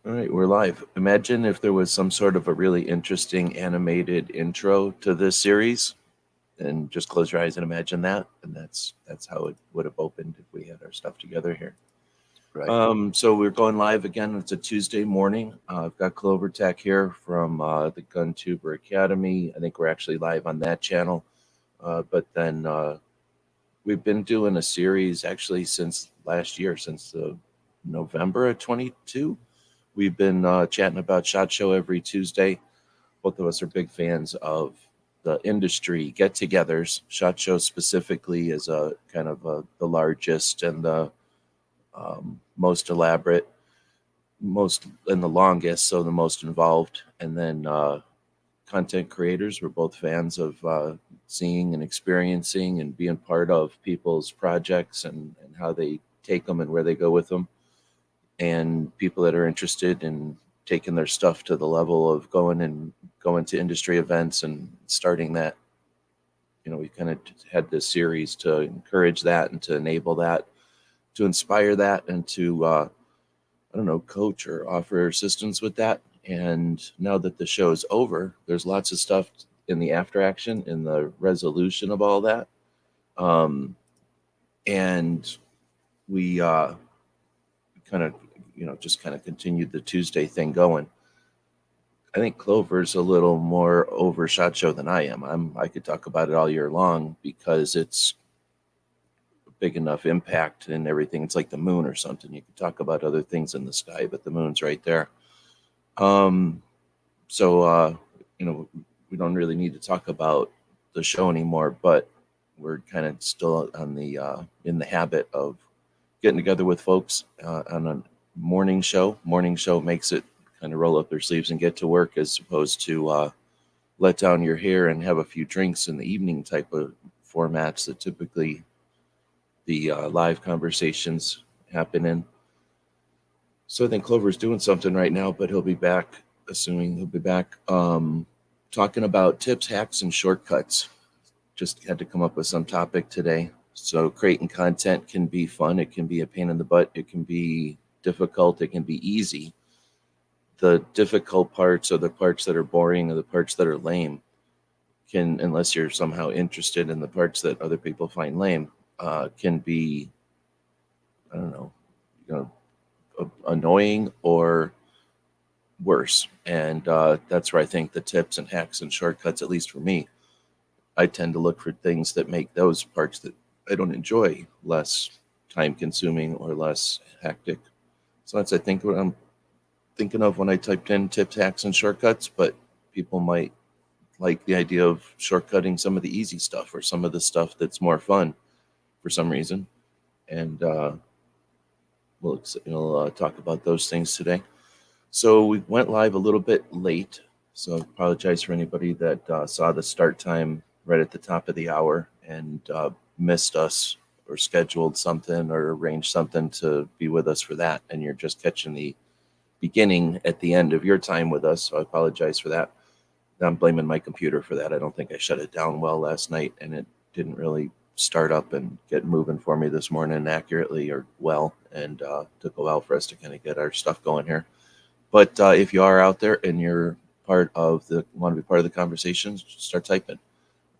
All right, we're live. Imagine if there was some sort of a really interesting animated intro to this series, and just close your eyes and imagine that, and that's how it would have opened if we had our stuff together here. Right. So we're going live again. It's a Tuesday morning. I've got Clover Tech here from the Gun Tuber Academy. I think we're actually live on that channel. But then we've been doing a series actually since last year, since November of 22. We've been chatting about SHOT Show every Tuesday. Both of us are big fans of the industry get-togethers. SHOT Show specifically is a kind of the largest and the most elaborate, most and the longest, so the most involved. And then content creators, we're both fans of seeing and experiencing and being part of people's projects and how they take them and where they go with them, and people that are interested in taking their stuff to the level of going to industry events and starting that. We kind of had this series to encourage that and to enable that, to inspire that, and to I don't know, coach or offer assistance with that. And now that the show is over, there's lots of stuff in the after action, in the resolution of all that. Um, and we kind of, just kind of continued the Tuesday thing going. I think Clover's a little more over SHOT Show than I am. I could talk about it all year long because it's a big enough impact and everything. It's like the moon or something. You could talk about other things in the sky, but the moon's right there. Um, so we don't really need to talk about the show anymore, but we're kind of still on the in the habit of getting together with folks on a morning show. Morning show makes it kind of roll up their sleeves and get to work, as opposed to let down your hair and have a few drinks in the evening type of formats that typically the live conversations happen in. So I think Clover's doing something right now, but he'll be back, assuming he'll be back, talking about tips, hacks, and shortcuts. Just had to come up with some topic today. So creating content can be fun. It can be a pain in the butt. It can be difficult. It can be easy. The difficult parts are the parts that are boring, or the parts that are lame. Can, unless you're somehow interested in the parts that other people find lame, can be, I don't know, you know, annoying or worse. And that's where I think the tips and hacks and shortcuts, at least for me, I tend to look for things that make those parts that I don't enjoy less time consuming or less hectic. So that's, I think, what I'm thinking of when I typed in tips, hacks, and shortcuts. But people might like the idea of shortcutting some of the easy stuff or some of the stuff that's more fun for some reason. And we'll talk about those things today. So we went live a little bit late. So I apologize for anybody that saw the start time right at the top of the hour and missed us or scheduled something or arranged something to be with us for that. And you're just catching the beginning at the end of your time with us. So I apologize for that. I'm blaming my computer for that. I don't think I shut it down well last night, and it didn't really start up and get moving for me this morning accurately or well. And took a while for us to kind of get our stuff going here. But if you are out there and you're want to be part of the conversation, start typing.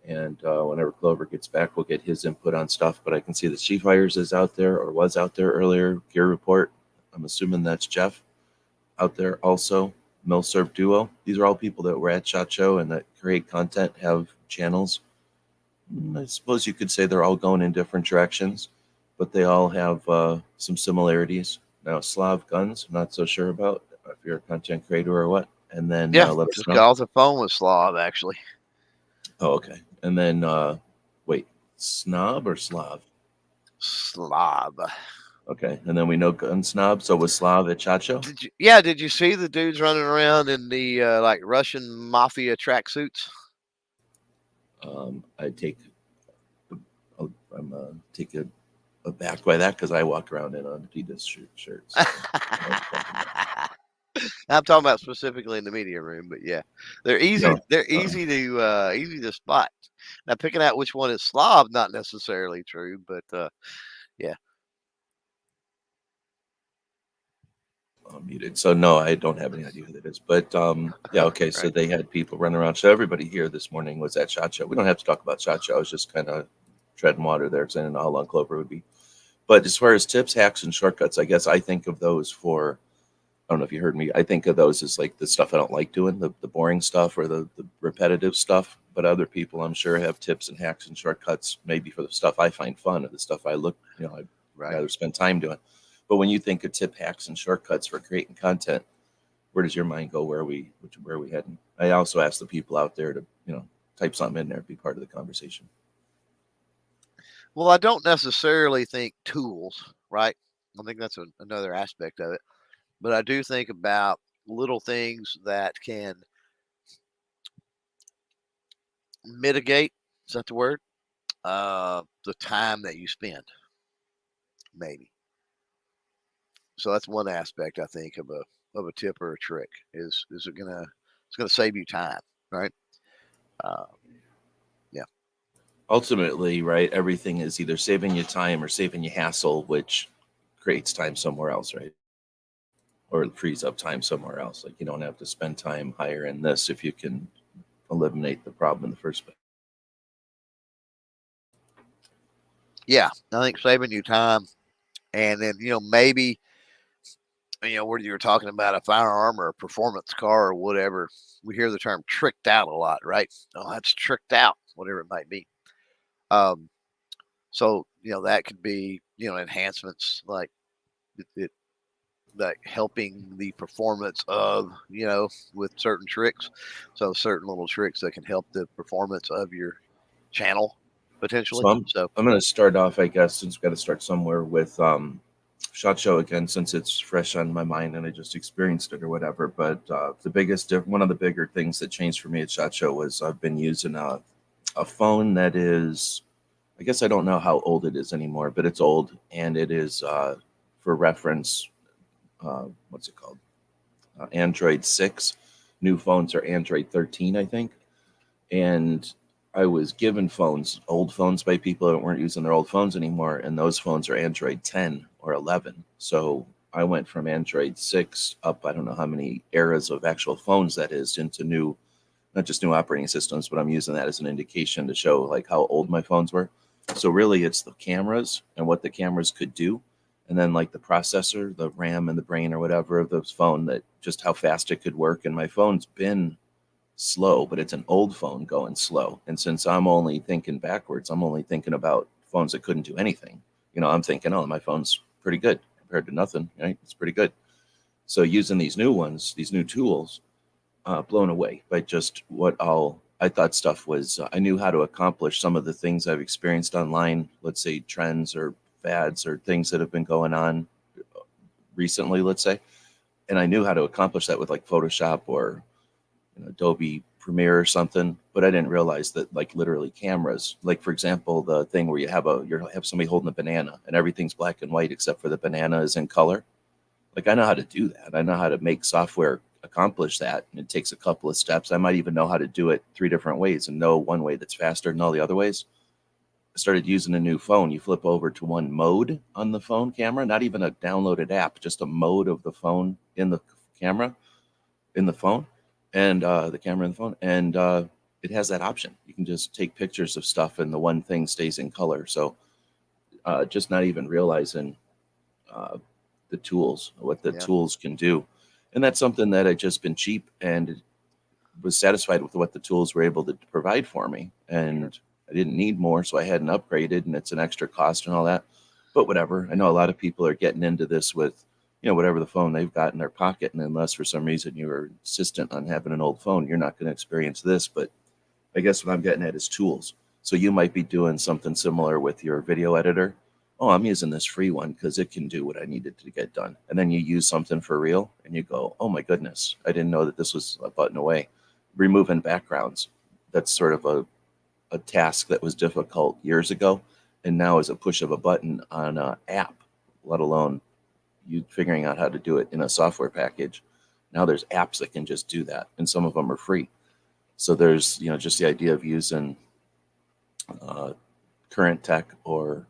And whenever Clover gets back, we'll get his input on stuff. But I can see that Chief Hires is out there, or was out there earlier. Gear Report, I'm assuming that's Jeff out there also. Milsurf Duo. These are all people that were at SHOT Show and that create content, have channels. I suppose you could say they're all going in different directions, but they all have some similarities. Now, Slav Guns, I'm not so sure about if you're a content creator or what. And then Yeah, let us just know. got off the phone with Slav, actually. Oh, okay. And then, wait, Snob or Slav? Slav. Okay. And then we know Gun Snob. So was Slav at SHOT Show? Did you see the dudes running around in the like Russian mafia tracksuits? I take, I'm taken aback by that because I walk around in Adidas shirts. I'm talking about specifically in the media room, but yeah, they're easy. No, They're easy to spot. Now, picking out which one is Slav, not necessarily true, but yeah. Muted. So no, I don't have any idea who that is. But yeah, okay. So Right. they had people running around. So everybody here this morning was at SHOT Show. We don't have to talk about SHOT Show. I was just kind of treading water there because I didn't know how long Clover would be. But as far as tips, hacks, and shortcuts, I guess I think of those for. I don't know if you heard me. I think of those as like the stuff I don't like doing, the boring stuff or the repetitive stuff. But other people, I'm sure, have tips and hacks and shortcuts, maybe for the stuff I find fun or the stuff I look, I'd Right. rather spend time doing. But when you think of tip hacks and shortcuts for creating content, where does your mind go? Where are we heading? I also ask the people out there to, type something in there, be part of the conversation. Well, I don't necessarily think tools, right? I think that's another aspect of it. But I do think about little things that can mitigate, is that the word? The time that you spend, maybe. So that's one aspect I think of a tip or a trick is it's gonna save you time, right? Uh, yeah, Ultimately, right, everything is either saving you time or saving you hassle, which creates time somewhere else, right? Or it frees up time somewhere else. Like you don't have to spend time hiring this if you can eliminate the problem in the first place. yeah. I think saving you time, and then maybe whether you're talking about a firearm or a performance car or whatever, we hear the term tricked out a lot, right? Oh, that's tricked out, whatever it might be. Um, so that could be enhancements like it like helping the performance of with certain tricks. So certain little tricks that can help the performance of your channel potentially. So I'm So I'm gonna start off, I guess, since we've got to start somewhere with Shot Show again, since it's fresh on my mind and I just experienced it or whatever. But one of the bigger things that changed for me at Shot Show was I've been using a phone that is, I guess I don't know how old it is anymore, but it's old and it is for reference. What's it called? Android 6. New phones are Android 13, I think. And I was given old phones by people that weren't using their old phones anymore, and those phones are Android 10 or 11. So I went from Android 6 up, I don't know how many eras of actual phones that is, into new, not just new operating systems, but I'm using that as an indication to show like how old my phones were. So really, it's the cameras and what the cameras could do, and then like the processor, the RAM, and the brain or whatever of this phone, that just how fast it could work. And my phone's been slow, but it's an old phone going slow. And since I'm only thinking backwards, I'm only thinking about phones that couldn't do anything. I'm thinking, oh, my phone's pretty good compared to nothing, right? It's pretty good. So using these new ones, these new tools, blown away by just I thought stuff was, I knew how to accomplish some of the things I've experienced online, let's say trends or fads or things that have been going on recently, let's say. And I knew how to accomplish that with like Photoshop or Adobe Premiere or something, but I didn't realize that like literally cameras, like for example, the thing where you have somebody holding a banana and everything's black and white except for the banana is in color. Like I know how to do that. I know how to make software accomplish that. And it takes a couple of steps. I might even know how to do it 3 different ways and know one way that's faster than all the other ways. I started using a new phone. You flip over to one mode on the phone camera, not even a downloaded app, just a mode of the phone in the camera in the phone and the camera in the phone. And it has that option. You can just take pictures of stuff and the one thing stays in color. So just not even realizing uh, the tools, what the yeah, tools can do. And that's something that I just been cheap and was satisfied with what the tools were able to provide for me. sure. And I didn't need more, so I hadn't upgraded, and it's an extra cost and all that. But whatever. I know a lot of people are getting into this with, whatever the phone they've got in their pocket. And unless for some reason you're insistent on having an old phone, you're not going to experience this. But I guess what I'm getting at is tools. So you might be doing something similar with your video editor. Oh, I'm using this free one because it can do what I needed to get done. And then you use something for real and you go, oh my goodness, I didn't know that this was a button away. Removing backgrounds. That's sort of a task that was difficult years ago. And now is a push of a button on an app, let alone you figuring out how to do it in a software package. Now there's apps that can just do that. And some of them are free. So there's, just the idea of using uh, current tech or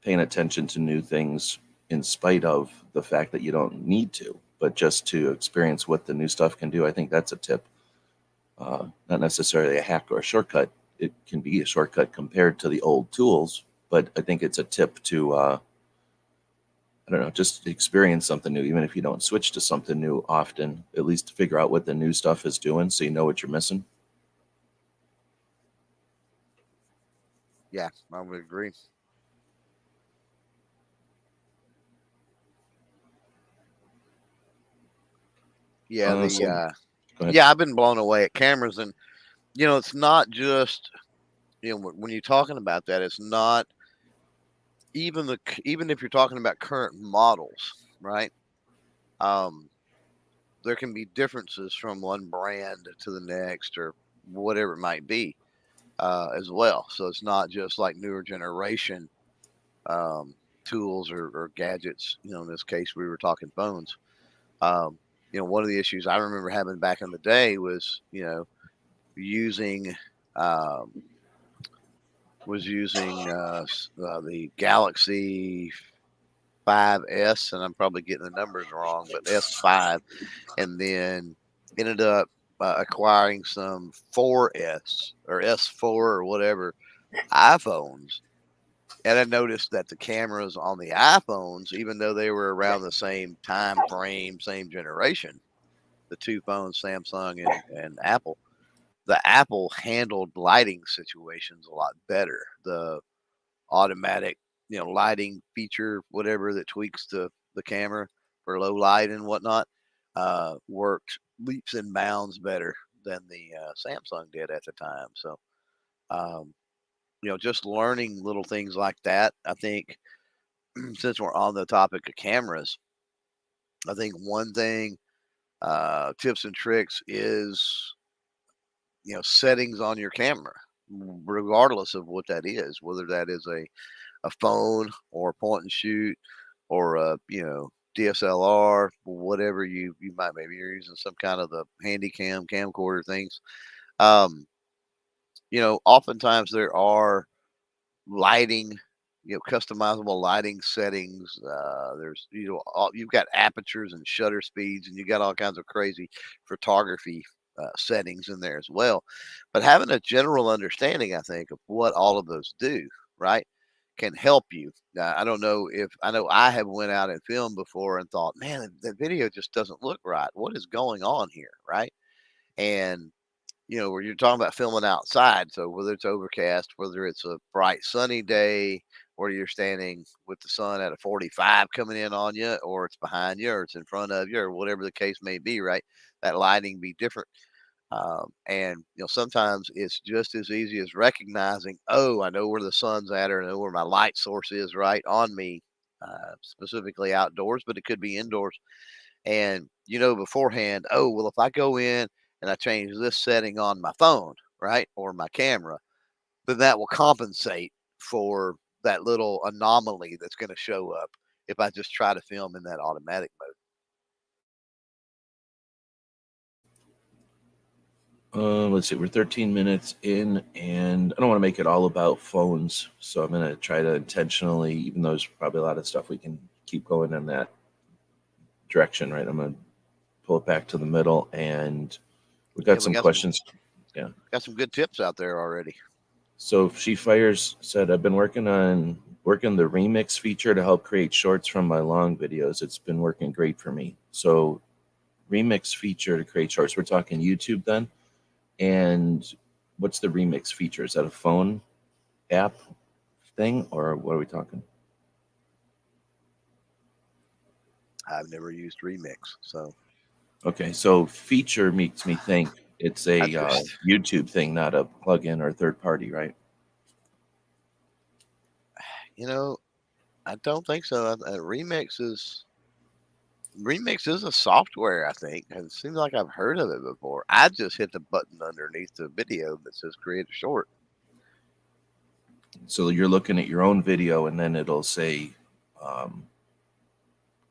paying attention to new things in spite of the fact that you don't need to, but just to experience what the new stuff can do. I think that's a tip. Not necessarily a hack or a shortcut. It can be a shortcut compared to the old tools, but I think it's a tip to, I don't know, just experience something new. Even if you don't switch to something new often, at least figure out what the new stuff is doing so you know what you're missing. Yeah, I would agree. Yeah, So go ahead. yeah, I've been blown away at cameras, and it's not just when you're talking about that, it's not even if you're talking about current models, right? Um, there can be differences from one brand to the next, or whatever it might be, as well. So it's not just like newer generation um, tools or gadgets. In this case, we were talking phones. Um, one of the issues I remember having back in the day was, using um, the Galaxy 5S, and I'm probably getting the numbers wrong, but S5, and then ended up acquiring some 4S or S4 or whatever iPhones. And I noticed that the cameras on the iPhones, even though they were around the same time frame, same generation, the two phones, Samsung and Apple, the Apple handled lighting situations a lot better. The automatic, lighting feature, whatever that tweaks the camera for low light and whatnot, worked leaps and bounds better than the Samsung did at the time. So, um, just learning little things like that. I think since we're on the topic of cameras, I think one thing, tips and tricks is, settings on your camera, regardless of what that is, whether that is a phone or a point and shoot or a DSLR, whatever you might, maybe you're using some kind of the handy camcorder things. Um, oftentimes there are lighting, customizable lighting settings. There's you've got apertures and shutter speeds, and you got all kinds of crazy photography settings in there as well. But having a general understanding, I think, of what all of those do, right, can help you. I don't know if I know I have went out and filmed before and thought, man, the video just doesn't look right. What is going on here, right? And where you're talking about filming outside. So whether it's overcast, whether it's a bright sunny day, or you're standing with the sun at a 45 coming in on you, or it's behind you, or it's in front of you, or whatever the case may be, right? That lighting be different. And sometimes it's just as easy as recognizing, oh, I know where the sun's at, or I know where my light source is right on me, specifically outdoors, but it could be indoors. And beforehand, oh, well, if I go in and I change this setting on my phone, right, or my camera, then that will compensate for that little anomaly that's going to show up if I just try to film in that automatic mode. Let's see, we're 13 minutes in, and I don't want to make it all about phones, so I'm going to try to intentionally, even though there's probably a lot of stuff we can keep going in that direction, right? I'm going to pull it back to the middle, and we got Yeah, we some got questions. Yeah. some good tips out there already. So She Fires said, I've been working the remix feature to help create shorts from my long videos. It's been working great for me. So remix feature to create shorts. We're talking YouTube then. And what's the remix feature? Is that a phone app thing, or what are we talking? I've never used Remix, so Okay, so feature makes me think it's a I just, YouTube thing, not a plugin or third party, right? you know, I don't think so. Remix is a software, I think. And it seems like I've heard of it before. I just hit the button underneath the video that says create a short. So you're looking at your own video, and then it'll say um,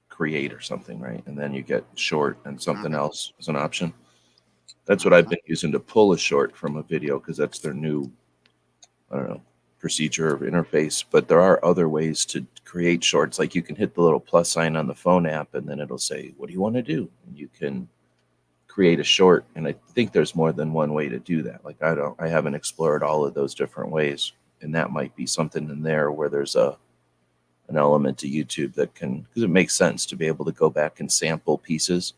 create or something, right? And then you get short and something Hmm. else as an option. That's what I've Hmm. been using to pull a short from a video because that's their new, I don't know, procedure or interface. But there are other ways to create shorts. Like you can hit the little plus sign on the phone app, and then it'll say, "What do you want to do?" And you can create a short. And I think there's more than one way to do that. Like I haven't explored all of those different ways, and that might be something in there where there's an element to YouTube that can, because it makes sense to be able to go back and sample pieces.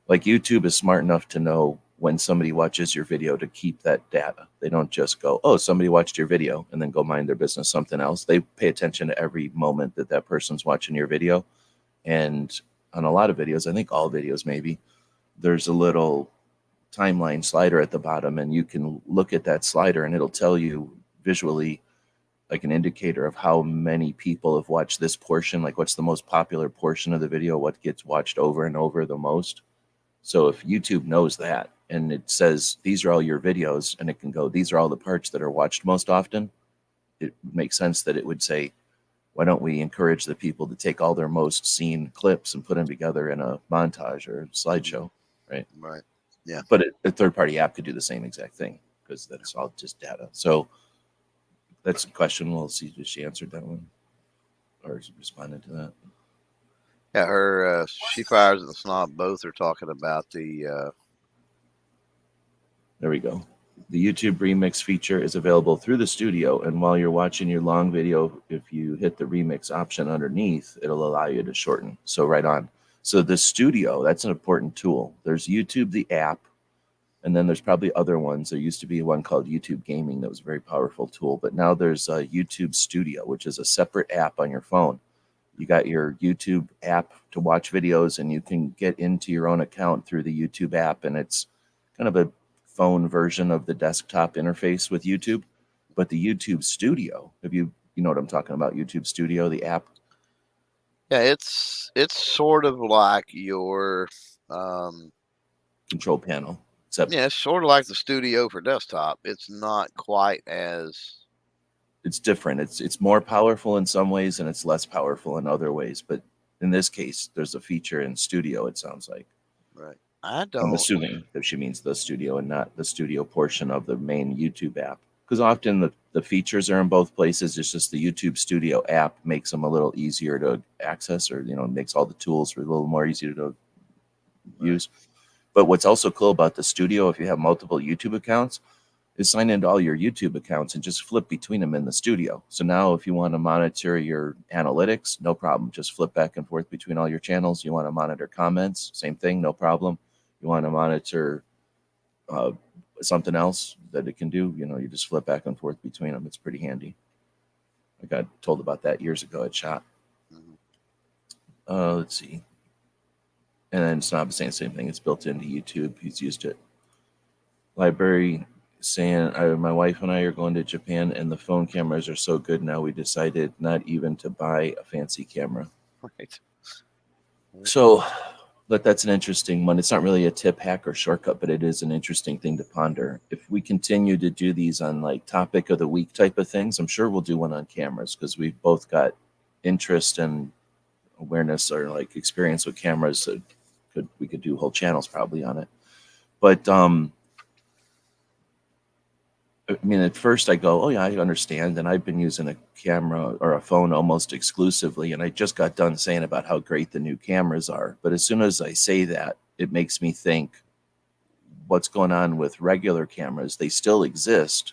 Like YouTube is smart enough to know when somebody watches your video to keep that data. They don't just go, "Oh, somebody watched your video," and then go mind their business something else. They pay attention to every moment that that person's watching your video. And on a lot of videos, I think all videos maybe, there's a little timeline slider at the bottom, and you can look at that slider and it'll tell you visually, like an indicator of how many people have watched this portion, like what's the most popular portion of the video, what gets watched over and over the most. So if YouTube knows that and it says these are all your videos, and it can go, these are all the parts that are watched most often, it makes sense that it would say, why don't we encourage the people to take all their most seen clips and put them together in a montage or slideshow, right? Right. Yeah. But a third-party app could do the same exact thing, because that's all just data. So that's a question. We'll see if she answered that one or responded to that. Yeah, her She Fires and the Snob both are talking about the There we go. The YouTube remix feature is available through the studio, and while you're watching your long video, if you hit the remix option underneath, it'll allow you to shorten. So right on. So the studio, that's an important tool. There's YouTube, the app, and then there's probably other ones. There used to be one called YouTube Gaming that was a very powerful tool, but now there's YouTube Studio, which is a separate app on your phone. You got your YouTube app to watch videos, and you can get into your own account through the YouTube app, and it's kind of a phone version of the desktop interface with YouTube. But the YouTube Studio, if you know what I'm talking about, YouTube Studio, the app. Yeah, it's sort of like your Control panel, except yeah, it's sort of like the studio for desktop. It's not quite as it's different. It's more powerful in some ways, and it's less powerful in other ways. But in this case, there's a feature in Studio, it sounds like. right. I'm assuming that she means the studio and not the studio portion of the main YouTube app. Because often the features are in both places. It's just the YouTube Studio app makes them a little easier to access, or makes all the tools a little more easier to use. But what's also cool about the studio, if you have multiple YouTube accounts, is sign into all your YouTube accounts and just flip between them in the studio. So now if you want to monitor your analytics, no problem. Just flip back and forth between all your channels. You want to monitor comments, same thing, no problem. You want to monitor uh, something else that it can do, you just flip back and forth between them. It's pretty handy. I got told about that years ago at SHOT. Let's see. And then Snob is saying the same thing. It's built into YouTube. He's used it. Library saying, my wife and I are going to Japan, and the phone cameras are so good now, we decided not even to buy a fancy camera. Right. So, but that's an interesting one. It's not really a tip, hack, or shortcut, but it is an interesting thing to ponder. If we continue to do these on like topic of the week type of things, I'm sure we'll do one on cameras, because we've both got interest and awareness or like experience with cameras that we could do whole channels probably on it. But I mean, at first I go, oh yeah, I understand. And I've been using a camera or a phone almost exclusively. And I just got done saying about how great the new cameras are. But as soon as I say that, it makes me think, what's going on with regular cameras? They still exist.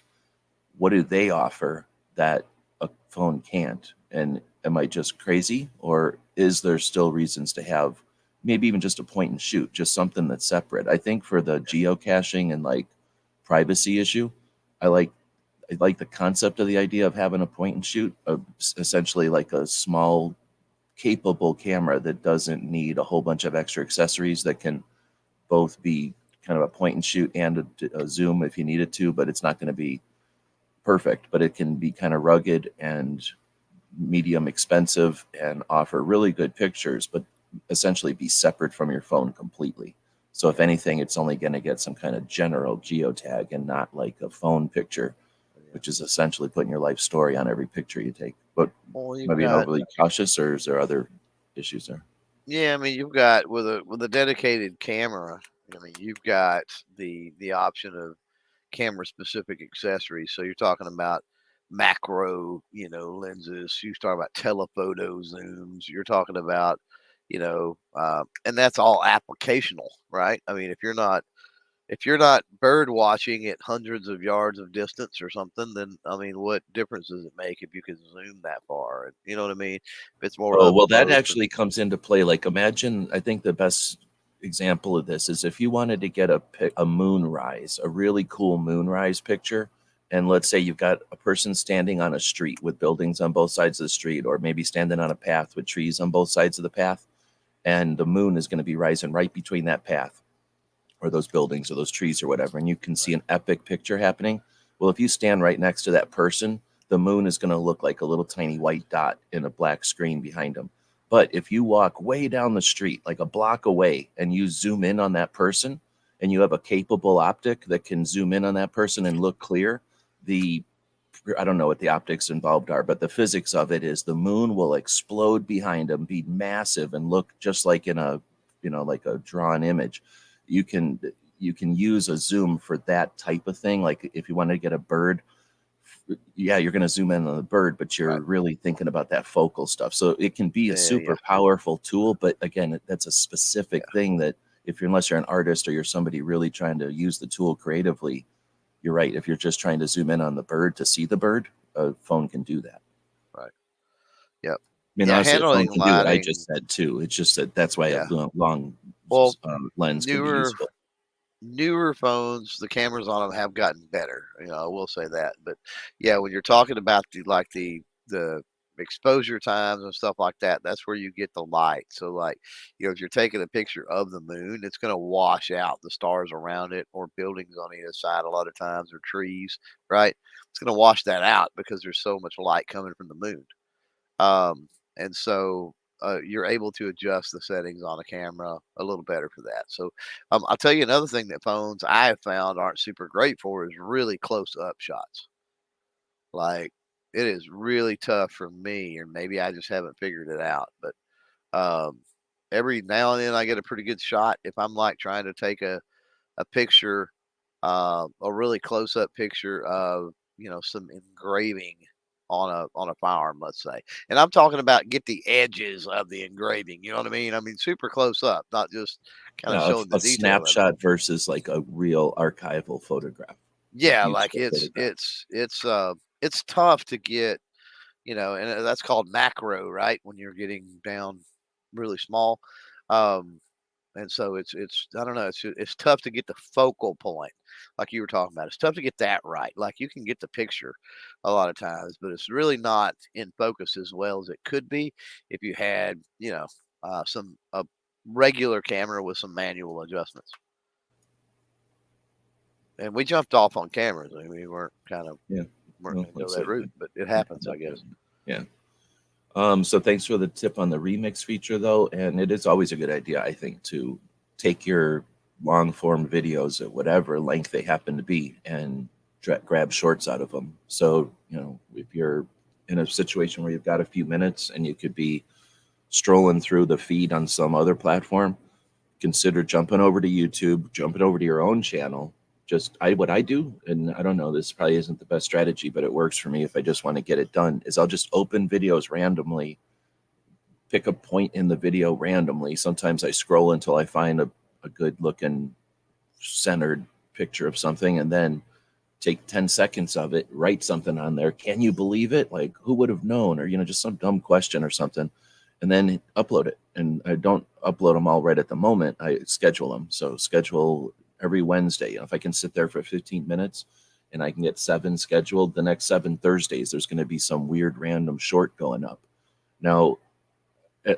What do they offer that a phone can't? And am I just crazy? Or is there still reasons to have maybe even just a point and shoot, just something that's separate? I think for the geocaching and like privacy issue, I like the concept of the idea of having a point and shoot, essentially like a small, capable camera that doesn't need a whole bunch of extra accessories, that can both be kind of a point and shoot and a zoom if you needed to, but it's not going to be perfect. But it can be kind of rugged and medium expensive and offer really good pictures, but essentially be separate from your phone completely. So if anything, it's only going to get some kind of general geotag and not like a phone picture, which is essentially putting your life story on every picture you take. But maybe overly cautious, or is there other issues there? Yeah, I mean, you've got with a dedicated camera. I mean, you've got the option of camera specific accessories. So you're talking about macro, lenses. You talk about telephoto zooms. You're talking about, and that's all applicational, right? I mean, if you're not bird watching at hundreds of yards of distance or something, then I mean, what difference does it make if you can zoom that far? You know what I mean? If it's more Oh, up well, that close, and actually comes into play. Like, imagine, I think the best example of this is if you wanted to get a moonrise, a really cool moonrise picture, and let's say you've got a person standing on a street with buildings on both sides of the street, or maybe standing on a path with trees on both sides of the path, and the moon is going to be rising right between that path or those buildings or those trees or whatever, and you can see an epic picture happening. Well, if you stand right next to that person, the moon is going to look like a little tiny white dot in a black screen behind them. But if you walk way down the street, like a block away, and you zoom in on that person, and you have a capable optic that can zoom in on that person and look clear, the I don't know what the optics involved are, but the physics of it is the moon will explode behind them, be massive, and look just like in a, like a drawn image. You can you can use a zoom for that type of thing. Like if you want to get a bird, yeah, you're going to zoom in on the bird, but you're right, really thinking about that focal stuff. So it can be a yeah, yeah, super powerful tool, but again, that's a specific yeah, thing that unless you're an artist or you're somebody really trying to use the tool creatively, you're right. If you're just trying to zoom in on the bird to see the bird, a phone can do that. right, yep, I mean, yeah. honestly, a phone Handling can do what I lighting, just said too. It's just that that's why a yeah. long Well, lens can be newer useful. newer phones, the cameras on them have gotten better. I will say that. But yeah, when you're talking about the exposure times and stuff like that, that's where you get the light. So like, if you're taking a picture of the moon, it's going to wash out the stars around it or buildings on either side a lot of times or trees, right? It's going to wash that out because there's so much light coming from the moon. And so you're able to adjust the settings on a camera a little better for that. So I'll tell you another thing that phones I have found aren't super great for is really close up shots. Like it is really tough for me, or maybe I just haven't figured it out. But um, every now and then I get a pretty good shot if I'm like trying to take a picture, a really close up picture of some engraving on a firearm, let's say. And I'm talking about get the edges of the engraving. You know what I mean? I mean super close up, not just kind of Yeah, showing the a detail of it. snapshot versus like a real archival photograph, like Yeah, like beautiful photograph. it's tough to get, and that's called macro, right? When you're getting down really small. Um, And so it's I don't know, it's tough to get the focal point, like you were talking about. It's tough to get that right. Like you can get the picture a lot of times, but it's really not in focus as well as it could be if you had, some a regular camera with some manual adjustments. And we jumped off on cameras. I mean, we Yeah, weren't well, going to like I go that said, route, but it yeah, happens, I guess. yeah. So thanks for the tip on the remix feature, though, and it is always a good idea, I think, to take your long form videos at whatever length they happen to be and grab shorts out of them. So if you're in a situation where you've got a few minutes and you could be strolling through the feed on some other platform, consider jumping over to YouTube, jumping over to your own channel. Just what I do, and I don't know, this probably isn't the best strategy, but it works for me if I just want to get it done, is I'll just open videos randomly, pick a point in the video randomly. Sometimes I scroll until I find a good looking centered picture of something and then take 10 seconds of it, write something on there. Can you believe it? Like, who would have known? Or, just some dumb question or something. And then upload it. And I don't upload them all right at the moment. I schedule them. So schedule every Wednesday. If I can sit there for 15 minutes and I can get 7 scheduled, the next 7 Thursdays, there's going to be some weird random short going up. Now,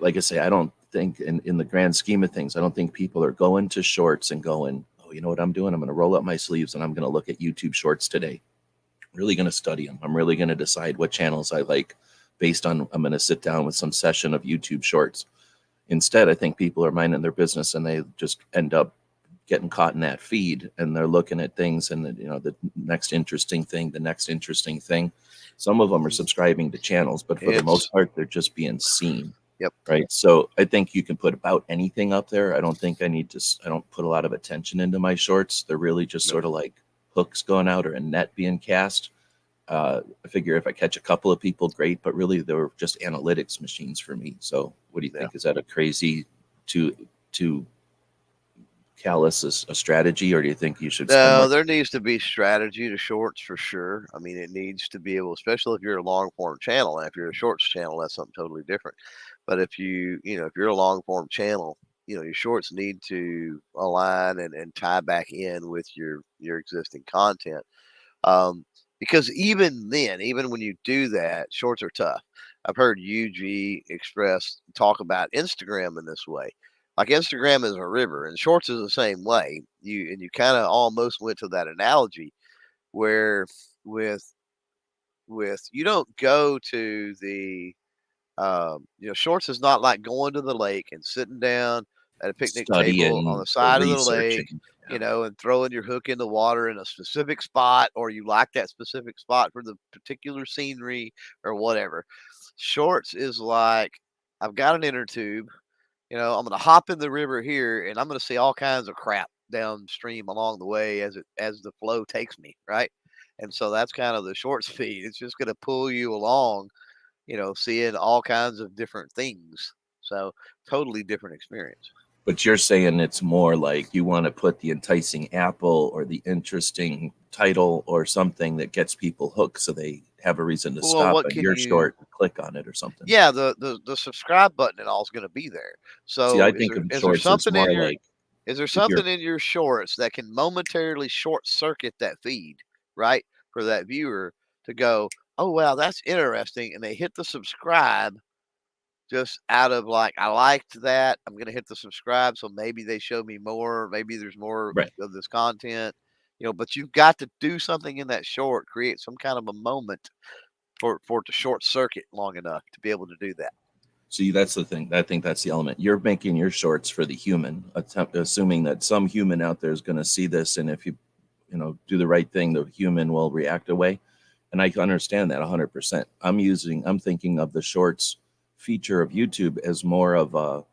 like I say, I don't think in the grand scheme of things, I don't think people are going to shorts and going, oh, you know what I'm doing? I'm going to roll up my sleeves and I'm going to look at YouTube shorts today. I'm really going to study them. I'm really going to decide what channels I like based on, I'm going to sit down with some session of YouTube shorts. Instead, I think people are minding their business and they just end up getting caught in that feed and they're looking at things and the next interesting thing, the next interesting thing. Some of them are Mhm. subscribing to channels, but for the It's most part, they're just being seen. Yep. Right. So I think you can put about anything up there. I don't think I don't put a lot of attention into my shorts. They're really just Yep. sort of like hooks going out or a net being cast. I figure if I catch a couple of people, great, but really they were just analytics machines for me. So what do you Yeah. think? Is that a crazy to callous a strategy, or do you think you should spend more No, time? there needs to be strategy to shorts for sure. I mean, it needs to be able, especially if you're a long form channel. And if you're a shorts channel, that's something totally different. But if if you're a long form channel, your shorts need to align and tie back in with your existing content. Um, because even then, even when you do that, shorts are tough. I've heard UG Express talk about Instagram in this way. Like Instagram is a river, and shorts is the same way. You kind of almost went to that analogy where with you don't go to the shorts is not like going to the lake and sitting down at a picnic table on Studying the or side of the lake, researching? Yeah. and throwing your hook in the water in a specific spot, or you like that specific spot for the particular scenery or whatever. Shorts is like, I've got an inner tube, I'm going to hop in the river here and I'm going to see all kinds of crap downstream along the way as the flow takes me, right? And so that's kind of the shorts feed. It's just going to pull you along, seeing all kinds of different things. So totally different experience. But you're saying it's more like you want to put the enticing apple or the interesting title or something that gets people hooked so they have a reason to Well, stop what on can your you? short and click on it or something. Yeah, the subscribe button and all is going to be there. See, I So think of is there shorts as something in more your like is there if you're something in your shorts that can momentarily short circuit that feed, right? For that viewer to go, oh wow, that's interesting, and they hit the subscribe just out of like, I liked that. I'm gonna hit the subscribe, so maybe they show me more. Maybe there's more right. of this content, But you've got to do something in that short, create some kind of a moment for it to short circuit long enough to be able to do that. See, that's the thing. I think that's the element. You're making your shorts for the human, assuming that some human out there is going to see this, and if you do the right thing, the human will react away. And I understand that 100%. I'm thinking of the shorts feature of YouTube as more of a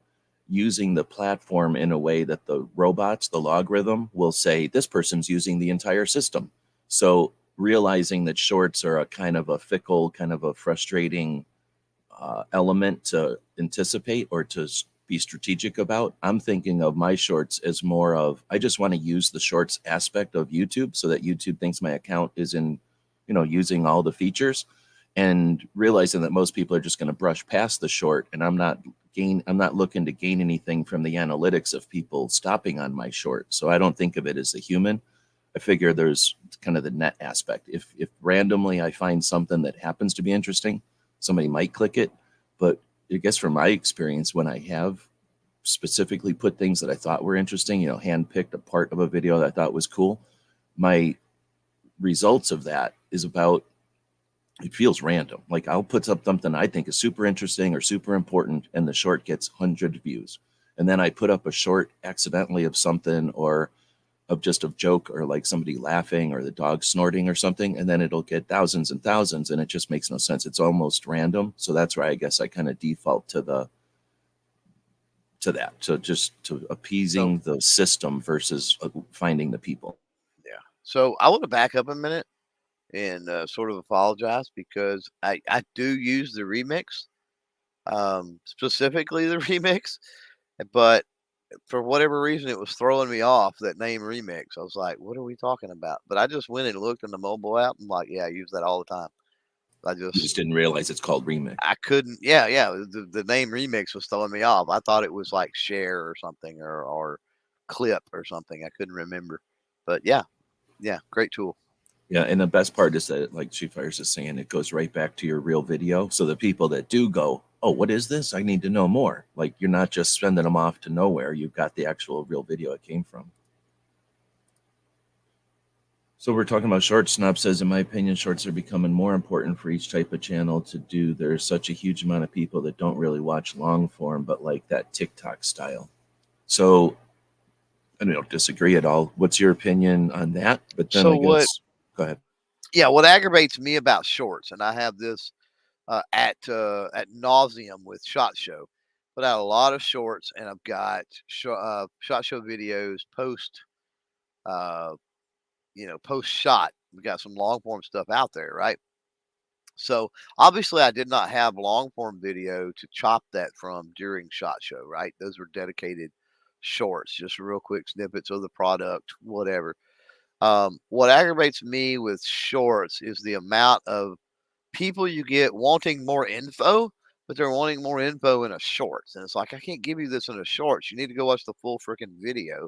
using the platform in a way that the robots, the logarithm, will say this person's using the entire system. So realizing that shorts are a kind of a fickle, kind of a frustrating element to anticipate or to be strategic about. I'm thinking of my shorts as more of I just want to use the shorts aspect of YouTube so that YouTube thinks my account is in, using all the features, and realizing that most people are just going to brush past the short, and I'm not looking to gain anything from the analytics of people stopping on my short. So I don't think of it as a human. I figure there's kind of the net aspect. If randomly I find something that happens to be interesting, somebody might click it. But I guess from my experience, when I have specifically put things that I thought were interesting, handpicked a part of a video that I thought was cool, my results of that is about it feels random. Like I'll put up something I think is super interesting or super important, and the short gets 100 views. And then I put up a short accidentally of something or of just a joke or like somebody laughing or the dog snorting or something, and then it'll get thousands and thousands, and it just makes no sense. It's almost random. So that's where I guess I kind of default to just to So appeasing the system versus finding the people. yeah. So I want to back up a minute and sort of apologize because I do use the remix, specifically the remix, but for whatever reason, it was throwing me off, that name remix. I was like, what are we talking about? But I just went and looked in the mobile app. I'm like, yeah, I use that all the time. I You just, just didn't realize it's called remix. I couldn't, yeah, yeah. The name remix was throwing me off. I thought it was like share or something or clip or something. I couldn't remember. But yeah, yeah, great tool. Yeah, and the best part is that, like Chief Fires is saying, it goes right back to your real video. So the people that do go, oh, what is this? I need to know more. Like you're not just sending them off to nowhere. You've got the actual real video it came from. So we're talking about shorts. Snob says, in my opinion, shorts are becoming more important for each type of channel to do. There's such a huge amount of people that don't really watch long form, but like that TikTok style. So I don't disagree at all. What's your opinion on that? But then So I guess go ahead. yeah, what aggravates me about shorts, and I have this at nauseum with Shot Show. Put out a lot of shorts, and I've got Shot Show videos post, uh, post shot. We got some long form stuff out there, right? So obviously, I did not have long form video to chop that from during SHOT Show, right? Those were dedicated shorts, just real quick snippets of the product, whatever. What aggravates me with shorts is the amount of people you get wanting more info, but they're wanting more info in a shorts. And it's like, I can't give you this in a shorts. You need to go watch the full freaking video.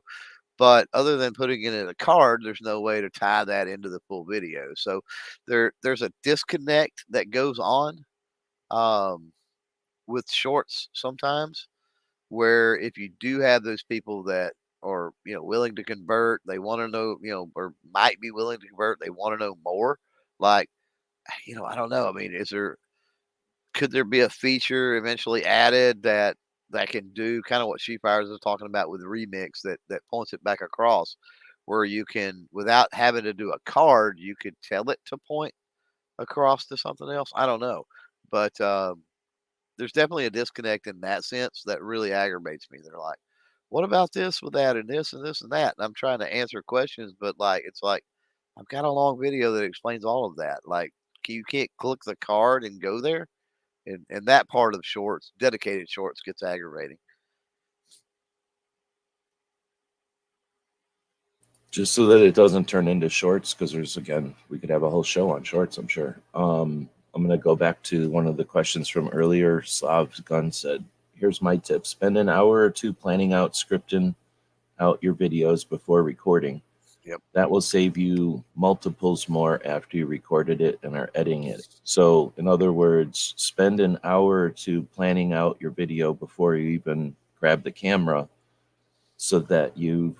But other than putting it in a card, there's no way to tie that into the full video. So there's a disconnect that goes on um, with shorts sometimes, where if you do have those people that are willing to convert, they want to know or might be willing to convert, they want to know more. Like I don't know. I mean, could there be a feature eventually added that can do kind of what Sheepfires is talking about with remix that points it back across, where you can, without having to do a card, you could tell it to point across to something else. I don't know, but there's definitely a disconnect in that sense that really aggravates me. They're like, "What about this with that and this and this and that?" And I'm trying to answer questions, but it's like I've got a long video that explains all of that. Like, you can't click the card and go there, and that part of shorts, dedicated shorts, gets aggravating. Just so that it doesn't turn into shorts, because we could have a whole show on shorts, I'm sure. I'm going to go back to one of the questions from earlier. Slav's Gun said, here's my tip: spend an hour or two planning out, scripting out your videos before recording. Yep. That will save you multiples more after you recorded it and are editing it. So, in other words, spend an hour or two planning out your video before you even grab the camera, so that you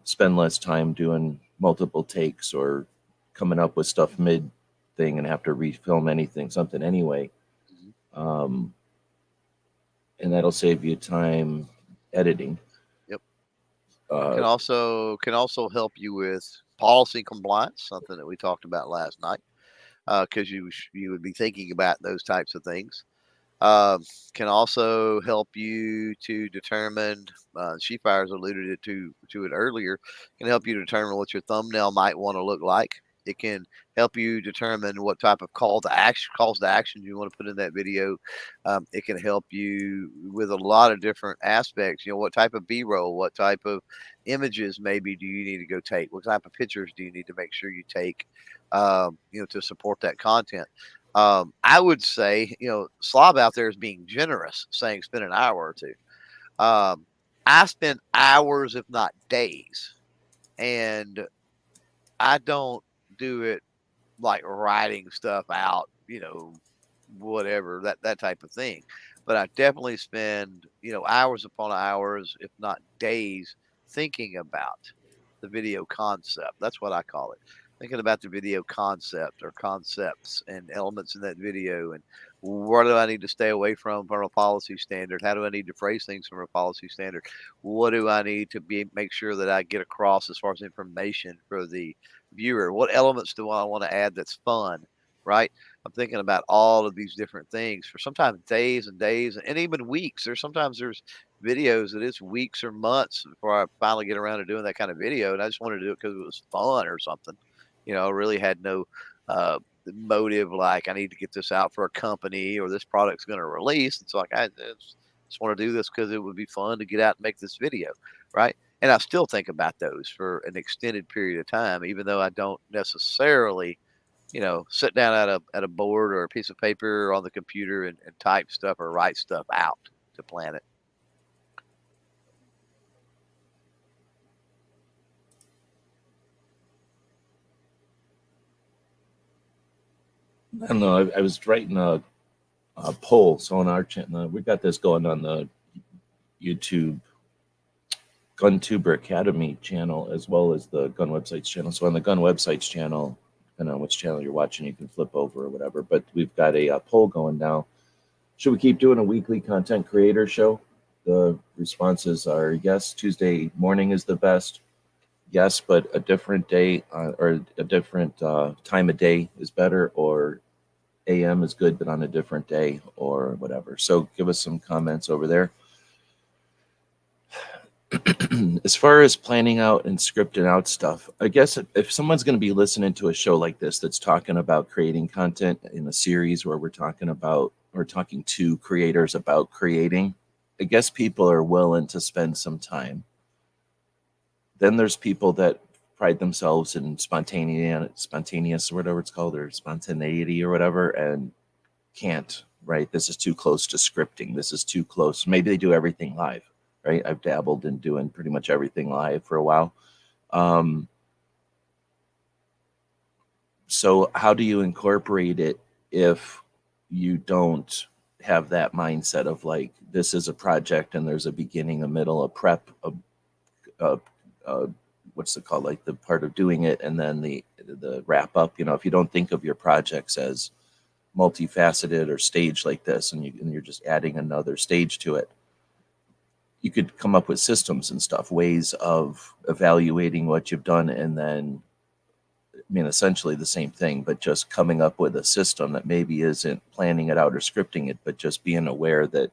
spend less time doing multiple takes or coming up with stuff mid thing and have to refilm something anyway. Mhm. Um, and that'll save you time editing. Yep. Uh, Can also help you with policy compliance, something that we talked about last night, because you would be thinking about those types of things. Um, can also help you to determine. Sheepfires alluded to it earlier. Can help you determine what your thumbnail might want to look like. It can help you determine what type of calls to action you want to put in that video. It can help you with a lot of different aspects. What type of B-roll, what type of images maybe do you need to go take? What type of pictures do you need to make sure you take? To support that content. I would say, Slob out there is being generous, saying spend an hour or two. Um, I spend hours, if not days, and I don't do it like writing stuff out, whatever that type of thing. But I definitely spend hours upon hours, if not days, thinking about the video concept. That's what I call it. Thinking about the video concept or concepts and elements in that video, and what do I need to stay away from a policy standard? How do I need to phrase things from a policy standard? What do I need to make sure that I get across as far as information for the viewer? What elements do I want to add that's fun, right? I'm thinking about all of these different things for sometimes days and days and even weeks. There's videos that it's weeks or months before I finally get around to doing that kind of video, and I just wanted to do it because it was fun or something. I really had no uh, motive like I need to get this out for a company or this product's going to release. It's like I just want to do this because it would be fun to get out and make this video, right? And I still think about those for an extended period of time, even though I don't necessarily, sit down at a board or a piece of paper or on the computer and type stuff or write stuff out to plan it. I don't know. I was writing a poll. So on our channel, we got this going on the YouTube GunTuber Academy channel as well as the Gun Websites channel. So on the Gun Websites channel, depending on which channel you're watching, you can flip over or whatever. But we've got a poll going now. Should we keep doing a weekly content creator show? The responses are yes. Tuesday morning is the best. Yes, but a different day or a different time of day is better, or AM is good, but on a different day or whatever. So give us some comments over there. As far as planning out and scripting out stuff, I guess if someone's going to be listening to a show like this that's talking about creating content in a series where we're talking to creators about creating, I guess people are willing to spend some time. Then there's people that pride themselves in spontaneous or whatever it's called, or spontaneity or whatever, and can't, right? This is too close to scripting. This is too close. Maybe they do everything live, right? I've dabbled in doing pretty much everything live for a while. Um, so how do you incorporate it if you don't have that mindset of like, this is a project and there's a beginning, a middle, a prep, a, a what's it called, like the part of doing it, and then the wrap up. You know, if you don't think of your projects as multifaceted or staged like this, and you're just adding another stage to it, you could come up with systems and stuff, ways of evaluating what you've done, and then, I mean, essentially the same thing, but just coming up with a system that maybe isn't planning it out or scripting it, but just being aware that,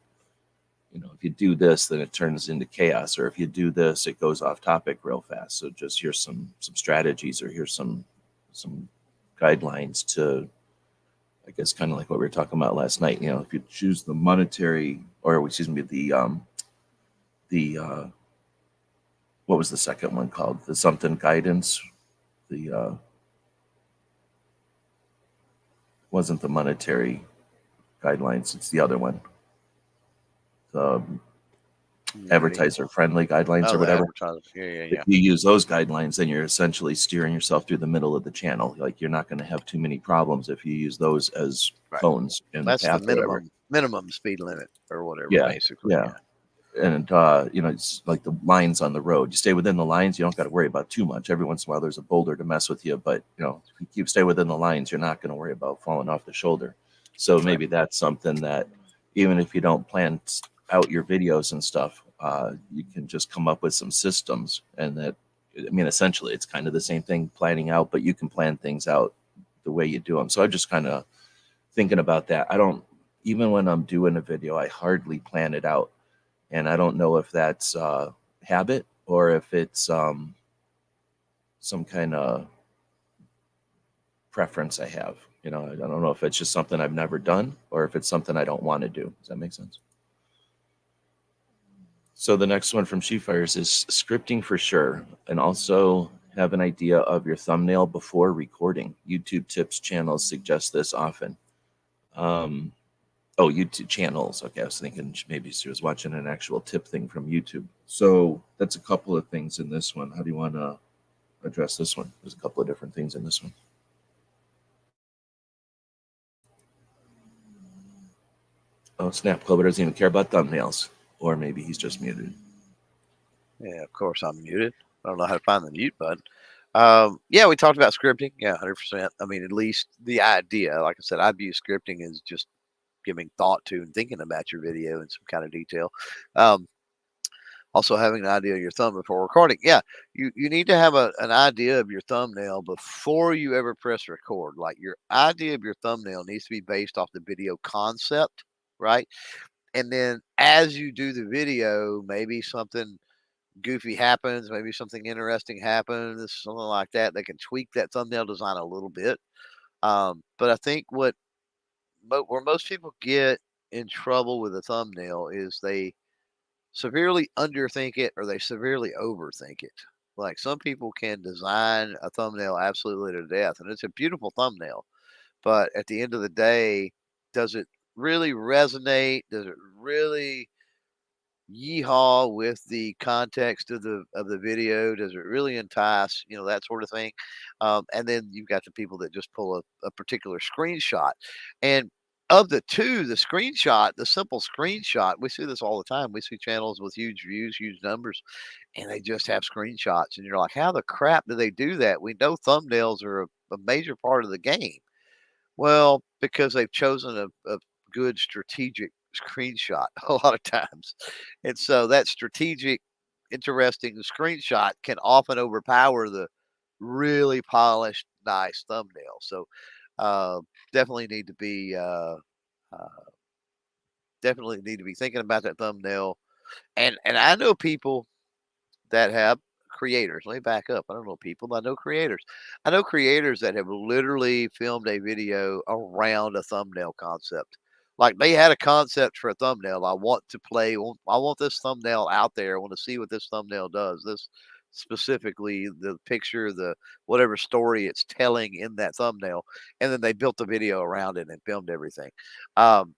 you know, if you do this, then it turns into chaos, or if you do this, it goes off topic real fast. So just here's some strategies, or here's some guidelines to, I guess, kind of like what we were talking about last night. You know, if you choose the monetary, or excuse me, the what was the second one called? The something guidance. The wasn't the monetary guidelines. It's the other one. The advertiser friendly guidelines Oh, or the whatever. advertisers. Yeah, yeah, If yeah. you use those guidelines, then you're essentially steering yourself through the middle of the channel. Like, you're not going to have too many problems if you use those as Right. cones in the That's the path or whatever. minimum speed limit or whatever, Yeah, basically. yeah. Yeah. And you know, it's like the lines on the road. You stay within the lines, you don't got to worry about too much. Every once in a while there's a boulder to mess with you, but you know, if you stay within the lines, you're not going to worry about falling off the shoulder. So Right. maybe that's something that, even if you don't plan out your videos and stuff, you can just come up with some systems. And that, I mean, essentially it's kind of the same thing, planning out, but you can plan things out the way you do them. So I'm just kind of thinking about that. I don't, even when I'm doing a video, I hardly plan it out, and I don't know if that's habit, or if it's some kind of preference I have. You know, I don't know if it's just something I've never done, or if it's something I don't want to do. Does that make sense? So the next one from Fires is scripting for sure, and also have an idea of your thumbnail before recording. YouTube tips channels suggest this often. Um, Oh, YouTube channels. Okay, I was thinking maybe she was watching an actual tip thing from YouTube. So that's a couple of things in this one. How do you want to address this one? There's a couple of different things in this one. Oh, snap. Clover doesn't even care about thumbnails. Or maybe he's just muted. Yeah, of course I'm muted. I don't know how to find the mute button. Yeah, we talked about scripting. Yeah, 100%. I mean, at least the idea, like I said, I view scripting as just giving thought to and thinking about your video in some kind of detail. Um, Also having an idea of your thumb before recording. Yeah, you need to have an idea of your thumbnail before you ever press record. Like, your idea of your thumbnail needs to be based off the video concept, right? And then as you do the video, maybe something goofy happens, maybe something interesting happens, something like that. They can tweak that thumbnail design a little bit. But I think where most people get in trouble with a thumbnail is they severely underthink it or they severely overthink it. Like, some people can design a thumbnail absolutely to death, and it's a beautiful thumbnail. But at the end of the day, does it really resonate? Does it really yeehaw with the context of the video? Does it really entice? You know, that sort of thing. And then you've got the people that just pull a particular screenshot. And of the two, the screenshot, the simple screenshot, we see this all the time. We see channels with huge views, huge numbers, and they just have screenshots. And you're like, how the crap do they do that? We know thumbnails are a major part of the game. Well, because they've chosen a good strategic screenshot a lot of times. And so that strategic, interesting screenshot can often overpower the really polished, nice thumbnail. So uh, definitely need to be uh, definitely need to be thinking about that thumbnail. And I know people. that have creators. Let me back up. I don't know people. I know creators. I know creators that have literally filmed a video around a thumbnail concept. Like they had a concept for a thumbnail. I want to play. I want this thumbnail out there. I want to see what this thumbnail does. This specifically the picture, the whatever story it's telling in that thumbnail, and then they built the video around it and filmed everything. Um,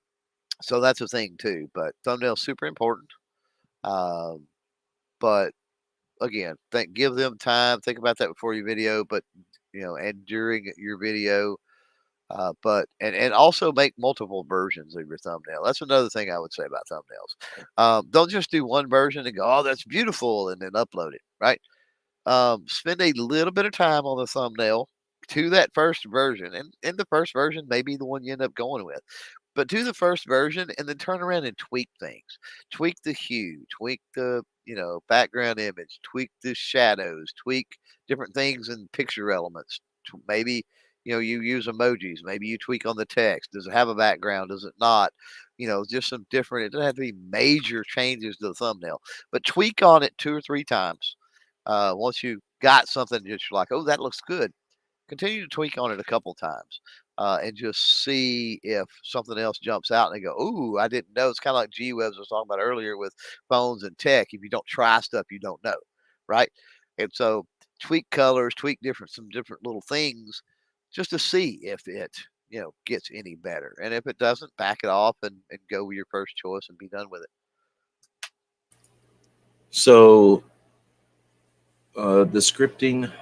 so that's a thing too. But thumbnails super important. Um, but again, give them time. Think about that before your video, but and during your video. But and also make multiple versions of your thumbnail. That's another thing I would say about thumbnails. Don't just do one version and go, "Oh, that's beautiful," and then upload it. Right? Spend a little bit of time on the thumbnail to that first version, and in the first version may be the one you end up going with. But do the first version and then turn around and tweak things. Tweak the hue, tweak the, background image, tweak the shadows, tweak different things in picture elements. Maybe, you use emojis. Maybe you tweak on the text. Does it have a background? Does it not? Just some different, it doesn't have to be major changes to the thumbnail, but tweak on it 2 or 3 times. Once you got something that you're like, oh, that looks good, continue to tweak on it a couple times, and just see if something else jumps out and they go, "Ooh, I didn't know." It's kind of like G Webs was talking about earlier with phones and tech. If you don't try stuff, you don't know, right? And so tweak colors, tweak some different little things, just to see if it gets any better. And if it doesn't, back it off and go with your first choice and be done with it. So the scripting,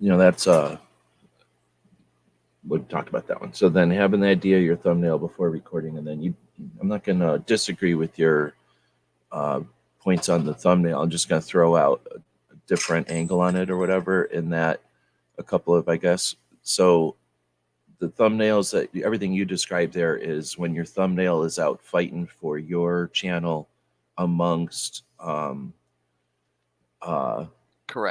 that's we talked about that one. So then having the idea of your thumbnail before recording, and then I'm not going to disagree with your points on the thumbnail. I'm just going to throw out a different angle on it or whatever. In that, a couple of, I guess. So the thumbnails, that everything you described there is when your thumbnail is out fighting for your channel amongst Correct.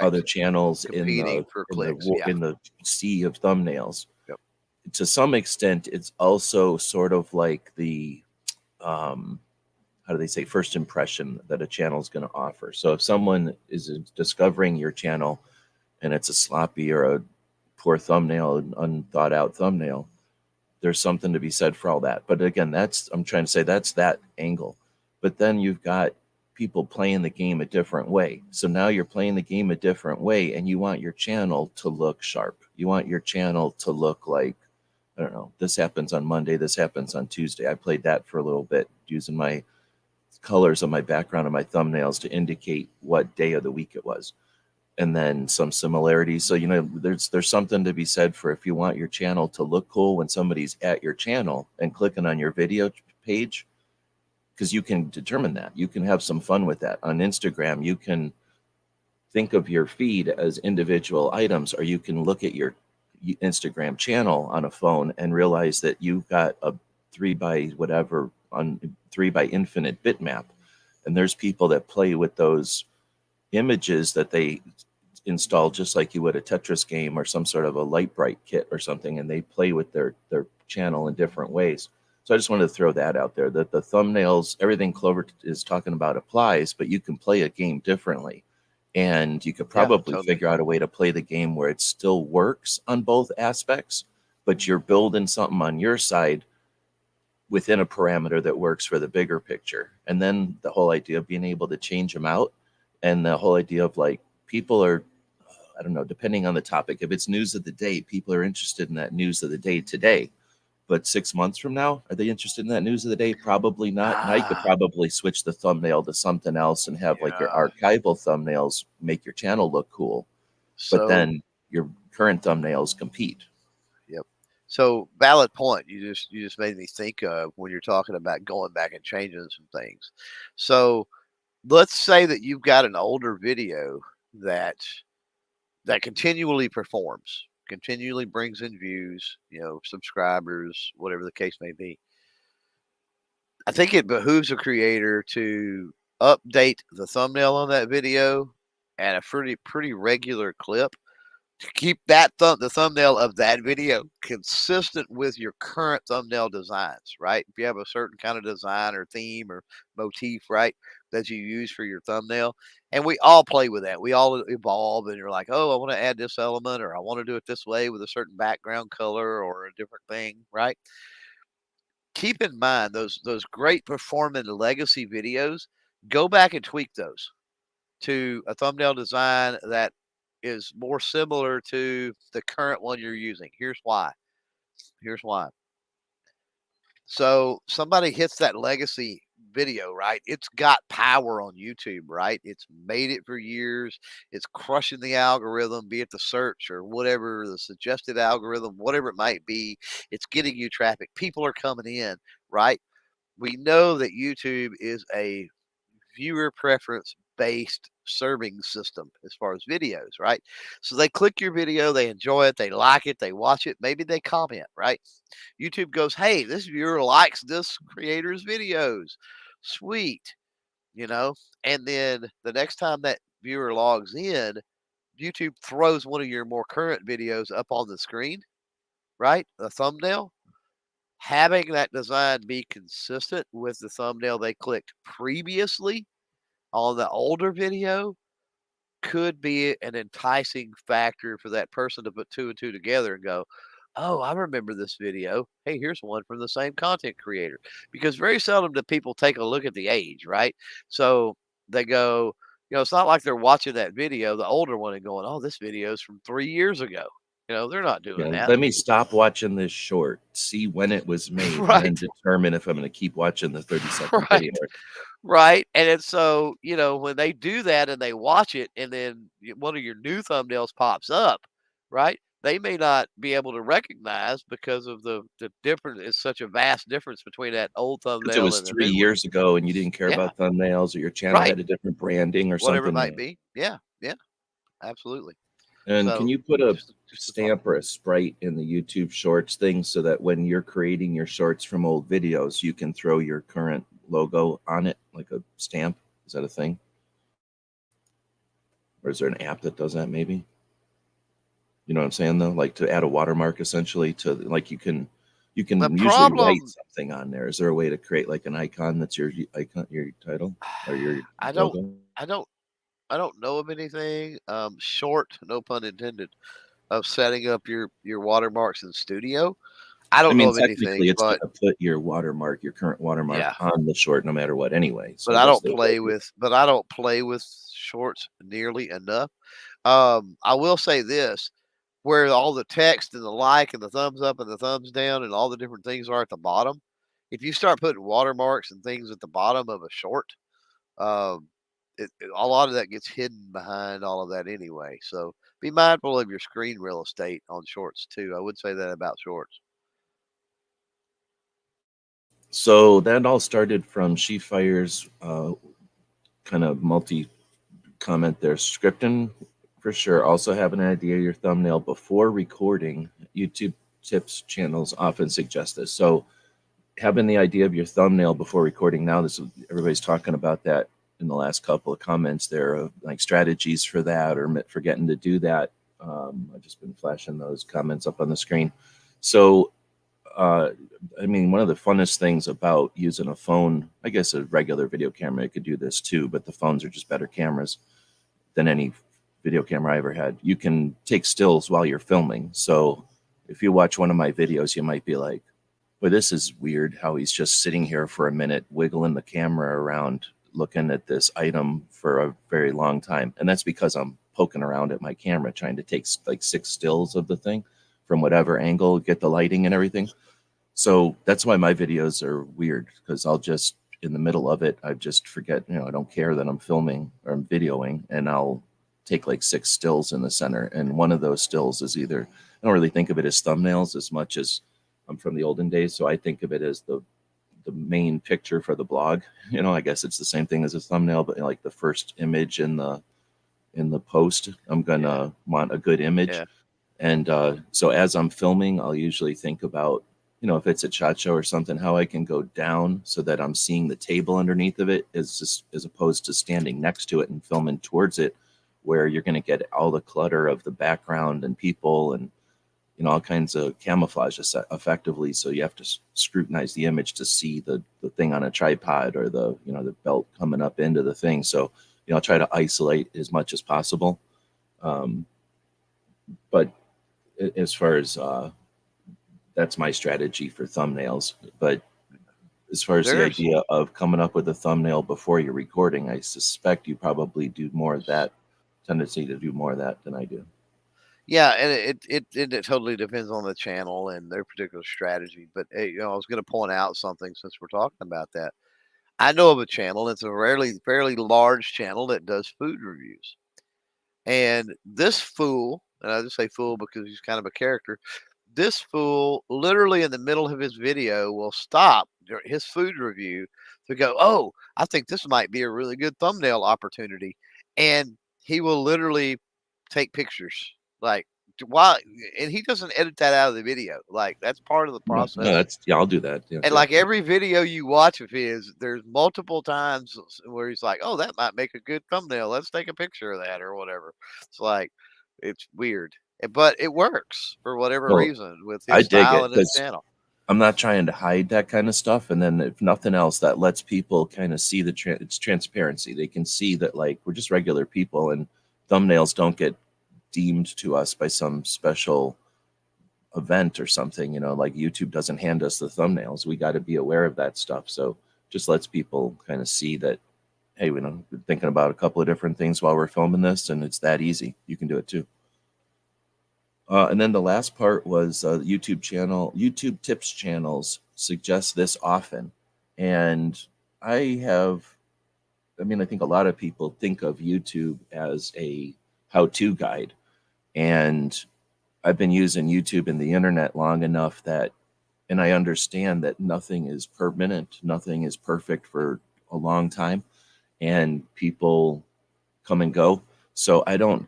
other channels Competing for clicks. Yeah. in the sea of thumbnails. Yep. To some extent, it's also sort of like the how do they say, first impression that a channel is going to offer. So if someone is discovering your channel and it's a sloppy or a poor thumbnail, an unthought out thumbnail, there's something to be said for all that. But again, I'm trying to say that's that angle. But then you've got people playing the game a different way. So now you're playing the game a different way, and you want your channel to look sharp. You want your channel to look like, I don't know, this happens on Monday, this happens on Tuesday. I played that for a little bit using my colors on my background and my thumbnails to indicate what day of the week it was, and then some similarities. So there's something to be said for, if you want your channel to look cool when somebody's at your channel and clicking on your video page, because you can determine that. You can have some fun with that. On Instagram, you can think of your feed as individual items, or you can look at your Instagram channel on a phone and realize that you've got a 3 by infinite bitmap. And there's people that play with those images that they install just like you would a Tetris game or some sort of a light bright kit or something, and they play with their channel in different ways. So I just wanted to throw that out there, that the thumbnails, everything Clover is talking about applies, but you can play a game differently. And you could probably figure out a way to play the game where it still works on both aspects, but you're building something on your side within a parameter that works for the bigger picture. And then the whole idea of being able to change them out, and the whole idea of like, people are, I don't know, depending on the topic, if it's news of the day, people are interested in that news of the day today. But 6 months from now, are they interested in that news of the day? Probably not. Now you could probably switch the thumbnail to something else and have like your archival thumbnails make your channel look cool. But then your current thumbnails compete. Yep. So valid point. You just made me think of when you're talking about going back and changing some things. So let's say that you've got an older video that continually performs, continually brings in views, subscribers, whatever the case may be. I think it behooves a creator to update the thumbnail on that video at a pretty regular clip to keep the thumbnail of that video consistent with your current thumbnail designs, right? If you have a certain kind of design or theme or motif, right, that you use for your thumbnail. And we all play with that. We all evolve, and you're like, oh, I want to add this element, or I want to do it this way with a certain background color or a different thing, right? Keep in mind those great performing legacy videos. Go back and tweak those to a thumbnail design that is more similar to the current one you're using. Here's why. Here's why. So somebody hits that legacy video, right? It's got power on YouTube, right? It's made it for years. It's crushing the algorithm, be it the search or whatever, the suggested algorithm, whatever it might be. It's getting you traffic. People are coming in, right? We know that YouTube is a viewer preference based serving system as far as videos, right? So they click your video, they enjoy it, they like it, they watch it, maybe they comment, right? YouTube goes, hey, this viewer likes this creator's videos. Sweet, you know? And then the next time that viewer logs in, YouTube throws one of your more current videos up on the screen, right? A thumbnail. Having that design be consistent with the thumbnail they clicked previously on the older video could be an enticing factor for that person to put two and two together and go, oh, I remember this video. Hey, here's one from the same content creator. Because very seldom do people take a look at the age, right? So they go, it's not like they're watching that video, the older one, and going, oh, this video is from 3 years ago. They're not doing Yeah, that. let me stop watching this short, see when it was made, and then Right. determine if I'm going to keep watching the 30-second Right. video. Right. And it's so, when they do that and they watch it and then one of your new thumbnails pops up, right? They may not be able to recognize because of the difference. It's such a vast difference between that old Because it thumbnail was and the 3 new one. years ago and you didn't care Yeah. about thumbnails, or your channel Right. had a different branding or Whatever it something. might Yeah. be. Yeah. Yeah. Absolutely. And can So you put a just a thought. stamp or a sprite in the YouTube Shorts thing so that when you're creating your shorts from old videos, you can throw your current logo on it, like a stamp? Is that a thing? Or is there an app that does that maybe? You know what I'm saying though? Like to add a watermark essentially to, like, you can The usually write problem, something on there. Is there a way to create like an icon that's your icon, your title or your I don't, logo? I don't, I don't know of anything short, no pun intended, of setting up your watermarks in Studio. I I don't know mean, of anything, technically, it's but gonna put your watermark, your current watermark, yeah, on the short no matter what anyway. So but I I guess don't there's a way play to do with, shorts nearly enough. I will say this, where all the text and the like and the thumbs up and the thumbs down and all the different things are at the bottom. If you start putting watermarks and things at the bottom of a short, um, a lot of that gets hidden behind all of that anyway. So be mindful of your screen real estate on shorts too. I would say that about shorts. So that all started from She Fire's kind of multi comment there. Scripting for sure. Also have an idea of your thumbnail before recording. YouTube tips channels often suggest this. So having the idea of your thumbnail before recording. Now this everybody's talking about that in the last couple of comments there, of like strategies for that or forgetting to do that. I've just been flashing those comments up on the screen. So I mean, one of the funnest things about using a phone, I guess a regular video camera could do this too, but the phones are just better cameras than any video camera I ever had. You can take stills while you're filming. So if you watch one of my videos, you might be like, well, this is weird how he's just sitting here for a minute, wiggling the camera around, looking at this item for a very long time. And that's because I'm poking around at my camera, trying to take like 6 stills of the thing from whatever angle, get the lighting and everything. So that's why my videos are weird, because I'll just, in the middle of it, I just forget, I don't care that I'm filming or I'm videoing, and I'll take like 6 stills in the center. And one of those stills is either, I don't really think of it as thumbnails as much as I'm from the olden days. So I think of it as the main picture for the blog. I guess it's the same thing as a thumbnail, but like the first image in the post, I'm gonna want a good image. Yeah. And so as I'm filming, I'll usually think about, if it's a shot show or something, how I can go down so that I'm seeing the table underneath of it, as opposed to standing next to it and filming towards it, where you're going to get all the clutter of the background and people. And all kinds of camouflage effectively. So you have to scrutinize the image to see the thing on a tripod, or the belt coming up into the thing. So, try to isolate as much as possible. Um, but as far as that's my strategy for thumbnails. But as far as the There's idea of coming up with a thumbnail before you're recording, I suspect you probably do more of that, tendency to do more of that than I do. Yeah, and it totally depends on the channel and their particular strategy. But I was going to point out something since we're talking about that. I know of a channel. It's a fairly large channel that does food reviews. And this fool, and I just say fool because he's kind of a character. This fool, literally in the middle of his video, will stop his food review to go, "Oh, I think this might be a really good thumbnail opportunity," and he will literally take pictures. Like, why? And he doesn't edit that out of the video. Like, that's part of the No, no, process. yeah, I'll do that. Yeah, And too. like every video you watch of his, there's multiple times where he's like, "Oh, that might make a good thumbnail. Let's take a picture of that or whatever." It's like, it's weird, but it works for whatever Well, reason with I his dig style it and his because channel. I'm not trying to hide that kind of stuff. And then, if nothing else, that lets people kind of see it's transparency. They can see that, like, we're just regular people, and thumbnails don't get deemed to us by some special event or something. Like YouTube doesn't hand us the thumbnails. We got to be aware of that stuff. So just lets people kind of see that, hey, we're thinking about a couple of different things while we're filming this, and it's that easy. You can do it too. And then the last part was YouTube tips channels suggest this often. And I have, I think a lot of people think of YouTube as a how to guide. And I've been using YouTube and the internet long enough and I understand that nothing is permanent, nothing is perfect for a long time, and people come and go. So I don't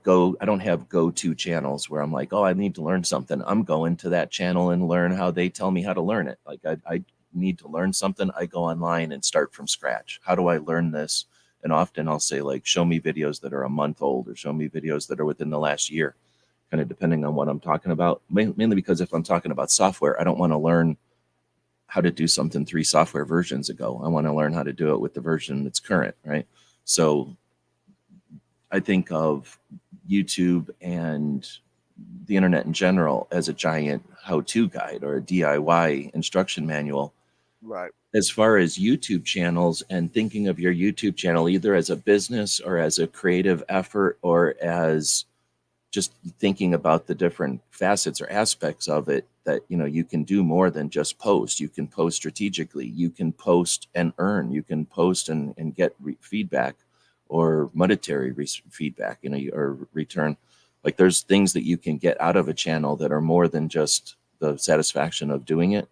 have go-to channels where I'm like, oh, I need to learn something. I'm going to that channel and learn how they tell me how to learn it. Like I need to learn something. I go online and start from scratch. How do I learn this? And often I'll say, like, show me videos that are a month old, or show me videos that are within the last year, kind of depending on what I'm talking about. Mainly because if I'm talking about software, I don't want to learn how to do something 3 software versions ago. I want to learn how to do it with the version that's current, right? So I think of YouTube and the internet in general as a giant how-to guide or a DIY instruction manual. Right. As far as YouTube channels, and thinking of your YouTube channel either as a business or as a creative effort, or as just thinking about the different facets or aspects of it, that you can do more than just post. You can post strategically, you can post and earn, you can post and get feedback, or monetary feedback, or return. Like, there's things that you can get out of a channel that are more than just the satisfaction of doing it.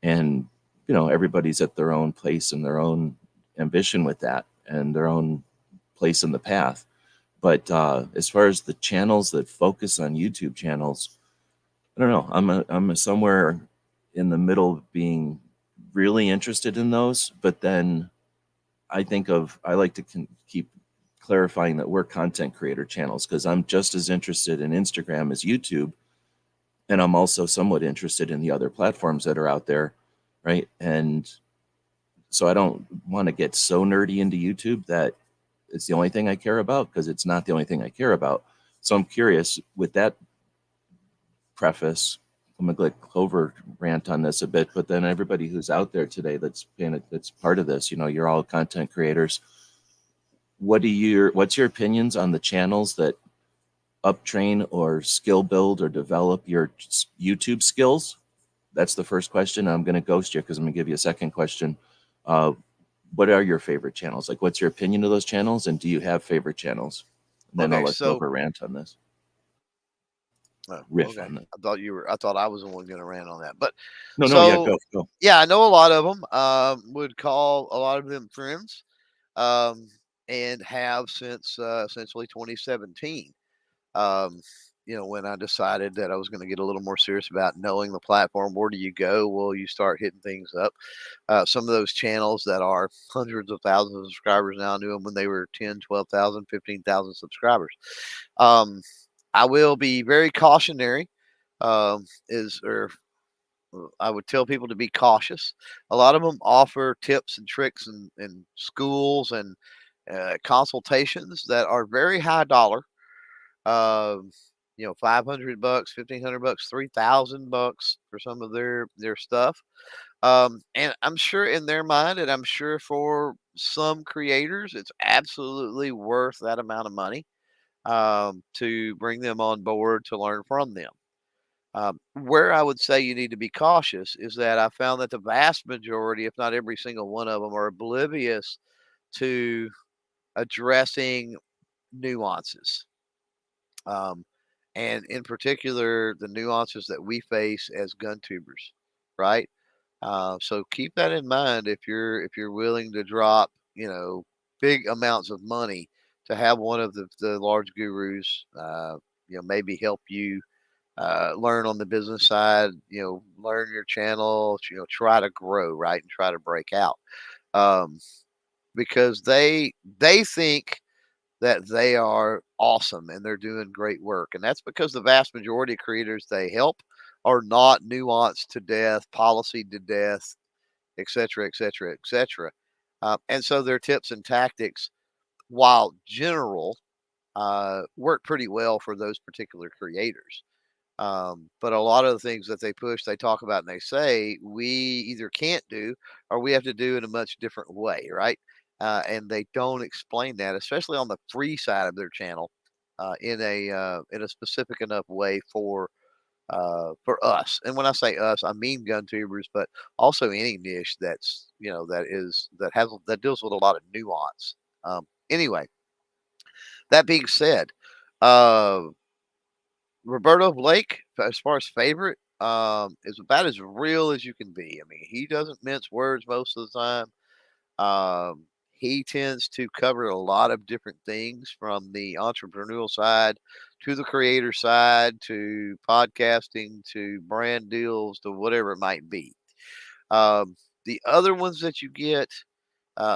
And everybody's at their own place and their own ambition with that, and their own place in the path. But as far as the channels that focus on YouTube channels, I don't know. I'm somewhere in the middle of being really interested in those, but then I like to keep clarifying that we're content creator channels, because I'm just as interested in Instagram as YouTube, and I'm also somewhat interested in the other platforms that are out there, right? And so I don't want to get so nerdy into YouTube that it's the only thing I care about, because it's not the only thing I care about. So I'm curious, with that preface, I'm gonna let Clover rant on this a bit, but then everybody who's out there today that's part of this, you're all content creators. What's your opinions on the channels that uptrain or skill build or develop your YouTube skills? That's the first question. I'm going to ghost you because I'm going to give you a second question. Uh, what are your favorite channels? Like, what's your opinion of those channels, and do you have favorite channels? And then I'll Okay. let So, Clover rant on this, riff okay. on that. I thought I was the one going to rant on that. But No, no, yeah, so, go. yeah, I know a lot of them. Would call a lot of them friends. Um, and have since essentially 2017. Um, when I decided that I was going to get a little more serious about knowing the platform. Where do you go? Well, you start hitting things up. Some of those channels that are hundreds of thousands of subscribers now knew them when they were 10, 12,000, 15,000 subscribers. Um, I will be very cautionary is or I would tell people to be cautious. A lot of them offer tips and tricks and schools and consultations that are very high dollar. Um, 500 bucks, 1,500 bucks, 3,000 bucks for some of their stuff. And I'm sure in their mind, and I'm sure for some creators, it's absolutely worth that amount of money to bring them on board to learn from them. Where I would say you need to be cautious is that I found that the vast majority, if not every single one of them, are oblivious to addressing nuances. Um, and in particular, the nuances that we face as gun tubers, right? So keep that in mind if you're willing to drop, big amounts of money to have one of the large gurus, maybe help you learn on the business side, learn your channel, try to grow, right, and try to break out. Um, because they think that they are awesome and they're doing great work, and that's because the vast majority of creators they help are not nuanced to death, policy to death, et cetera, et cetera, et cetera. And so their tips and tactics, while general, work pretty well for those particular creators. But a lot of the things that they push, they talk about, and they say we either can't do or we have to do in a much different way, right? And they don't explain that, especially on the free side of their channel, in a specific enough way for us. And when I say us, I mean gun tubers, but also any niche that's that deals with a lot of nuance. Anyway, that being said, uh, Roberto Blake, as far as favorite, is about as real as you can be. I mean, he doesn't mince words most of the time. He tends to cover a lot of different things from the entrepreneurial side to the creator side to podcasting to brand deals to whatever it might be. Um, the other ones that you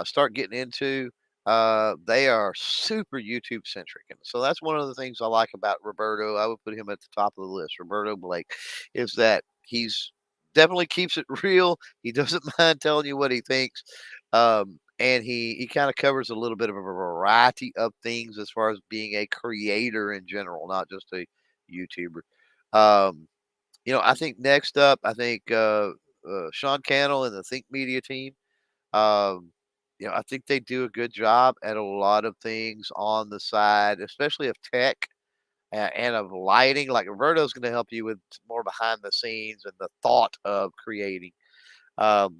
start getting into, they are super YouTube centric. And so that's one of the things I like about Roberto. I would put him at the top of the list. Roberto Blake is that he's definitely keeps it real. He doesn't mind telling you what he thinks. And he kind of covers a little bit of a variety of things as far as being a creator in general, not just a YouTuber. Um, I think next up, I think Sean Cannell and the Think Media team. Um, I think they do a good job at a lot of things on the side, especially of tech and of lighting. Like Roberto's going to help you with more behind the scenes and the thought of creating. Um,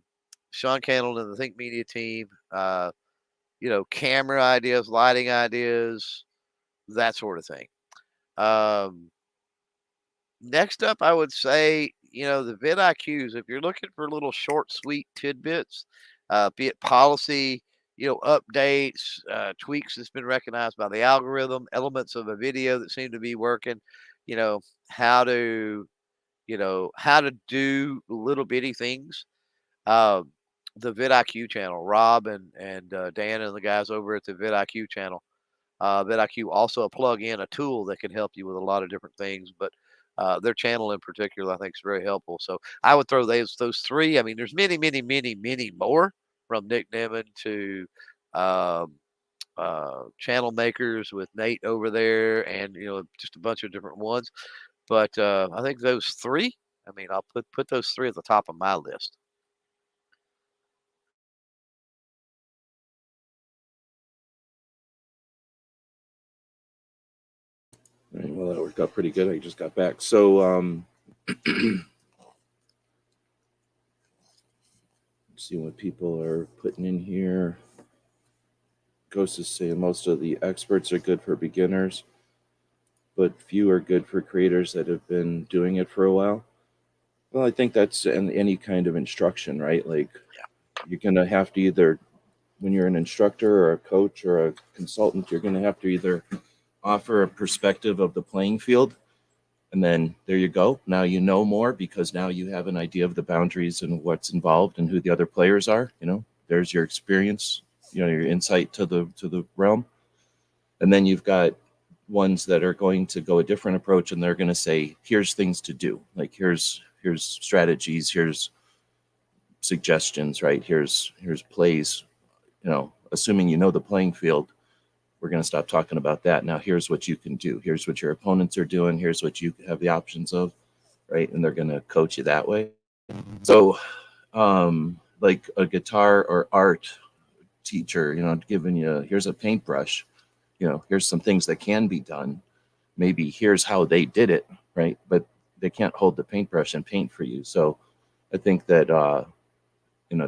Sean Cannell and the Think Media team, camera ideas, lighting ideas, that sort of thing. Um, Next up, I would say, the vidIQs. If you're looking for little short, sweet tidbits, be it policy, updates, tweaks that's been recognized by the algorithm, elements of a video that seem to be working, you know, how to, how to do little bitty things. Um, the vidIQ channel, Rob and Dan and the guys over at the vidIQ channel. vidIQ also plug in a tool that can help you with a lot of different things, but their channel in particular, I think, is very helpful. So I would throw those three. I mean, there's many, many, many, many more from Nick Nimmin to um, channel makers with Nate over there, and just a bunch of different ones. But I think those three. I mean, I'll put those three at the top of my list. All right, well, that worked out pretty good. I just got back. So, see what people are putting in here. Ghost is saying most of the experts are good for beginners, but few are good for creators that have been doing it for a while. Well, I think that's in any kind of instruction, right? Like, you're going to have to either, when you're an instructor or a coach or a consultant, you're going to have to either offer a perspective of the playing field, and then there you go. Now you know more because now you have an idea of the boundaries and what's involved and who the other players are. There's your experience, your insight to the realm. And then you've got ones that are going to go a different approach, and they're going to say, here's things to do, like here's strategies, here's suggestions, right? Here's plays, assuming you know the playing field. We're going to stop talking about that. Now here's what you can do, here's what your opponents are doing, here's what you have the options of, right? And they're going to coach you that way. So like a guitar or art teacher, giving you, here's a paintbrush, here's some things that can be done. Maybe here's how they did it, right? But they can't hold the paintbrush and paint for you. So I think that,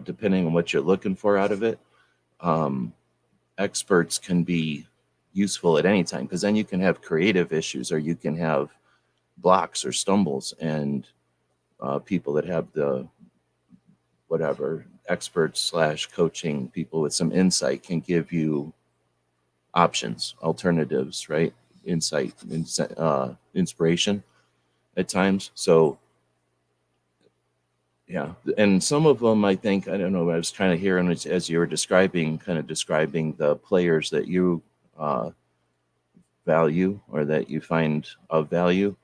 depending on what you're looking for out of it, um, experts can be useful at any time, because then you can have creative issues, or you can have blocks or stumbles, and people that have the whatever experts slash coaching people with some insight can give you options, alternatives, right? Insight, inspiration at times. So yeah, and some of them, I think, I don't know, I was kind of hearing as you were describing, the players that you uh, value, or that you find of value.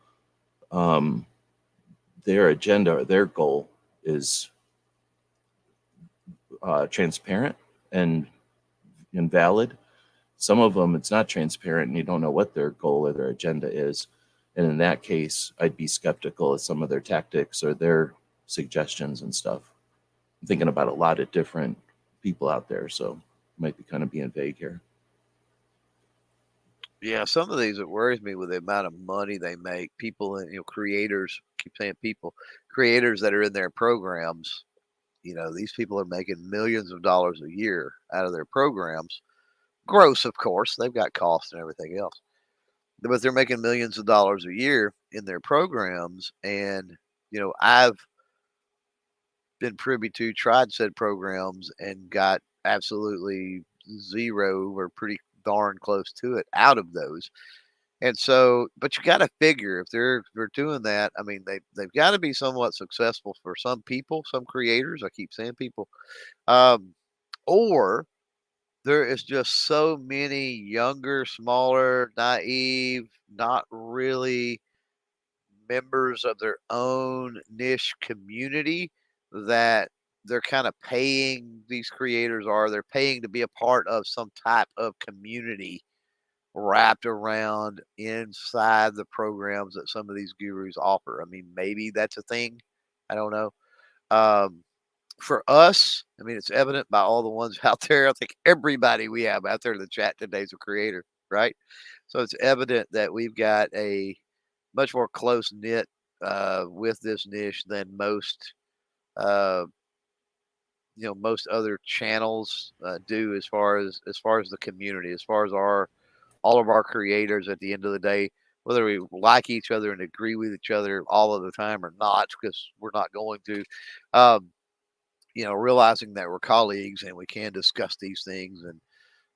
Um, their agenda or their goal is transparent and valid. Some of them, it's not transparent, and you don't know what their goal or their agenda is. And in that case, I'd be skeptical of some of their tactics or their suggestions and stuff. I'm thinking about a lot of different people out there, so might be kind of being vague here. Yeah, some of these, it worries me with the amount of money they make. People and creators, keep saying people, creators that are in their programs. These people are making millions of dollars a year out of their programs. Gross, of course. They've got costs and everything else, but they're making millions of dollars a year in their programs. And I've been privy to, tried said programs, and got absolutely zero or pretty darn close to it out of those. And so, but you got to figure if they're doing that, I mean, they've got to be somewhat successful for some people, some creators. I keep saying people, um, or there is just so many younger, smaller, naive, not really members of their own niche community that they're kind of paying these creators, are they're paying to be a part of some type of community wrapped around inside the programs that some of these gurus offer. I mean, maybe that's a thing. I don't know. Um, for us, I mean, it's evident by all the ones out there. I think everybody we have out there in the chat today is a creator, right? So it's evident that we've got a much more close knit with this niche than most, uh, most other channels do, as far as the community, as far as our all of our creators at the end of the day, whether we like each other and agree with each other all of the time or not, because we're not going to, um, realizing that we're colleagues and we can discuss these things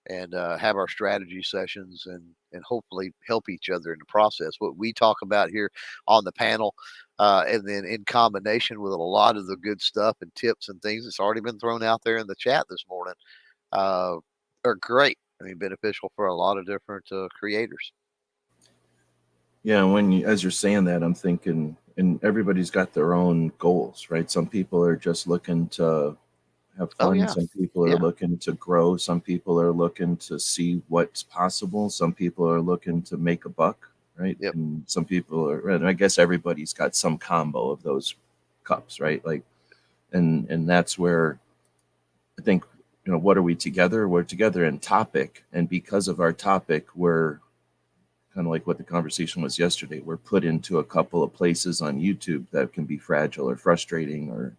and have our strategy sessions and hopefully help each other in the process. What we talk about here on the panel, and then in combination with a lot of the good stuff and tips and things that's already been thrown out there in the chat this morning, uh, are great. I mean, beneficial for a lot of different creators. Yeah, as you're saying that, I'm thinking, and everybody's got their own goals, right? Some people are just looking to have Oh fun. yeah, Some people are yeah, looking to grow. Some people are looking to see what's possible. Some people are looking to make a buck, right? yep. And some people are, and I guess everybody's got some combo of those cups, right? Like, and that's where I think, what are we together? We're together in topic, and because of our topic, we're kind of like what the conversation was yesterday. We're put into a couple of places on YouTube that can be fragile or frustrating or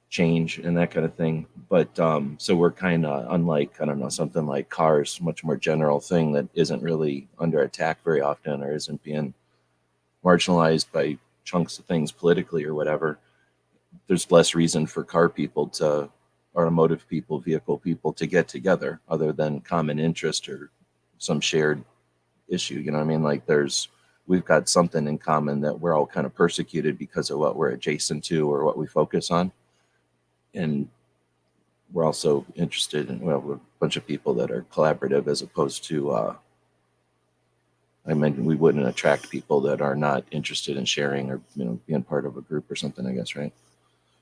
change and that kind of thing. But so we're kind of unlike, I don't know, something like cars, much more general thing that isn't really under attack very often, or isn't being marginalized by chunks of things politically or whatever. There's less reason for car people to, automotive people, vehicle people to get together other than common interest or some shared issue. You know what I mean? Like we've got something in common that we're all kind of persecuted because of what we're adjacent to or what we focus on. And we're also interested in, well, we're a bunch of people that are collaborative as opposed to I mean, we wouldn't attract people that are not interested in sharing or being part of a group or something, I guess, right?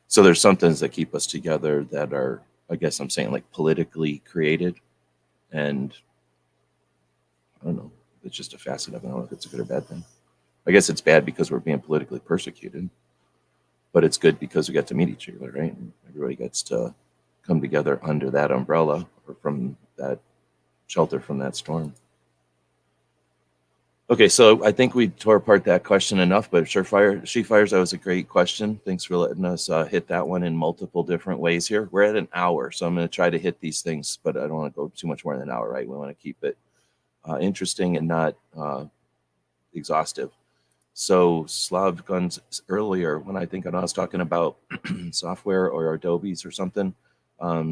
So there's some things that keep us together that are, I guess I'm saying, like politically created, and I don't know, it's just a facet of it. I don't know if it's a good or bad thing. I guess it's bad because we're being politically persecuted, but it's good because we get to meet each other, right? And everybody gets to come together under that umbrella or from that shelter from that storm. Okay, so I think we tore apart that question enough, but She Fires, that was a great question. Thanks for letting us hit that one in multiple different ways here. We're at an hour, so I'm going to try to hit these things, but I don't want to go too much more than an hour, right? We want to keep it interesting and not exhaustive. So Slav Guns earlier, when I was talking about software or Adobe's or something,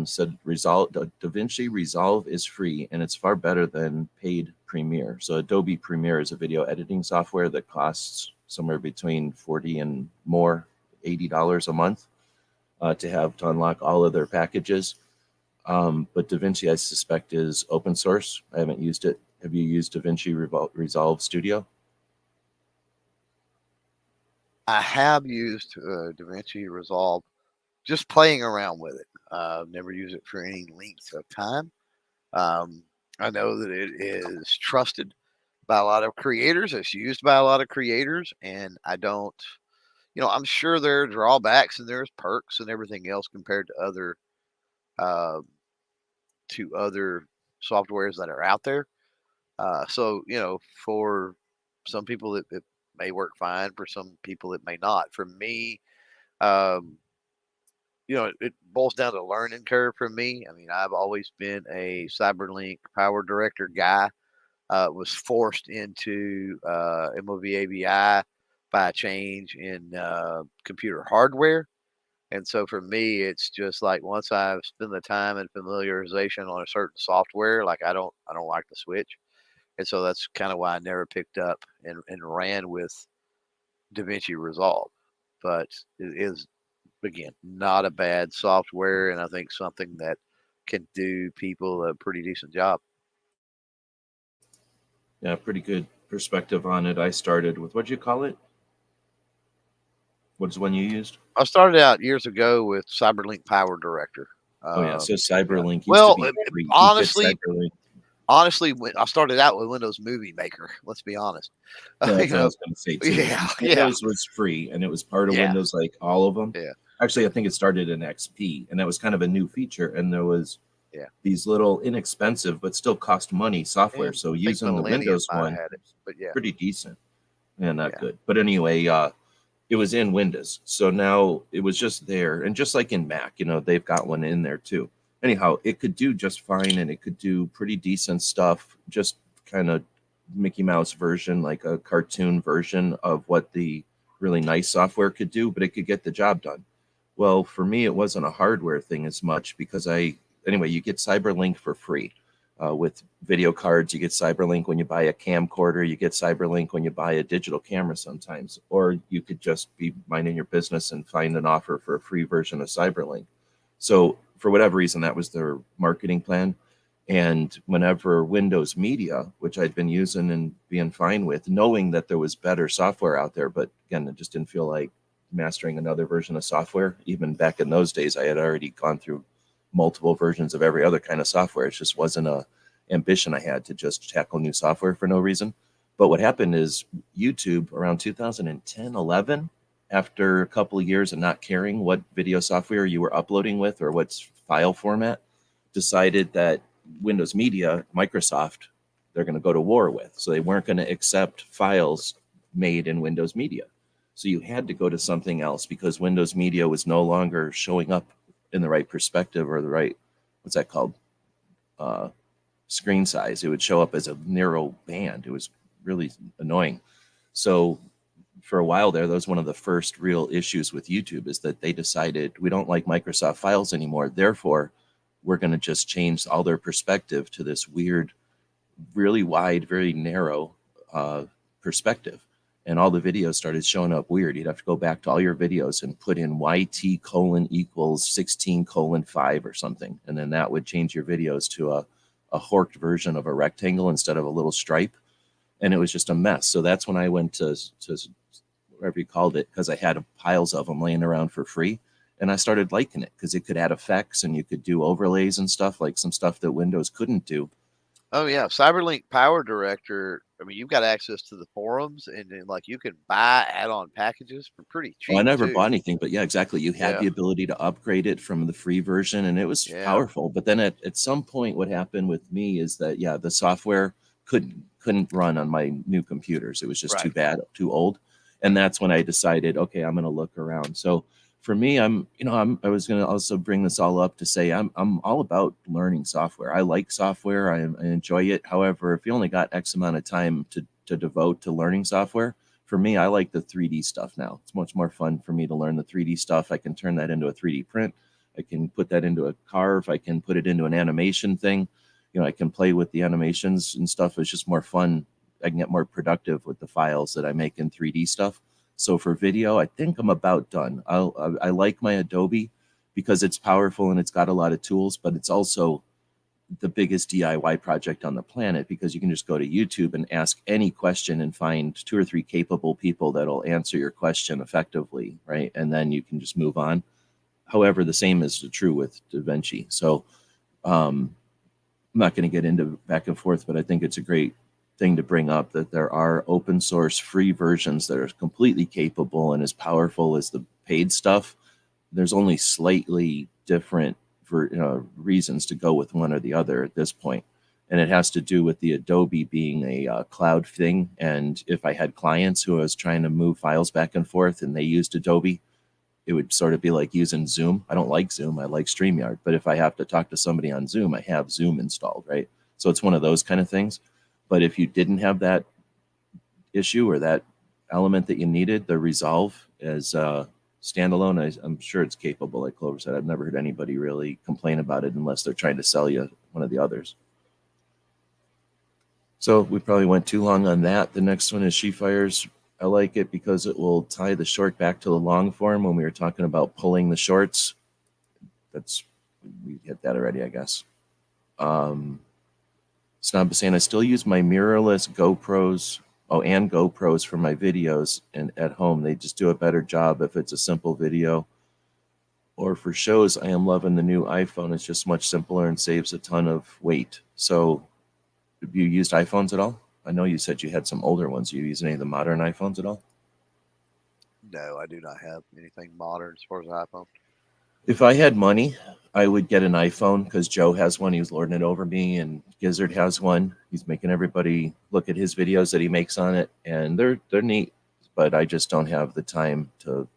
said DaVinci Resolve is free and it's far better than paid Premiere. So Adobe Premiere is a video editing software that costs somewhere between 40 and more, $80 a month to unlock all of their packages. But DaVinci, I suspect, is open source. I haven't used it. Have you used DaVinci Resolve Studio? I have used DaVinci Resolve, just playing around with it. Never used it for any length of time. I know that it is trusted by a lot of creators. It's used by a lot of creators, and I don't, I'm sure there are drawbacks and there's perks and everything else compared uh, to other softwares that are out there. So, for some people it may work fine. For some people it may not. For me, um, it boils down to learning curve for me. I mean, I've always been a CyberLink Power Director guy. Was forced into MOVABI by a change in computer hardware. And so for me, it's just like once I've spent the time and familiarization on a certain software, like I don't like the switch. And so that's kind of why I never picked up and ran with DaVinci Resolve. But it is, again, not a bad software, and I think something that can do people a pretty decent job. Yeah, pretty good perspective on it. I started with, what'd you call it? What's the one you used? I started out years ago with CyberLink Power Director. Oh yeah, so Yeah. CyberLink used to Well, be free. You get honestly, CyberLink. when I started out with Windows Movie Maker. Let's be honest. Yeah, You that's what I know, was going to say too. yeah, yeah, Windows was free, and it was part of yeah, Windows, like all of them. yeah, Actually, I think it started in XP, and that was kind of a new feature. And there was yeah. these little inexpensive but still cost money software. And So I think using the Millennium Windows might have one, had it, but yeah, pretty decent and not yeah, good. But anyway, it was in Windows. So now it was just there. And just like in Mac, they've got one in there too. Anyhow, it could do just fine and it could do pretty decent stuff, just kind of Mickey Mouse version, like a cartoon version of what the really nice software could do, but it could get the job done. Well, for me, it wasn't a hardware thing as much because anyway, you get CyberLink for free. With video cards, you get CyberLink when you buy a camcorder. You get CyberLink when you buy a digital camera sometimes. Or you could just be minding your business and find an offer for a free version of CyberLink. So for whatever reason, that was their marketing plan. And whenever Windows Media, which I'd been using and being fine with, knowing that there was better software out there, but again, it just didn't feel like mastering another version of software. Even back in those days, I had already gone through multiple versions of every other kind of software. It just wasn't a ambition I had to just tackle new software for no reason. But what happened is YouTube around 2010, 11, after a couple of years of not caring what video software you were uploading with or what's file format, decided that Windows Media, Microsoft, they're going to go to war with. So they weren't going to accept files made in Windows Media. So you had to go to something else because Windows Media was no longer showing up in the right perspective or the right, what's that called? Screen size. It would show up as a narrow band. It was really annoying. So for a while there, that was one of the first real issues with YouTube, is that they decided we don't like Microsoft files anymore. Therefore, we're going to just change all their perspective to this weird, really wide, very narrow perspective. And all the videos started showing up weird. You'd have to go back to all your videos and put in YT colon equals 16 colon 5 or something. And then that would change your videos to a horked version of a rectangle instead of a little stripe. and it was just a mess. So that's when I went to whatever you called it, because I had piles of them laying around for free. And I started liking it because it could add effects and you could do overlays and stuff, like some stuff that Windows couldn't do. Oh yeah, Cyberlink Power Director. I mean, you've got access to the forums, and then like you can buy add-on packages for pretty Oh, I cheap never too. bought anything, but yeah, exactly. You had Yeah, the ability to upgrade it from the free version, and it was yeah, powerful. But then at some point, what happened with me is that yeah, the software couldn't run on my new computers. It was just too right. bad, too old, and that's when I decided, okay, I'm going to look around. So for me, I was going to also bring this all up to say I'm all about learning software. I like software. I enjoy it. However, if you only got X amount of time to devote to learning software, for me, I like the 3D stuff now. It's much more fun for me to learn the 3D stuff. I can turn that into a 3D print. I can put that into a carve. I can put it into an animation thing. I can play with the animations and stuff. It's just more fun. I can get more productive with the files that I make in 3D stuff. So for video, I think I'm about done. I like my Adobe because it's powerful and it's got a lot of tools, but it's also the biggest DIY project on the planet because you can just go to YouTube and ask any question and find two or three capable people that'll answer your question effectively, right? And then you can just move on. However, the same is true with DaVinci. So um, I'm not going to get into back and forth, but I think it's a great thing to bring up that there are open source free versions that are completely capable and as powerful as the paid stuff. There's only slightly different for reasons to go with one or the other at this point, and it has to do with the Adobe being a cloud thing. And if I had clients who I was trying to move files back and forth and they used Adobe, it would sort of be like using Zoom. I don't like Zoom. I like StreamYard. But if I have to talk to somebody on Zoom, I have Zoom installed, right? So it's one of those kind of things. But if you didn't have that issue or that element that you needed, the Resolve as standalone, I'm sure it's capable. Like Clover said, I've never heard anybody really complain about it unless they're trying to sell you one of the others. So we probably went too long on that. The next one is SheFires. I like it because it will tie the short back to the long form when we were talking about pulling the shorts. We hit that already, I guess. Snob is saying I still use my mirrorless GoPros. Oh, and GoPros for my videos and at home. They just do a better job if it's a simple video. Or for shows, I am loving the new iPhone. It's just much simpler and saves a ton of weight. So, have you used iPhones at all? I know you said you had some older ones. You use any of the modern iPhones at all? No, I do not have anything modern as far as iPhone. If I had money, I would get an iPhone because Joe has one. He was lording it over me, and Gizzard has one. He's making everybody look at his videos that he makes on it, and they're neat. But I just don't have the time to.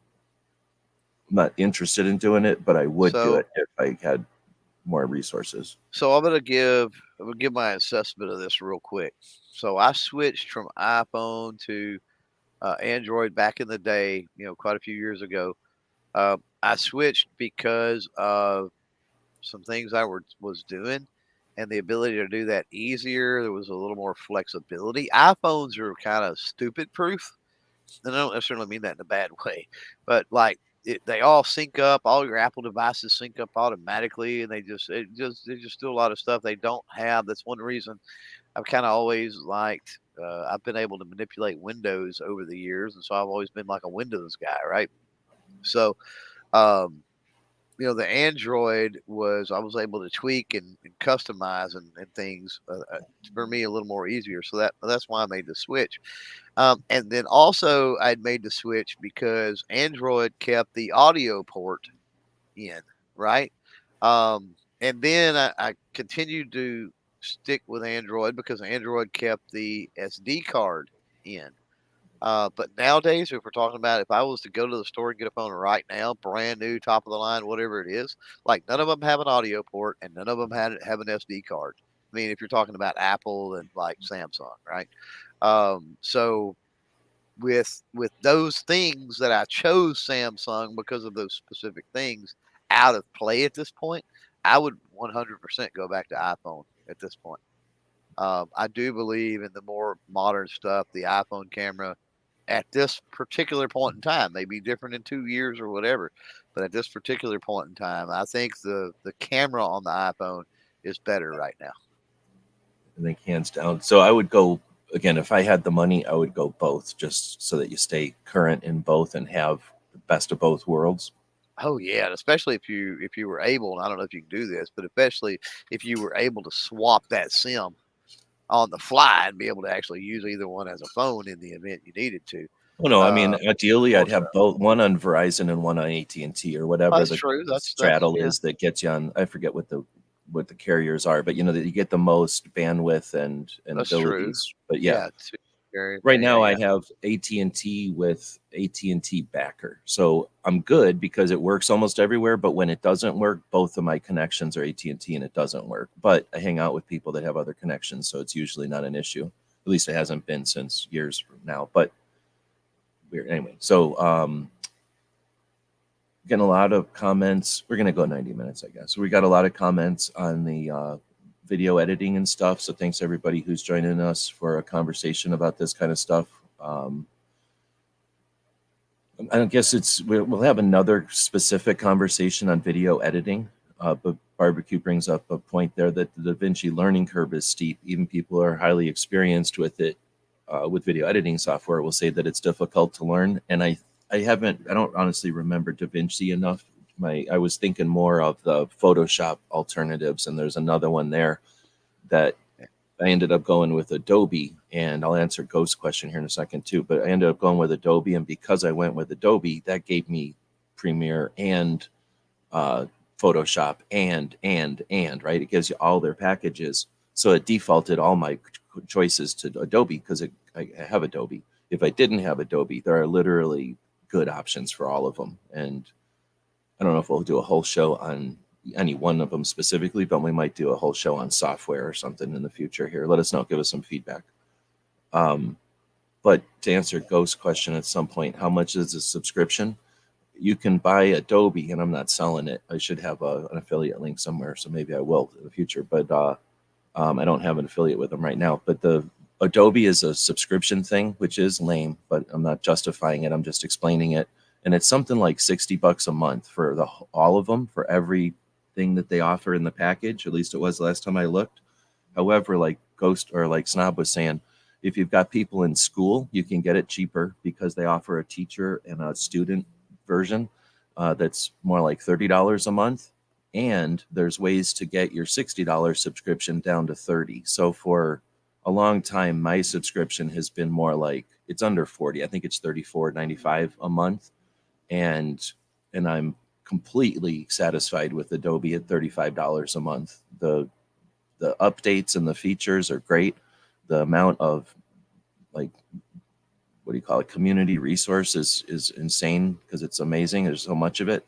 I'm not interested in doing it, but I would do So, it if I had more resources. so I'm gonna give my assessment of this real quick. So I switched from iPhone to Android back in the day. Quite a few years ago. I switched because of some things I was doing, and the ability to do that easier. There was a little more flexibility. iPhones are kind of stupid proof, and I don't necessarily mean that in a bad way, but like they all sync up. All your Apple devices sync up automatically, and they just do a lot of stuff they don't have. That's one reason I've kind of always liked. I've been able to manipulate Windows over the years, and so I've always been like a Windows guy, right? So, um, the Android was I was able to tweak and customize and things for me a little more easier. So that's why I made the switch. And then also I'd made the switch because Android kept the audio port in, right? And then I continued to stick with Android because Android kept the SD card in. But nowadays, if we're talking about if I was to go to the store and get a phone right now, brand new, top of the line, whatever it is, like none of them have an audio port and none of them have an SD card. I mean, if you're talking about Apple and like Samsung, right? So with those things that I chose Samsung because of those specific things out of play at this point, I would 100% go back to iPhone at this point. I do believe in the more modern stuff, the iPhone camera at this particular point in time, may be different in 2 years or whatever, but at this particular point in time, I think the camera on the iPhone is better right now. I think hands down. So I would go. again, if I had the money, I would go both, just so that you stay current in both and have the best of both worlds. Oh yeah, and especially if you were able, and I don't know if you can do this, but especially if you were able to swap that SIM on the fly and be able to actually use either one as a phone in the event you needed to. Well, no, I mean, ideally, I'd More so. have both, one on Verizon and one on AT&T or whatever That's the true. That's straddle yeah. is that gets you on. I forget what the carriers are, but you know that you get the most bandwidth and That's true. abilities. But yeah, Yeah. right Yeah. now I Yeah. have AT&T with AT&T backer. So I'm good because it works almost everywhere, but when it doesn't work, both of my connections are AT&T and it doesn't work. But I hang out with people that have other connections, so it's usually not an issue. At least it hasn't been since years from now. But weird anyway. So getting a lot of comments. We're gonna go 90 minutes, I guess. We got a lot of comments on the video editing and stuff. So thanks everybody who's joining us for a conversation about this kind of stuff. I guess we'll have another specific conversation on video editing. But barbecue brings up a point there that the DaVinci learning curve is steep. Even people who are highly experienced with it, with video editing software, will say that it's difficult to learn. And I don't honestly remember DaVinci enough. I was thinking more of the Photoshop alternatives, and there's another one there that I ended up going with Adobe, and I'll answer Ghost's question here in a second too. But I ended up going with Adobe, and because I went with Adobe, that gave me Premiere and uh, Photoshop and right. It gives you all their packages, so it defaulted all my choices to Adobe because I have Adobe. If I didn't have Adobe, there are literally good options for all of them, and I don't know if we'll do a whole show on any one of them specifically, but we might do a whole show on software or something in the future here. Let us know, give us some feedback. But to answer Ghost's question at some point, how much is a subscription? You can buy Adobe, and I'm not selling it. I should have an affiliate link somewhere, so maybe I will in the future. But I don't have an affiliate with them right now. But the Adobe is a subscription thing, which is lame, but I'm not justifying it. I'm just explaining it. And it's something like $60 a month for all of them, for everything that they offer in the package. At least it was last time I looked. However, like Ghost or like Snob was saying, if you've got people in school, you can get it cheaper because they offer a teacher and a student version that's more like $30 a month. And there's ways to get your $60 subscription down to 30. So for a long time, my subscription has been more like it's under 40. I think it's $34.95 a month. And I'm completely satisfied with Adobe at $35 a month. The updates and the features are great. The amount of like what do you call it, community resources is insane because it's amazing. There's so much of it.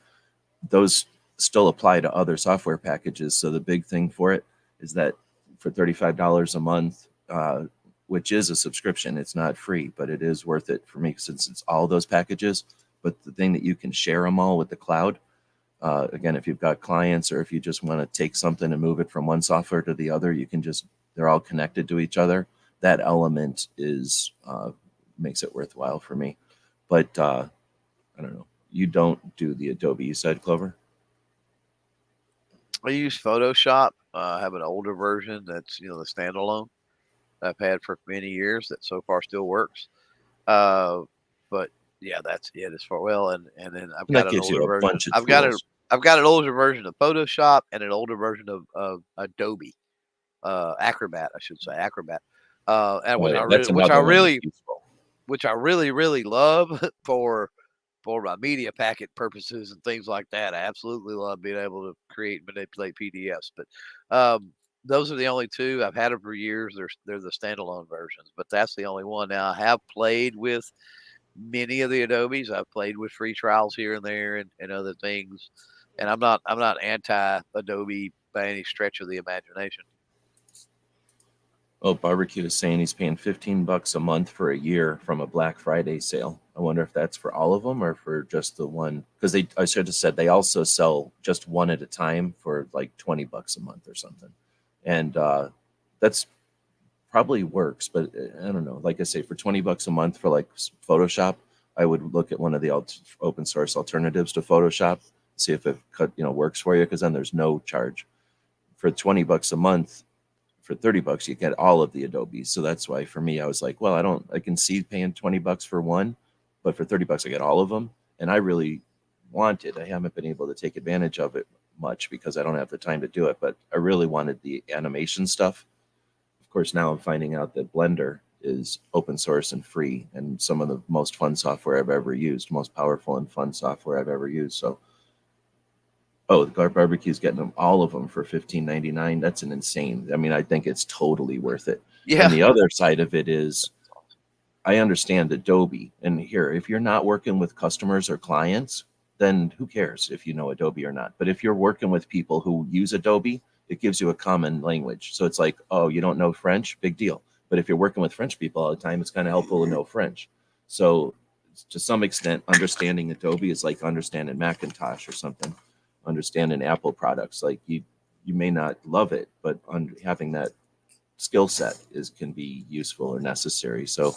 Those still apply to other software packages. So the big thing for it is that for $35 a month, which is a subscription, it's not free, but it is worth it for me since it's all those packages. But the thing that you can share them all with the cloud. Again, if you've got clients or if you just want to take something and move it from one software to the other, you can just, they're all connected to each other. That element is makes it worthwhile for me. But I don't know. You don't do the Adobe, you said, Clover? I use Photoshop. I have an older version that's the standalone I've had for many years that so far still works. But yeah, that's it as far and then I've And got that an gives older you a version. bunch of tools. I've got an older version of Photoshop and an older version of Adobe Acrobat, I should say Acrobat, and Oh, yeah, that's another one that's useful. which I really love for my media packet purposes and things like that. I absolutely love being able to create and manipulate PDFs. But those are the only two I've had them for years. They're the standalone versions, but that's the only one. Now I have played with many of the Adobes. I've played with free trials here and there and other things. And I'm not anti Adobe by any stretch of the imagination. Oh, Barbecue is saying he's paying $15 a month for a year from a Black Friday sale. I wonder if that's for all of them or for just the one. Because I should have said they also sell just one at a time for like $20 a month or something. And that's probably works, but I don't know. Like I say, for $20 a month for like Photoshop, I would look at one of the open source alternatives to Photoshop, see if it works for you, because then there's no charge. For $20 a month, for $30 you get all of the Adobes. So that's why for me I was like, well, I can see paying $20 for one, but for $30 I get all of them. And I really want it. I haven't been able to take advantage of it much because I don't have the time to do it, but I really wanted the animation stuff. Of course, now I'm finding out that Blender is open source and free and some of the most fun software I've ever used, most powerful and fun software I've ever used. So, oh, the Garp Barbecue's getting them all of them for $15.99. That's an insane. I mean, I think it's totally worth it. Yeah. And the other side of it is I understand Adobe. And here, if you're not working with customers or clients, then who cares if you know Adobe or not? But if you're working with people who use Adobe, it gives you a common language. So it's like, oh, you don't know French? Big deal. But if you're working with French people all the time, it's kind of helpful to know French. So to some extent, understanding Adobe is like understanding Macintosh or something, understanding Apple products. Like you may not love it, but having that skill set can be useful or necessary. So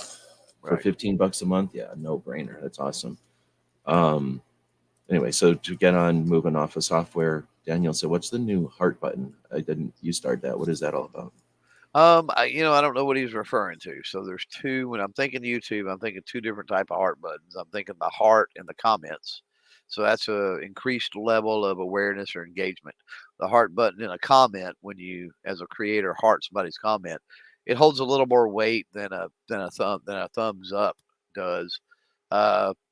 for Right. $15 a month, yeah, no brainer. That's awesome. Um, anyway, so to get on moving off of software, Daniel said, "What's the new heart button?" I didn't. You start that. What is that all about? I don't know what he's referring to. So there's two. When I'm thinking YouTube, I'm thinking two different type of heart buttons. I'm thinking the heart and the comments. So that's a increased level of awareness or engagement. The heart button in a comment, when you, as a creator, heart somebody's comment, it holds a little more weight than a thumbs up does.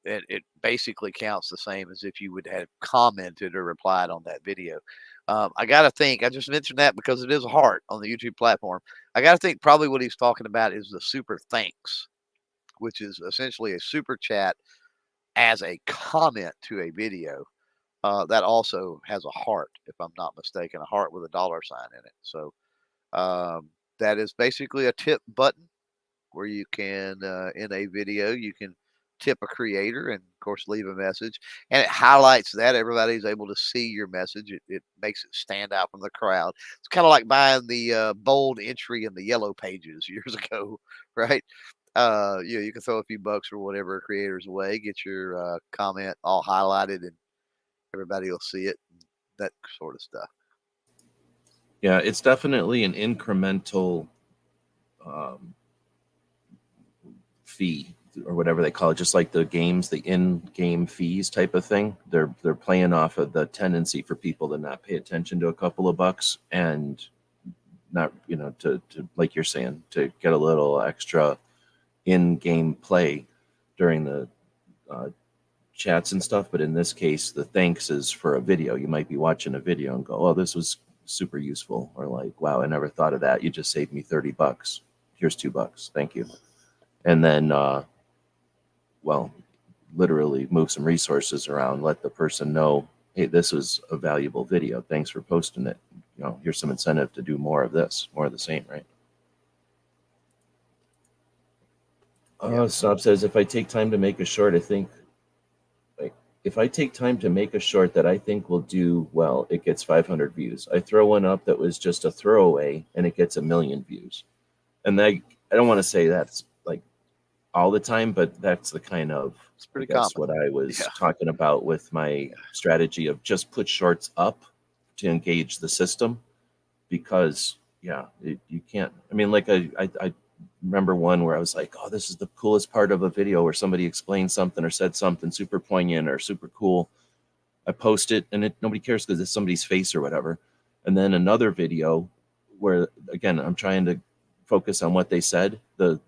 It basically counts the same as if you would have commented or replied on that video. I got to think. I just mentioned that because it is a heart on the YouTube platform. I got to think probably what he's talking about is the super thanks, which is essentially a super chat as a comment to a video. That also has a heart, if I'm not mistaken, a heart with a dollar sign in it. So that is basically a tip button where you can, in a video, you can tip a creator and, of course, leave a message. And it highlights that. Everybody's able to see your message. It makes it stand out from the crowd. It's kind of like buying the bold entry in the yellow pages years ago, right? You can throw a few bucks or whatever creators away, get your comment all highlighted, and everybody will see it, that sort of stuff. Yeah, it's definitely an incremental um, fee or whatever they call it, just like the games, the in-game fees type of thing. They're playing off of the tendency for people to not pay attention to a couple of bucks and not, to like you're saying, to get a little extra in-game play during the uh, chats and stuff. But in this case, the thanks is for a video. You might be watching a video and go, "Oh, this was super useful," or like, "Wow, I never thought of that. You just saved me $30. Here's $2. Thank you." And then, well, literally move some resources around, let the person know, "Hey, this was a valuable video. Thanks for posting it. Here's some incentive to do more of this, more of the same," right? Yeah. Snob says, if I take time to make a short, I think, like, if I take time to make a short that I think will do well, it gets 500 views. I throw one up that was just a throwaway and it gets 1 million views. And I don't want to say that's like all the time, but that's the kind of, It's I pretty guess, common. what I was Yeah. talking about with my strategy of just put shorts up to engage the system because, yeah, you can't. I mean, like I remember one where I was like, oh, this is the coolest part of a video where somebody explained something or said something super poignant or super cool. I post it and nobody cares because it's somebody's face or whatever. And then another video where, again, I'm trying to focus on what they said. The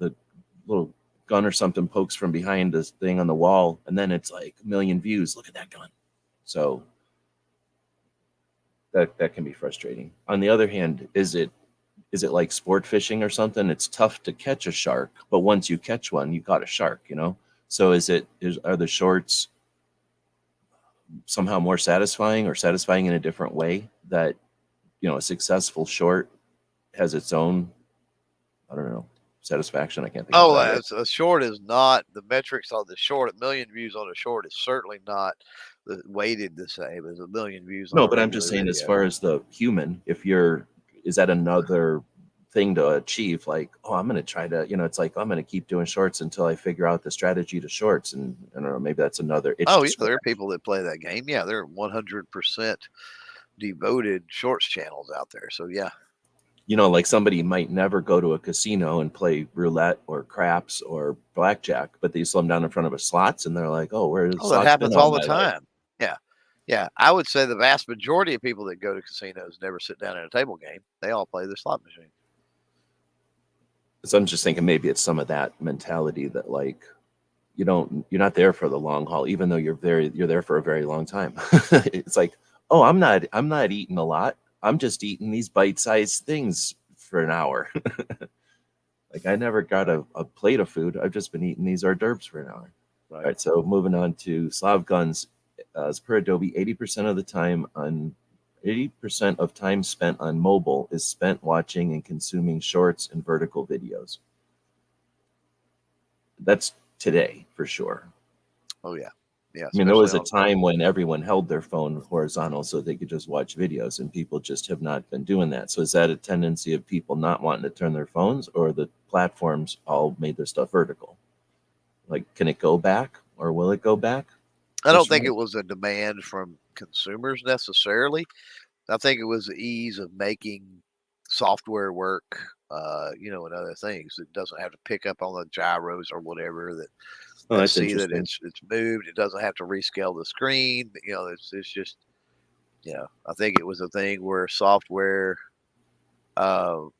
little gun or something pokes from behind this thing on the wall, and then it's like 1 million views. Look at that gun. So that can be frustrating. On the other hand, is it like sport fishing or something? It's tough to catch a shark, but once you catch one, you got a shark. So are the shorts somehow more satisfying or satisfying in a different way that, a successful short has its own, I don't know, satisfaction? I can't think of Oh, that word. as a short is not the metrics on the short. 1 million views on a short is certainly not weighted the same as 1 million views on No, a but I'm just regular saying, as video. far as the human, is that another thing to achieve? Like, oh, I'm going to try to, it's like, I'm going to keep doing shorts until I figure out the strategy to shorts. And I don't know, maybe that's another itch Oh, to yeah, there are scratch. people that play that game. Yeah, there are 100% devoted shorts channels out there. So yeah, You know, like somebody might never go to a casino and play roulette or craps or blackjack, but they slam down in front of a slots and they're like, "Oh, where have Oh, that slots been happens all all the my life?" time. Yeah. Yeah. I would say the vast majority of people that go to casinos never sit down at a table game. They all play the slot machine. So I'm just thinking maybe it's some of that mentality that like you're not there for the long haul, even though you're there for a very long time. It's like, oh, I'm not eating a lot. I'm just eating these bite-sized things for an hour. Like I never got a plate of food. I've just been eating these hors d'oeuvres for an hour. All Right. right, so moving on to Slav guns, as per Adobe, 80% of time spent on mobile is spent watching and consuming shorts and vertical videos. That's today for sure. Oh, yeah. Yeah. I mean, there Especially was a on. time when everyone held their phone horizontal so they could just watch videos, and people just have not been doing that. So is that a tendency of people not wanting to turn their phones, or the platforms all made their stuff vertical? Like, can it go back, or will it go back? I don't Which think one? it was a demand from consumers necessarily. I think it was the ease of making software work, and other things. It doesn't have to pick up on the gyros or whatever Oh, that that's see that interesting. it's moved. It doesn't have to rescale the screen. It's just I think it was a thing where software. Let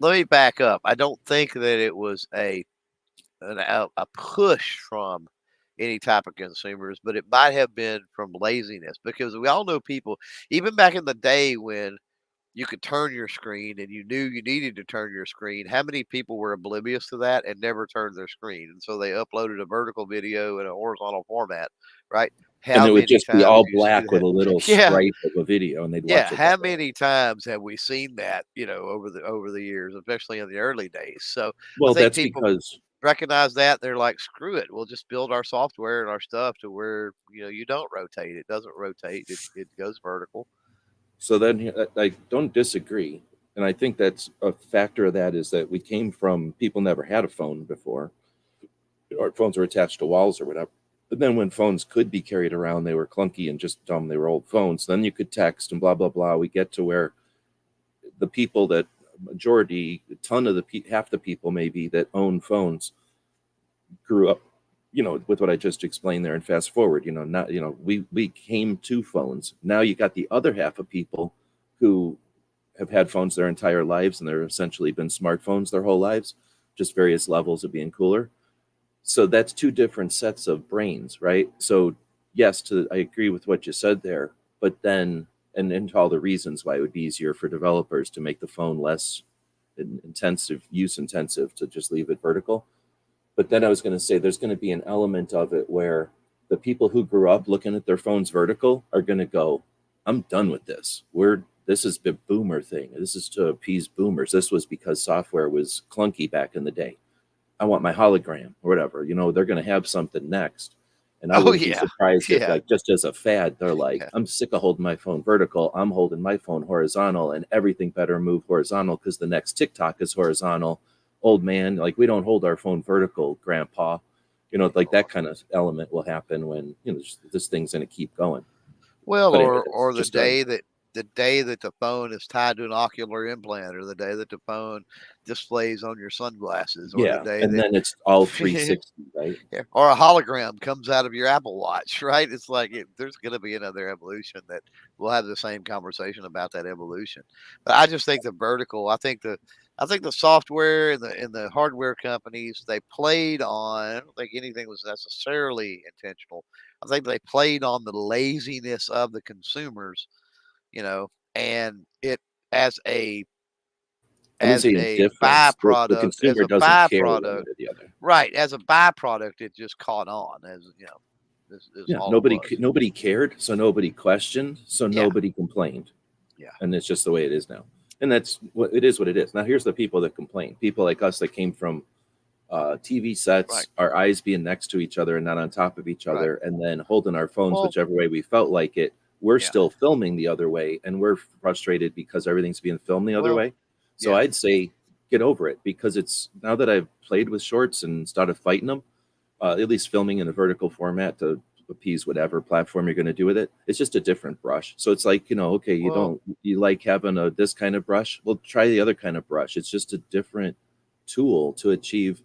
me back up. I don't think that it was a push from any type of consumers, but it might have been from laziness because we all know people, even back in the day when you could turn your screen and you knew you needed to turn your screen, how many people were oblivious to that and never turned their screen? And so they uploaded a vertical video in a horizontal format, right? And How it would many just be times all do you see black with that? a little Yeah, stripe of a video, and they'd yeah. watch it that How way. many times have we seen that, over the years, especially in the early days? So I Well, think that's people because recognize that they're like, screw it, we'll just build our software and our stuff to where you don't rotate. It doesn't rotate. It goes vertical. so then I don't disagree, and I think that's a factor of that is that we came from people never had a phone before, or phones were attached to walls or whatever. But then when phones could be carried around, they were clunky and just dumb. They were old phones. Then you could text and blah blah blah. We get to where the people that majority, a ton of half the people maybe that own phones grew up, with what I just explained there. And fast forward, not we came to phones. Now you got the other half of people who have had phones their entire lives, and they're essentially been smartphones their whole lives, just various levels of being cooler. So that's two different sets of brains, right? So yes, I agree with what you said there, but then and into all the reasons why it would be easier for developers to make the phone less use intensive, to just leave it vertical. But then I was going to say there's going to be an element of it where the people who grew up looking at their phones vertical are going to go, I'm done with this. This is the boomer thing. This is to appease boomers. This was because software was clunky back in the day. I want my hologram or whatever. They're going to have something next. And I Oh wouldn't be yeah, surprised if, yeah, like, just as a fad, they're like, yeah. I'm sick of holding my phone vertical. I'm holding my phone horizontal, and everything better move horizontal because the next TikTok is horizontal. Old man, like, we don't hold our phone vertical, grandpa. Like that kind of element will happen when, this thing's going to keep going. Well, But anyway, that's or just the day that the phone is tied to an ocular implant, or the day that the phone displays on your sunglasses, or the yeah. day And that then it's all 360, right? yeah, or a hologram comes out of your Apple Watch, right? It's like there's going to be another evolution that we'll have the same conversation about that evolution. But I just think the vertical. I think the software and the hardware companies, they played on. I don't think anything was necessarily intentional. I think they played on the laziness of the consumers, and it as a I wouldn't say indifference. The byproduct, consumer doesn't care one way or the other. right, as a byproduct, it just caught on, as is Yeah, all it nobody was. nobody cared, so nobody questioned, so Yeah, nobody complained, yeah, and it's just the way it is now. And that's what it is. What it is now. Here's the people that complain. People like us that came from TV right, sets, our eyes being next to each other and not on top of each right. other, and then holding our phones Well, whichever way we felt like it. We're yeah, still filming the other way, and we're frustrated because everything's being filmed the other well, way. So yeah, I'd say get over it, because it's now that I've played with shorts and started fighting them, at least filming in a vertical format to appease whatever platform you're going to do with it. It's just a different brush. So it's like, okay, Well, you like having this kind of brush? Well, try the other kind of brush. It's just a different tool to achieve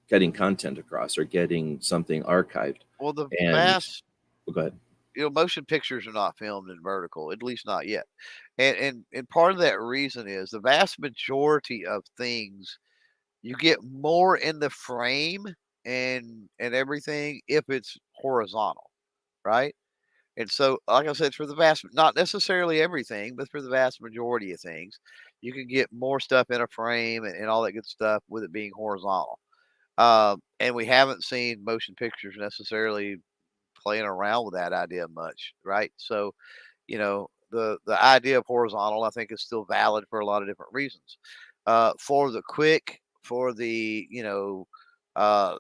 getting content across or getting something archived. the And vast, well, go ahead. motion pictures are not filmed in vertical, at least not yet. And part of that reason is the vast majority of things you get more in the frame and everything if it's horizontal, right? And so, like I said, for the vast, not necessarily everything, but for the vast majority of things, you can get more stuff in a frame and all that good stuff with it being horizontal. And we haven't seen motion pictures necessarily playing around with that idea much, right? So, the idea of horizontal, I think, is still valid for a lot of different reasons. For the quick, for the uh,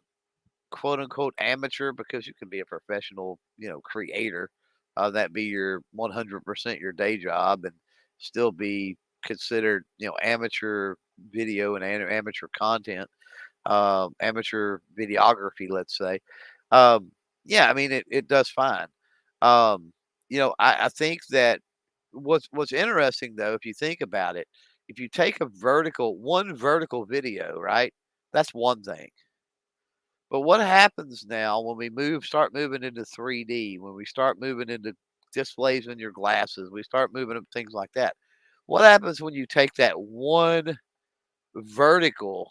quote unquote amateur, because you can be a professional, creator, that be your 100% your day job and still be considered, amateur video and amateur content, amateur videography, let's say. Um, yeah, I mean, it does fine. Um, I think that what's interesting though, if you think about it, if you take one vertical video, right, that's one thing. But what happens now when we start moving into 3D, when we start moving into displays in your glasses, we start moving up things like that. What happens when you take that one vertical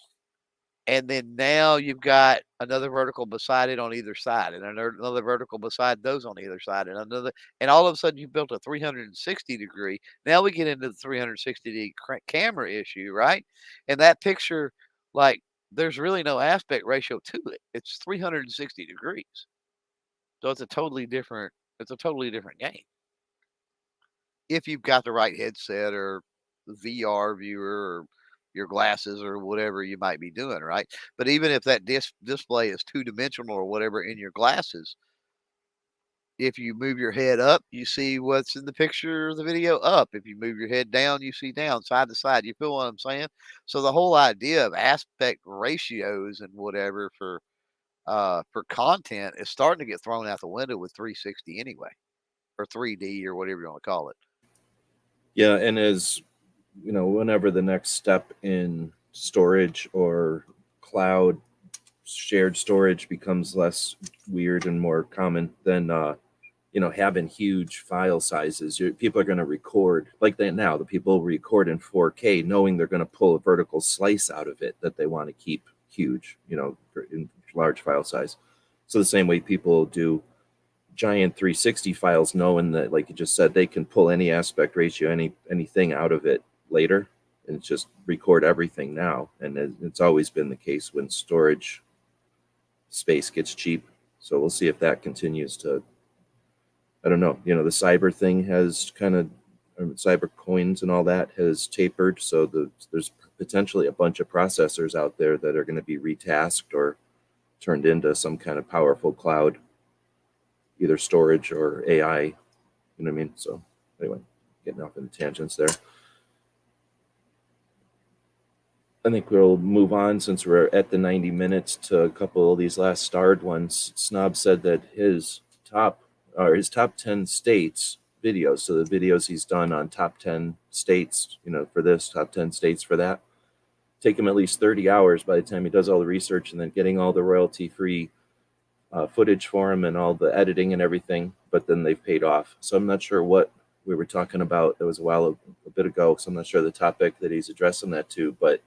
and then now you've got another vertical beside it on either side, and another vertical beside those on either side, and another, and all of a sudden you built a 360 degree. Now we get into the 360 degree camera issue, right? And that picture, like, there's really no aspect ratio to it. It's 360 degrees, so It's a totally different game if you've got the right headset or VR viewer or your glasses or whatever you might be doing, right? But even if that display is two-dimensional or whatever in your glasses, if you move your head up, you see what's in the picture or the video up. If you move your head down, you see down, side to side. You feel what I'm saying? So the whole idea of aspect ratios and whatever for content is starting to get thrown out the window with 360 anyway, or 3D or whatever you want to call it. Yeah, and as whenever the next step in storage or cloud shared storage becomes less weird and more common, then having huge file sizes, people are going to record like that now. The people record in 4K, knowing they're going to pull a vertical slice out of it that they want to keep huge, in large file size. So the same way people do giant 360 files, knowing that, like you just said, they can pull any aspect ratio, anything out of it later, and just record everything now. And it's always been the case when storage space gets cheap. So we'll see if that continues to. I don't know. The cyber thing has kind of cyber coins and all that has tapered. So there's potentially a bunch of processors out there that are going to be retasked or turned into some kind of powerful cloud, either storage or AI. You know what I mean? So anyway, getting off into tangents there. I think we'll move on since we're at the 90 minutes to a couple of these last starred ones. Snob said that his top 10 states videos, so the videos he's done on top 10 states, for this, top 10 states for that, take him at least 30 hours by the time he does all the research and then getting all the royalty free footage for him and all the editing and everything, but then they've paid off. So I'm not sure what we were talking about. That was a bit ago, so I'm not sure the topic that he's addressing that to, but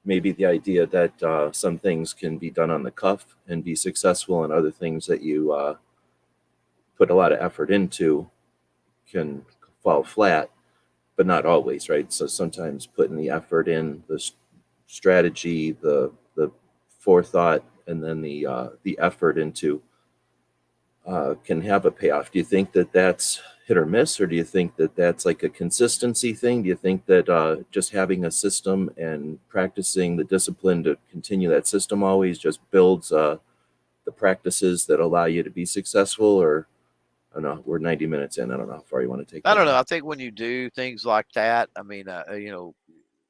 maybe the idea that some things can be done on the cuff and be successful, and other things that you put a lot of effort into can fall flat, but not always, right? So sometimes putting the effort in, the strategy, the forethought, and then the effort into can have a payoff. Do you think that that's hit or miss, or do you think that that's like a consistency thing? Do you think that just having a system and practicing the discipline to continue that system always just builds the practices that allow you to be successful? Or I don't know, we're 90 minutes in. I don't know how far you want to take I that don't know. one. I think when you do things like that, I mean,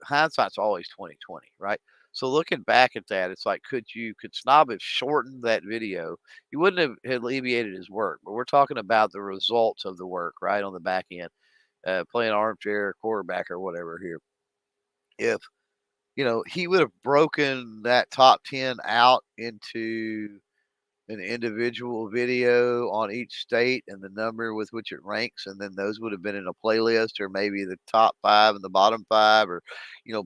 hindsight's always 20/20, right? So looking back at that, it's like, could Snob have shortened that video? You wouldn't have alleviated his work, but we're talking about the results of the work, right, on the back end, playing armchair quarterback or whatever here. If he would have broken that top 10 out into an individual video on each state and the number with which it ranks, and then those would have been in a playlist, or maybe the top 5 and the bottom 5, or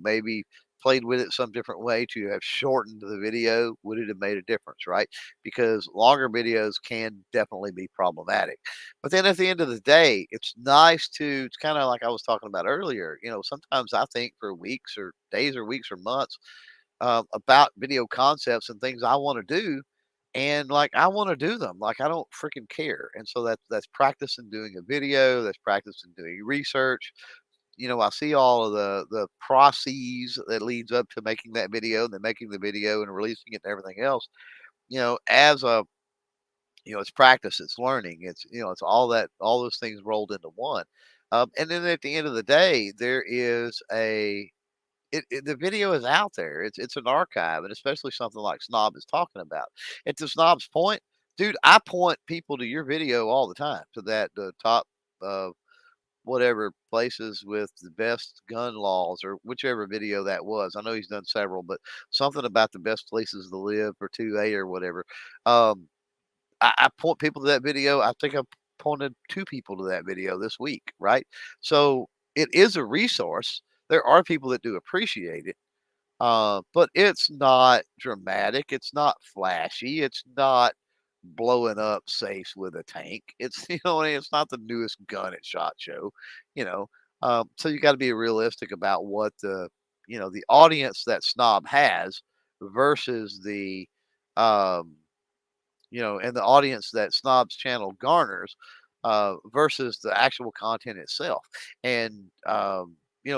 maybe played with it some different way to have shortened the video. Would it have made a difference, right? Because longer videos can definitely be problematic. But then at the end of the day, it's kind of like I was talking about earlier. Sometimes I think for weeks or days or weeks or months about video concepts and things I want to do, and like I want to do them. Like I don't freaking care. And so that's practicing doing a video. That's practicing doing research. I see all of the processes that leads up to making that video, and then making the video and releasing it and everything else. As a it's practice, it's learning, it's all those things rolled into one. And then at the end of the day, there is the video is out there. It's an archive, and especially something like Snob is talking about. And to Snob's point, dude, I point people to your video all the time, to the top uh, whatever places with the best gun laws, or whichever video that was. I know he's done several, but something about the best places to live, or 2A or whatever. Um, I point people to that video. I think I pointed 2 people to that video this week, right? So it is a resource. There are people that do appreciate it, but it's not dramatic. It's not flashy. It's not blowing up safes with a tank. It's it's not the newest gun at Shot Show, you know. So you got to be realistic about what the audience that Snob has versus um, and the audience that Snob's channel garners versus the actual content itself. And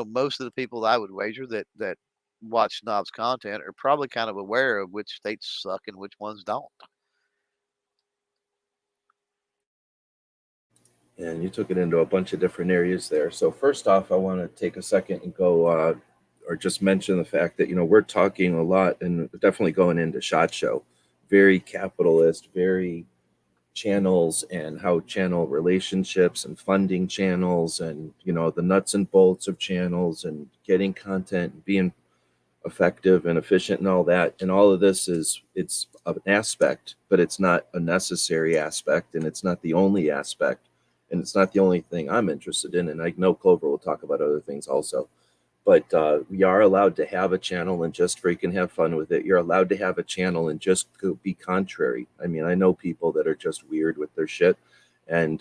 most of the people that I would wager that watch Snob's content are probably kind of aware of which states suck and which ones don't. And you took it into a bunch of different areas there. So first off, I want to take a second and go, or just mention the fact that we're talking a lot, and definitely going into Shot Show, very capitalist, very channels, and how channel relationships and funding channels, and the nuts and bolts of channels, and getting content, and being effective and efficient and all that. And all of this it's an aspect, but it's not a necessary aspect, and it's not the only aspect, and it's not the only thing I'm interested in. And I know Clover will talk about other things also. But we are allowed to have a channel and just freaking have fun with it. You're allowed to have a channel and just be contrary. I mean, I know people that are just weird with their shit, and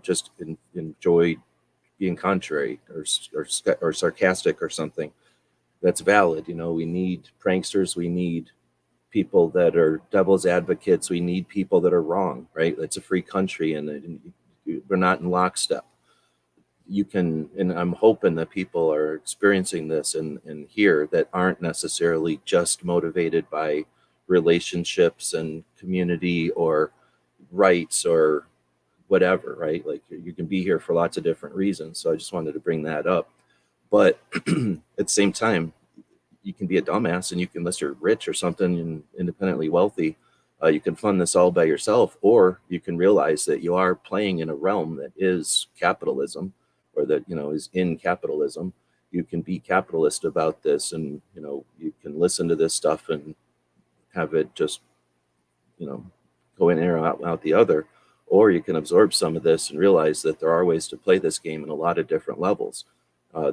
just enjoy being contrary, or sarcastic or something. That's valid. We need pranksters. We need people that are devil's advocates. We need people that are wrong, right? It's a free country, and we're not in lockstep. You can, and I'm hoping that people are experiencing this and here, that aren't necessarily just motivated by relationships and community or rights or whatever, right? Like, you can be here for lots of different reasons. So I just wanted to bring that up. But at the same time, you can be a dumbass, and you can, unless you're rich or something and independently wealthy, you can fund this all by yourself, or you can realize that you are playing in a realm that is capitalism, or that is in capitalism. You can be capitalist about this, and you can listen to this stuff and have it just go in or out the other, or you can absorb some of this and realize that there are ways to play this game in a lot of different levels.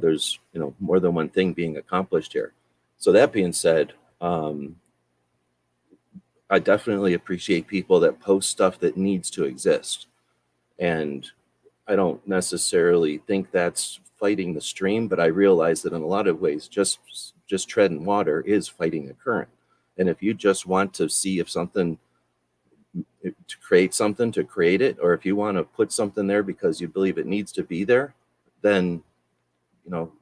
There's more than one thing being accomplished here. So that being said, I definitely appreciate people that post stuff that needs to exist. And I don't necessarily think that's fighting the stream, but I realize that in a lot of ways, just treading water is fighting a current. And if you just want to see if something, to create something, to create it, or if you want to put something there because you believe it needs to be there, then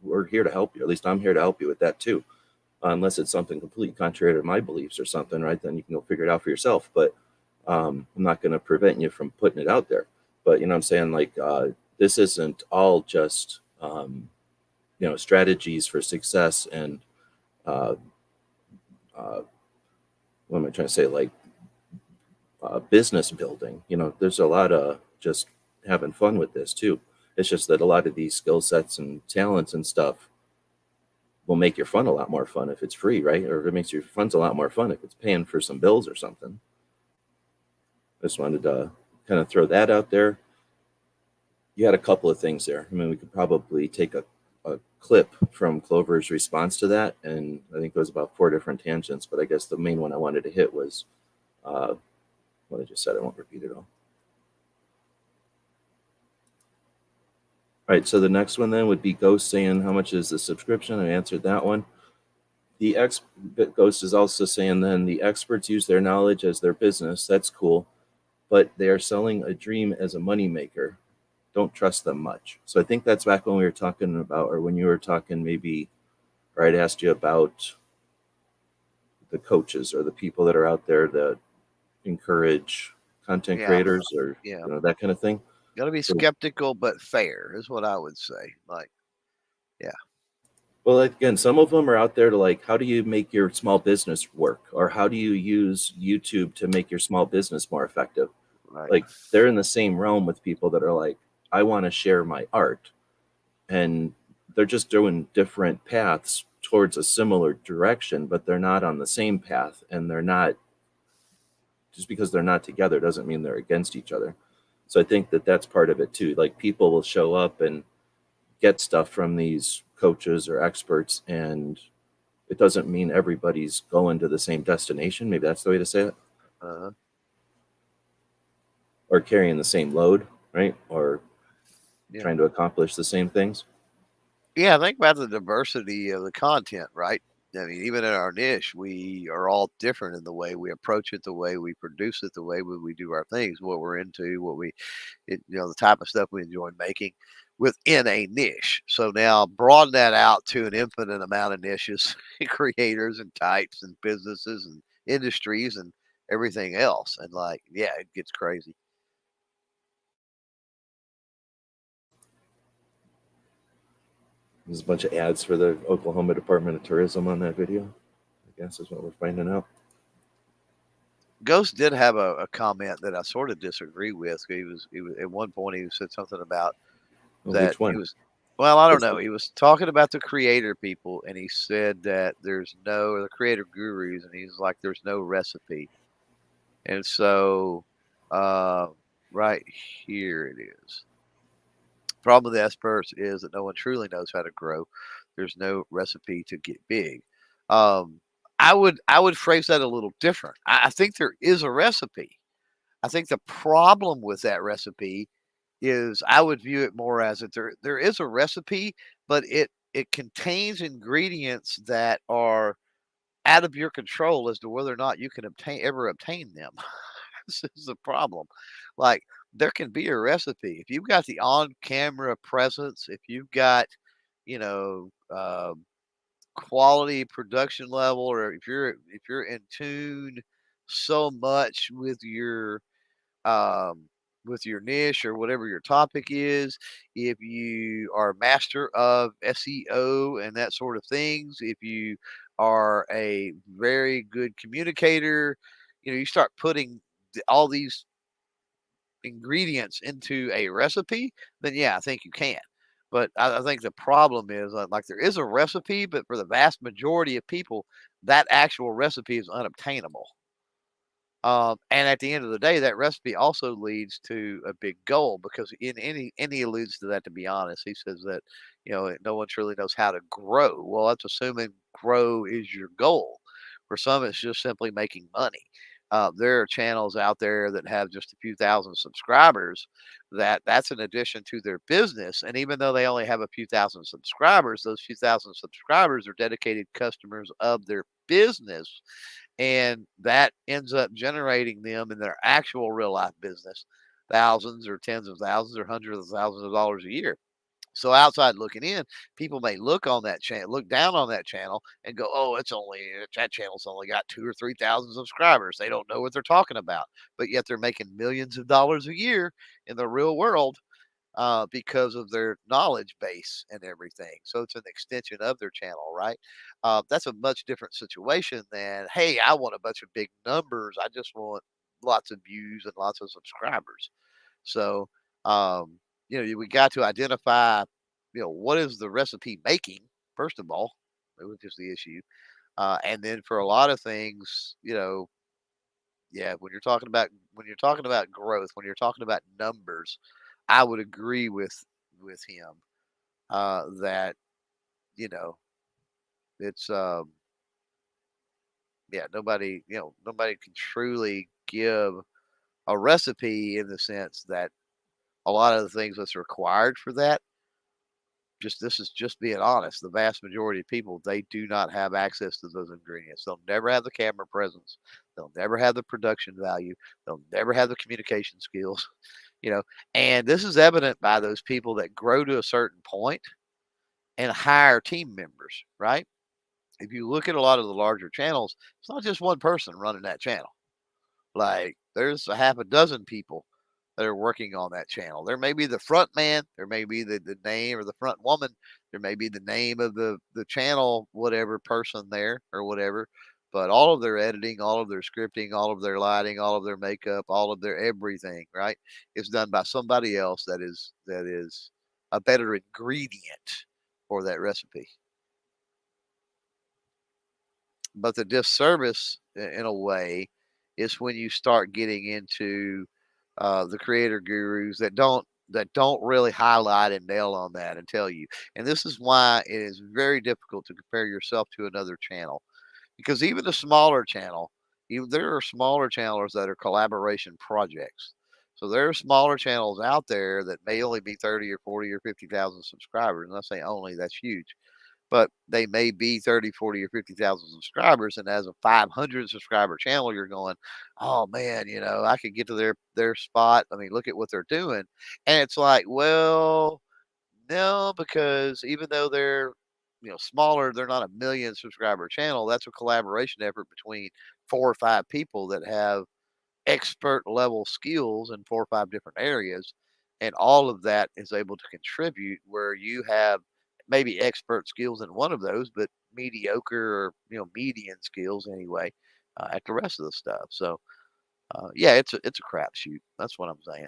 we're here to help you. At least I'm here to help you with that too. Unless it's something completely contrary to my beliefs or something, right? Then you can go figure it out for yourself. But I'm not going to prevent you from putting it out there. But I'm saying, like, this isn't all just strategies for success and what am I trying to say? Like business building. There's a lot of just having fun with this too. It's just that a lot of these skill sets and talents and stuff will make your fun a lot more fun if it's free, right? Or it makes your fun's a lot more fun if it's paying for some bills or something. I just wanted to kind of throw that out there. You had a couple of things there. I mean, we could probably take a clip from Clover's response to that, and I think it was about 4 different tangents, but I guess the main one I wanted to hit was what I just said. I won't repeat it all. All right, so the next one then would be Ghost saying, how much is the subscription? I answered that one. Ghost is also saying then the experts use their knowledge as their business. That's cool, but they are selling a dream as a moneymaker. Don't trust them much. So I think that's back when we were talking about, or when you were talking maybe, or I'd asked you about the coaches or the people that are out there that encourage content Yeah. creators or Yeah. that kind of thing. Got to be So, skeptical but fair is what I would say. Like, yeah. well, again, some of them are out there to like, how do you make your small business work, or how do you use YouTube to make your small business more effective? Right. Like, they're in the same realm with people that are like, I want to share my art, and they're just doing different paths towards a similar direction, but they're not on the same path, and they're not, just because they're not together doesn't mean they're against each other. So I think that that's part of it too. Like, people will show up and get stuff from these coaches or experts, and it doesn't mean everybody's going to the same destination. Maybe that's the way to say it. Uh, Or carrying the same load, right? Or yeah. trying to accomplish the same things. Yeah. Think about the diversity of the content, right? I mean, even in our niche, we are all different in the way we approach it, the way we produce it, the way we do our things, what we're into, the type of stuff we enjoy making within a niche. So now broaden that out to an infinite amount of niches, and creators and types and businesses and industries and everything else. And like, yeah, it gets crazy. There's a bunch of ads for the Oklahoma Department of Tourism on that video, I guess is what we're finding out. Ghost did have a comment that I sort of disagree with. He was at one point he said something about Oh, that which one? he was well, I don't What's know. the- He was talking about the creator people and he said that there's no or the creator gurus and he's like there's no recipe. And so uh right here it is. Problem with the experts is that no one truly knows how to grow. There's no recipe to get big. Um I would phrase that a little different. I think there is a recipe. I think the problem with that recipe is I would view it more as that there is a recipe, but it contains ingredients that are out of your control as to whether or not you can obtain them. This is the problem. Like there can be a recipe if you've got the on-camera presence, if you've got you know quality production level, or if you're in tune so much um, with your niche or whatever your topic is, if you are a master of SEO and that sort of things, if you are a very good communicator, you start putting all these ingredients into a recipe, then yeah, I think you can. But I think the problem is like there is a recipe, but for the vast majority of people, that actual recipe is unobtainable. And at the end of the day, that recipe also leads to a big goal because and he alludes to that, to be honest. He says that, no one truly knows how to grow. Well, that's assuming grow is your goal. For some, it's just simply making money. There are channels out there that have just a few thousand subscribers that's an addition to their business. And even though they only have a few thousand subscribers, those few thousand subscribers are dedicated customers of their business, and that ends up generating them in their actual real life business thousands or tens of thousands or hundreds of thousands of dollars a year. So outside looking in, people may look down on that channel and go, "Oh, that channel's only got 2 or 3 thousand subscribers. They don't know what they're talking about." But yet they're making millions of dollars a year in the real world, because of their knowledge base and everything. So it's an extension of their channel, right? That's a much different situation than, hey, I want a bunch of big numbers. I just want lots of views and lots of subscribers. So, we got to identify, what is the recipe making, first of all, which is the issue. And then for a lot of things, yeah, when you're talking about growth, when you're talking about numbers, I would agree with him that you know it's yeah, nobody can truly give a recipe in the sense that a lot of the things that's required for that. Just this is just being honest. The vast majority of people, they do not have access to those ingredients. They'll never have the camera presence. They'll never have the production value. They'll never have the communication skills. You know, and this is evident by those people that grow to a certain point and hire team members, right? If you look at a lot of the larger channels, it's not just one person running that channel. Like there's a half a dozen people that are working on that channel. There may be the front man, there may be the name or the front woman, there may be the name of the channel, whatever person there or whatever. But all of their editing, all of their scripting, all of their lighting, all of their makeup, all of their everything, right, is done by somebody else that is a better ingredient for that recipe. But the disservice, in a way, is when you start getting into the creator gurus that don't really highlight and nail on that and tell you. And this is why it is very difficult to compare yourself to another channel, because even a smaller channel, even there are smaller channels that are collaboration projects. So there are smaller channels out there that may only be 30 or 40 or 50,000 subscribers. And I say only, that's huge, but they may be 30, 40, or 50,000 subscribers. And as a 500 subscriber channel, you're going, oh man, I could get to their spot. I mean, look at what they're doing. And it's like, well, no, because even though they're, smaller, they're not a million subscriber channel. That's a collaboration effort between 4 or 5 people that have expert level skills in 4 or 5 different areas. And all of that is able to contribute where you have maybe expert skills in one of those, but mediocre or, median skills anyway, at the rest of the stuff. So, yeah, it's a crapshoot. That's what I'm saying.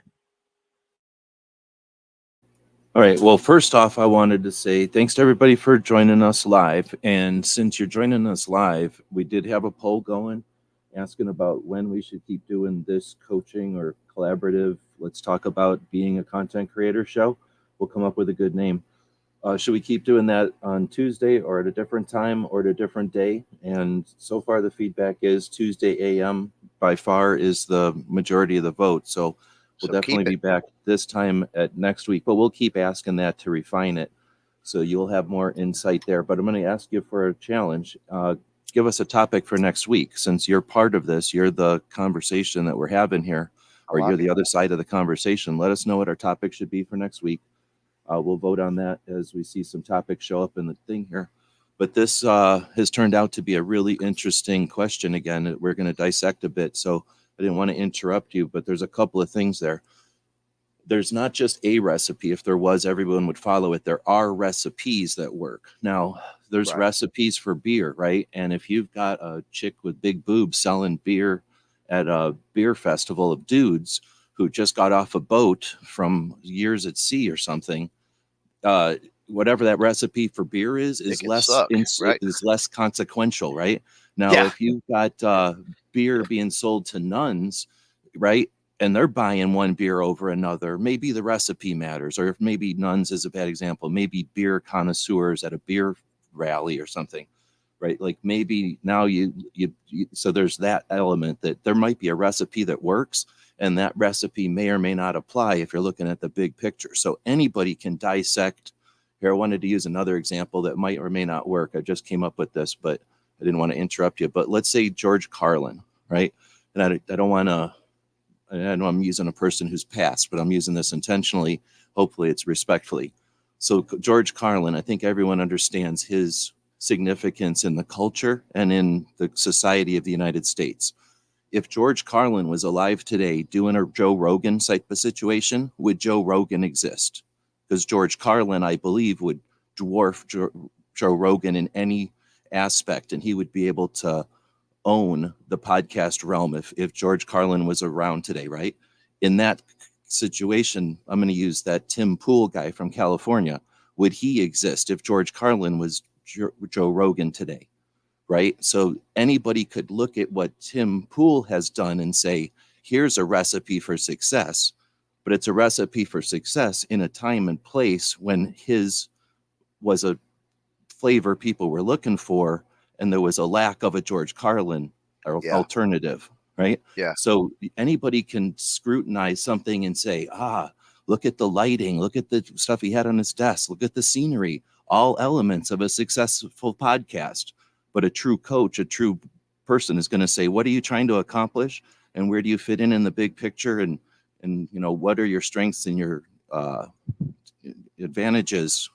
All right. Well, first off, I wanted to say thanks to everybody for joining us live. And since you're joining us live, we did have a poll going asking about when we should keep doing this coaching or collaborative. Let's talk about being a content creator show. We'll come up with a good name. Should we keep doing that on Tuesday or at a different time or at a different day? And so far, the feedback is Tuesday a.m. by far is the majority of the vote. So we'll So keep definitely be it. back this time at next week, but we'll keep asking that to refine it. So you'll have more insight there. But I'm going to ask you for a challenge. Give us a topic for next week. Since you're part of this, you're the conversation that we're having here, I or you're like it. the other side of the conversation. Let us know what our topic should be for next week. We'll vote on that as we see some topics show up in the thing here. But this has turned out to be a really interesting question again. We're going to dissect a bit. So I didn't want to interrupt you, but there's a couple of things there. There's not just a recipe. If there was, everyone would follow it. There are recipes that work. Now, there's Right. recipes for beer, right? And if you've got a chick with big boobs selling beer at a beer festival of dudes who just got off a boat from years at sea or something, uh, whatever that recipe for beer It is can suck, right? is less consequential, right? Now, Yeah. if you've got beer being sold to nuns, right, and they're buying one beer over another, maybe the recipe matters, or if maybe nuns is a bad example, maybe beer connoisseurs at a beer rally or something, right? Like maybe now you so there's that element that there might be a recipe that works, and that recipe may or may not apply if you're looking at the big picture. So anybody can dissect. Here, I wanted to use another example that might or may not work. I just came up with this, but I didn't want to interrupt you. But let's say George Carlin, right? And I don't want to, I know I'm using a person who's passed, but I'm using this intentionally. Hopefully it's respectfully. So George Carlin, I think everyone understands his significance in the culture and in the society of the United States. if George Carlin was alive today doing a Joe Rogan type of situation, would Joe Rogan exist? Because George Carlin, I believe, would dwarf Joe Rogan in any aspect, and he would be able to own the podcast realm if George Carlin was around today, right? In that situation, I'm going to use that Tim Pool guy from California. Would he exist if George Carlin was Joe Rogan today? Right? So anybody could look at what Tim Pool has done and say, here's a recipe for success, but it's a recipe for success in a time and place when his was a flavor people were looking for, and there was a lack of a George Carlin or Yeah. alternative, right? Yeah. So anybody can scrutinize something and say, look at the lighting, look at the stuff he had on his desk, look at the scenery, all elements of a successful podcast. But a true coach, a true person is going to say, what are you trying to accomplish? And where do you fit in the big picture? And what are your strengths and your advantages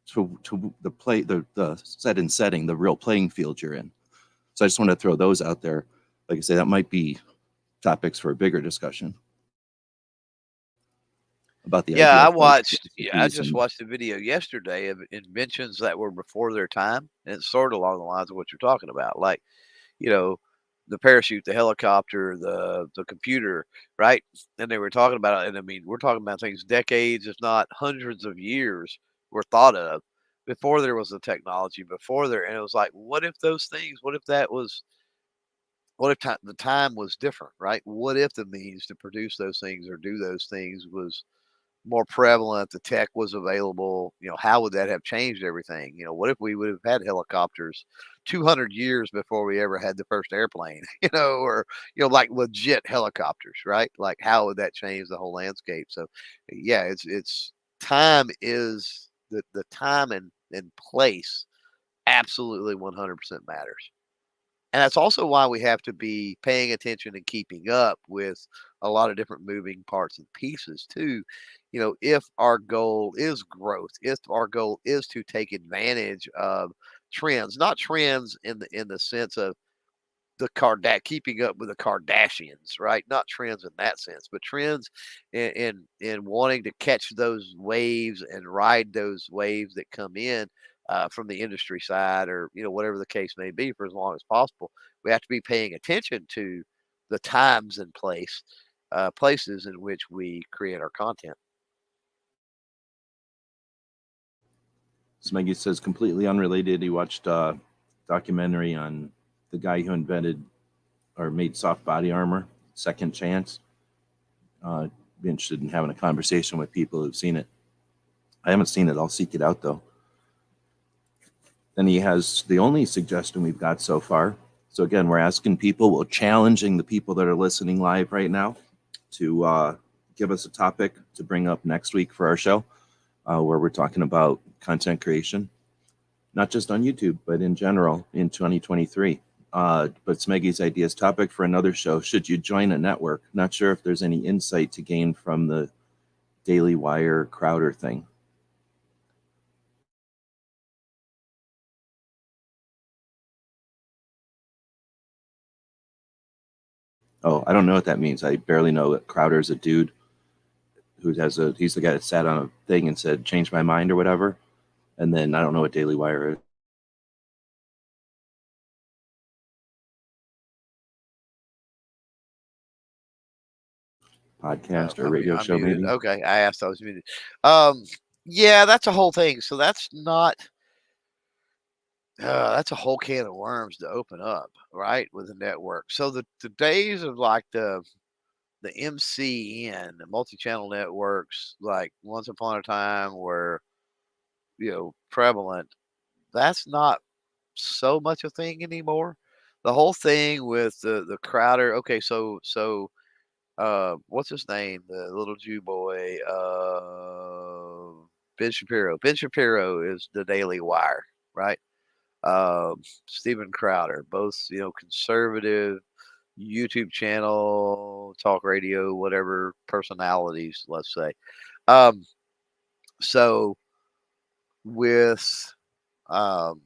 to the play, the set and setting, the real playing field you're in. So I just want to throw those out there. Like I say, that might be topics for a bigger discussion about the idea of coach I just watched a video yesterday of inventions that were before their time, and it's sort of along the lines of what you're talking about, like, you know, the parachute, the helicopter, the computer, right? And they were talking about it, and I mean, we're talking about things decades, if not hundreds of years, were thought of before there was the technology, before there, and it was like, what if those things? What if that was? What if the time was different, right? What if the means to produce those things or do those things was more prevalent, the tech was available, how would that have changed everything? What if we would have had helicopters 200 years before we ever had the first airplane, or, like legit helicopters, right? Like, how would that change the whole landscape? So, yeah, it's time is the time and place absolutely 100% matters. And that's also why we have to be paying attention and keeping up with a lot of different moving parts and pieces too. If our goal is growth, if our goal is to take advantage of trends, not trends in the sense of keeping up with the Kardashians, right? Not trends in that sense, but trends in wanting to catch those waves and ride those waves that come in from the industry side, or whatever the case may be, for as long as possible. We have to be paying attention to the times and places in which we create our content. Smeggy says completely unrelated. He watched a documentary on the guy who invented or made soft body armor, Second Chance. Be interested in having a conversation with people who've seen it. I haven't seen it. I'll seek it out though. Then he has the only suggestion we've got so far. So again, we're asking people, we're challenging the people that are listening live right now to give us a topic to bring up next week for our show, where we're talking about content creation, not just on YouTube, but in general in 2023. But Smeggy's ideas topic for another show: should you join a network? Not sure if there's any insight to gain from the Daily Wire Crowder thing. Oh, I don't know what that means. I barely know that Crowder's a dude who he's the guy that sat on a thing and said, change my mind or whatever. And then I don't know what Daily Wire is. Podcast or radio I'm show, muted. maybe. Okay, I asked. I was muted. Yeah, that's a whole thing. So that's not. That's a whole can of worms to open up, right? With a network. So the days of like the MCN, the multi-channel networks, like once upon a time were prevalent. That's not so much a thing anymore. The whole thing with the Crowder. Okay, so what's his name? The little Jew boy, Ben Shapiro. Ben Shapiro is the Daily Wire, right? Steven Crowder, both conservative YouTube channel, talk radio, whatever personalities, let's say. Um, so with um,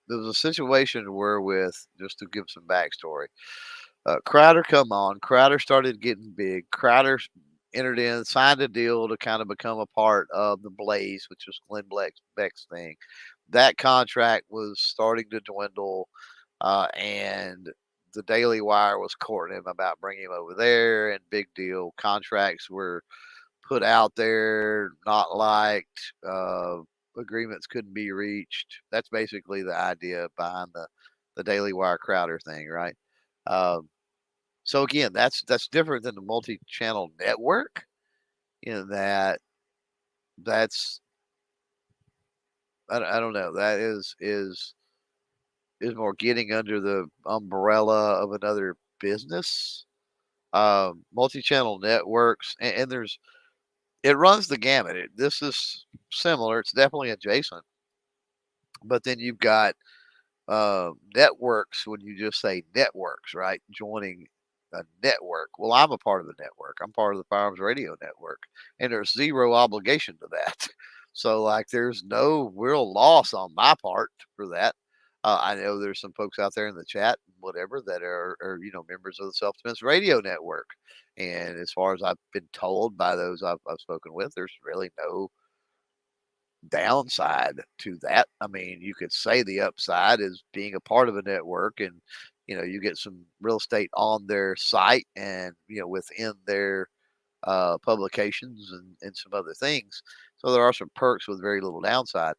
there was a situation where, with just to give some backstory, Crowder come on. Crowder started getting big. Crowder entered in, signed a deal to kind of become a part of the Blaze, which was Glenn Beck's thing. That contract was starting to dwindle, and the Daily Wire was courting him about bringing him over there, and big deal contracts were put out there, not liked. Agreements couldn't be reached. That's basically the idea behind the Daily Wire Crowder thing, right? Um, so again, that's different than the multi-channel network in that that's I don't know, that is more getting under the umbrella of another business. Multi-channel networks, and there's it runs the gamut. This is similar. It's definitely adjacent, but then you've got networks. When you just say networks, right? Joining a network. Well, I'm a part of the network. I'm part of the Firearms Radio Network, and there's zero obligation to that. So, like, there's no real loss on my part for that. I know there's some folks out there in the chat, whatever, that are members of the Self Defense Radio Network, and as far as I've been told by those I've spoken with, there's really no downside to that. I mean, you could say the upside is being a part of a network, and you get some real estate on their site, and within their publications, and some other things. So there are some perks with very little downside.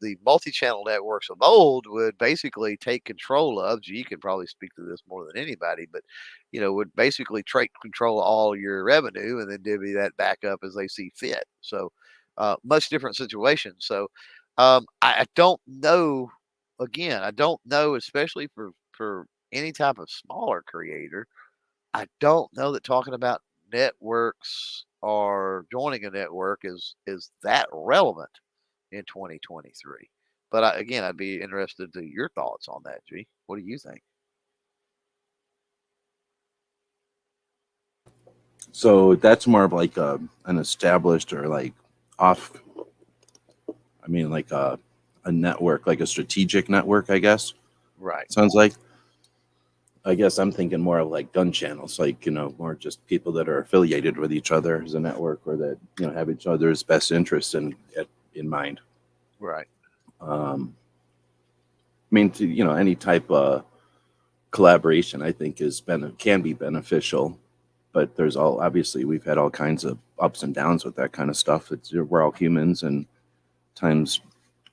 The multi-channel networks of old would basically take control of. G can probably speak to this more than anybody, but would basically take control of all your revenue and then divvy that back up as they see fit. So much different situation. So I don't know. Again, I don't know, especially for any type of smaller creator. I don't know that talking about networks or joining a network is that relevant in 2023. But again, I'd be interested to your thoughts on that, G. What do you think? So that's more of like an established or like off. I mean, like a network, like a strategic network, I guess. Right. Sounds like. I guess I'm thinking more of like gun channels, like, more just people that are affiliated with each other as a network, or that, have each other's best interests in mind. Right. I mean, to, any type of collaboration, I think can be beneficial, but there's obviously we've had all kinds of ups and downs with that kind of stuff. We're all humans, and times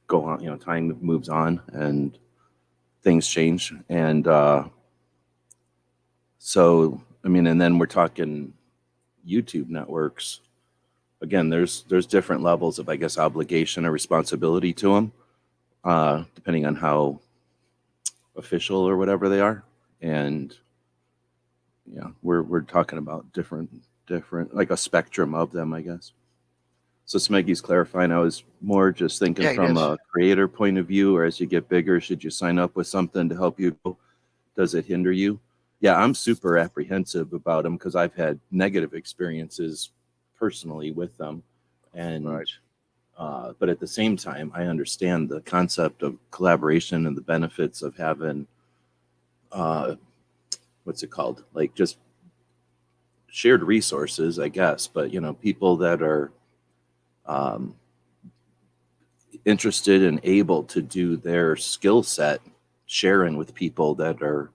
go on, time moves on and things change. And, so, I mean, and then we're talking YouTube networks. Again, there's different levels of, I guess, obligation or responsibility to them, depending on how official or whatever they are. And yeah, we're talking about different like a spectrum of them, I guess. So Smeggy's clarifying. I was more just thinking from a creator point of view, or as you get bigger, should you sign up with something to help you grow? Does it hinder you? Yeah, I'm super apprehensive about them because I've had negative experiences personally with them. And Right. But at the same time, I understand the concept of collaboration and the benefits of having what's it called? Like just shared resources, I guess. But people that are um, interested and able to do their skill set, sharing with people that are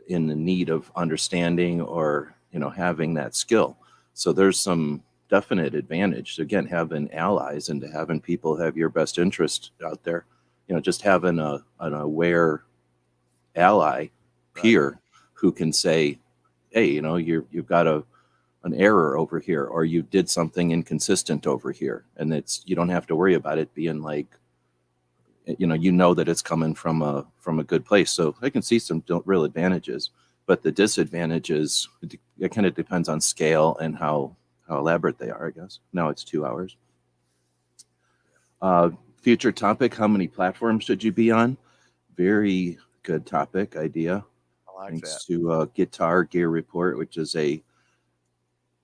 in the need of understanding or having that skill. So there's some definite advantage to, again, having allies and to having people have your best interest out there. Just having an aware ally peer who can say, hey, you've got an error over here, or you did something inconsistent over here, and you don't have to worry about it being like, that it's coming from a good place. So I can see some real advantages, but the disadvantages, it kind of depends on scale and how elaborate they are, I guess. Now it's 2 hours. Future topic: how many platforms should you be on? Very good topic idea. I like Thanks that. to Guitar Gear Report, which is it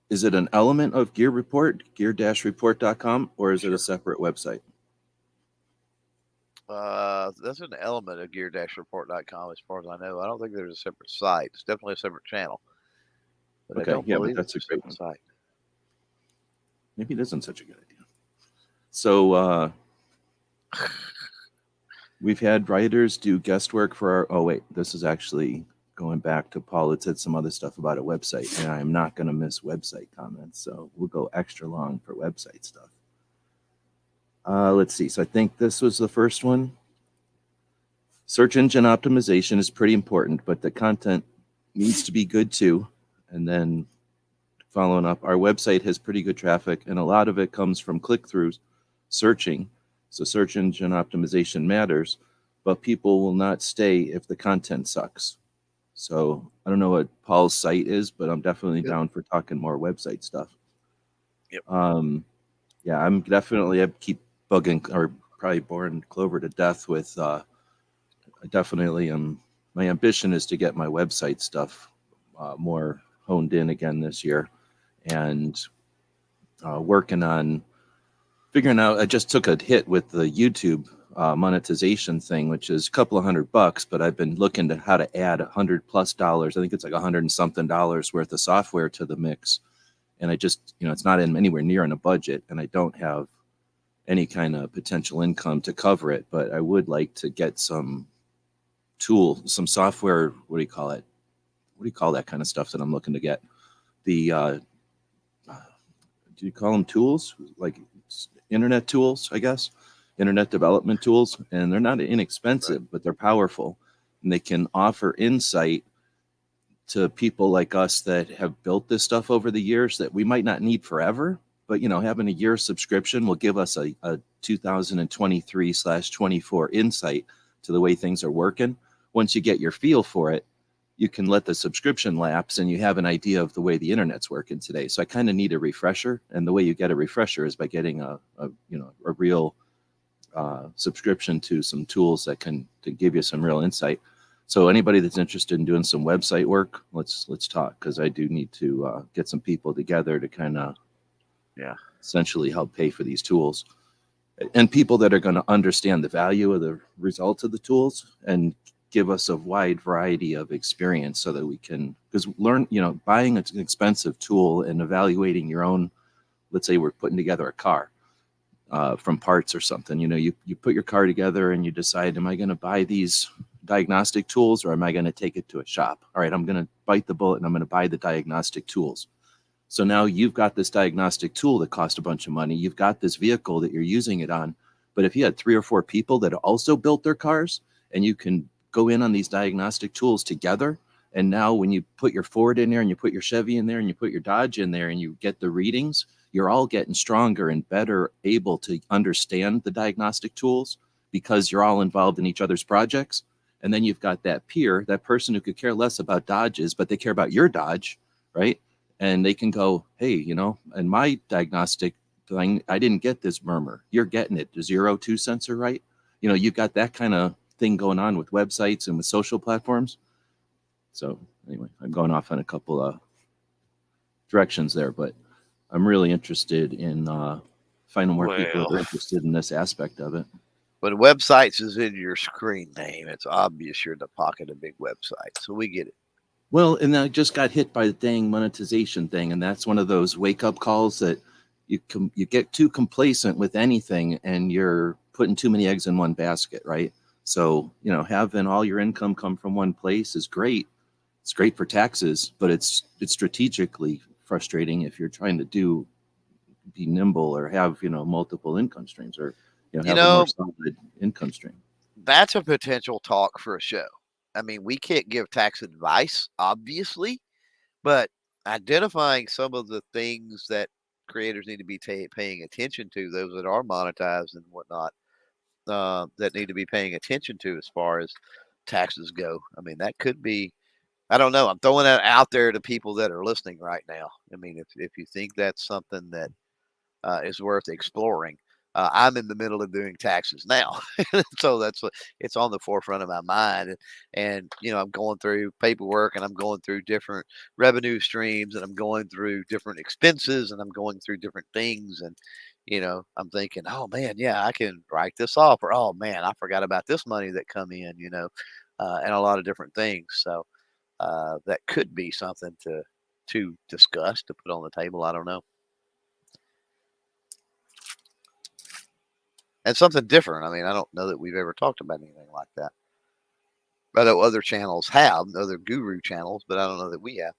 an element of Gear Report, gear-report.com, or is it a separate website? That's an element of gear-report.com as far as I know. I don't think there's a separate site. It's definitely a separate channel, but I Okay, don't yeah, but believe that's it's a a great separate one. site. Maybe it isn't such a good idea. So we've had writers do guest work for our. Oh wait, this is actually going back to Paul. It said some other stuff about a website, and I'm not going to miss website comments, so we'll go extra long for website stuff. Let's see. So I think this was the first one. Search engine optimization is pretty important, but the content needs to be good too. And then following up, our website has pretty good traffic, and a lot of it comes from click-throughs, searching. So search engine optimization matters, but people will not stay if the content sucks. So I don't know what Paul's site is, but I'm definitely Yep. down for talking more website stuff. Yep. Yeah, I keep bugging or probably boring Clover to death with. I definitely am. My ambition is to get my website stuff more honed in again this year, and working on figuring out. I just took a hit with the YouTube monetization thing, which is a couple of $100, but I've been looking to how to add $100+ I think it's like $100 and something worth of software to the mix, and I just it's not anywhere near in a budget, and I don't have any kind of potential income to cover it, but I would like to get some some software. What do you call it? What do you call that kind of stuff that I'm looking to get? The do you call them tools? Like internet tools, I guess, internet development tools, and they're not inexpensive, Right. but they're powerful, and they can offer insight to people like us that have built this stuff over the years that we might not need forever. But having a year subscription will give us a 2023/24 insight to the way things are working. Once you get your feel for it, you can let the subscription lapse and you have an idea of the way the internet's working today. So I kind of need a refresher, and the way you get a refresher is by getting a real subscription to some tools that can to give you some real insight. So anybody that's interested in doing some website work, let's talk, because I do need to get some people together to kind of Yeah. essentially help pay for these tools, and people that are going to understand the value of the results of the tools and give us a wide variety of experience so that we can, because buying an expensive tool and evaluating your own, let's say we're putting together a car from parts or something, you put your car together and you decide, am I going to buy these diagnostic tools or am I going to take it to a shop? All right, I'm going to bite the bullet and I'm going to buy the diagnostic tools. So now you've got this diagnostic tool that cost a bunch of money. You've got this vehicle that you're using it on. But if you had 3 or 4 people that also built their cars, and you can go in on these diagnostic tools together, and now when you put your Ford in there and you put your Chevy in there and you put your Dodge in there and you get the readings, you're all getting stronger and better able to understand the diagnostic tools because you're all involved in each other's projects. And then you've got that peer, that person who could care less about Dodges, but they care about your Dodge, right? And they can go, hey, in my diagnostic thing, I didn't get this murmur. You're getting it. The 0.2 sensor, right? You've got that kind of thing going on with websites and with social platforms. So anyway, I'm going off on a couple of directions there, but I'm really interested in finding more people that Well, are interested in this aspect of it. when websites is in your screen name, it's obvious you're in the pocket of big websites. So we get it. Well, and I just got hit by the dang monetization thing, and that's one of those wake up calls that you get too complacent with anything, and you're putting too many eggs in one basket, right? So having all your income come from one place is great. It's great for taxes, but it's strategically frustrating if you're trying to be nimble or have multiple income streams, or You have a more know, solid income stream. that's a potential talk for a show. I mean, we can't give tax advice, obviously, but identifying some of the things that creators need to be paying attention to, those that are monetized and whatnot, that need to be paying attention to as far as taxes go. I mean, that could be. I don't know. I'm throwing that out there to people that are listening right now. I mean, if you think that's something that is worth exploring, I'm in the middle of doing taxes now, so it's on the forefront of my mind. And I'm going through paperwork, and I'm going through different revenue streams, and I'm going through different expenses, and I'm going through different things. And I'm thinking, oh man, yeah, I can write this off, or oh man, I forgot about this money that come in, and a lot of different things. So that could be something to discuss, to put on the table. I don't know. And something different. I mean, I don't know that we've ever talked about anything like that. I know other channels have, other guru channels, but I don't know that we have.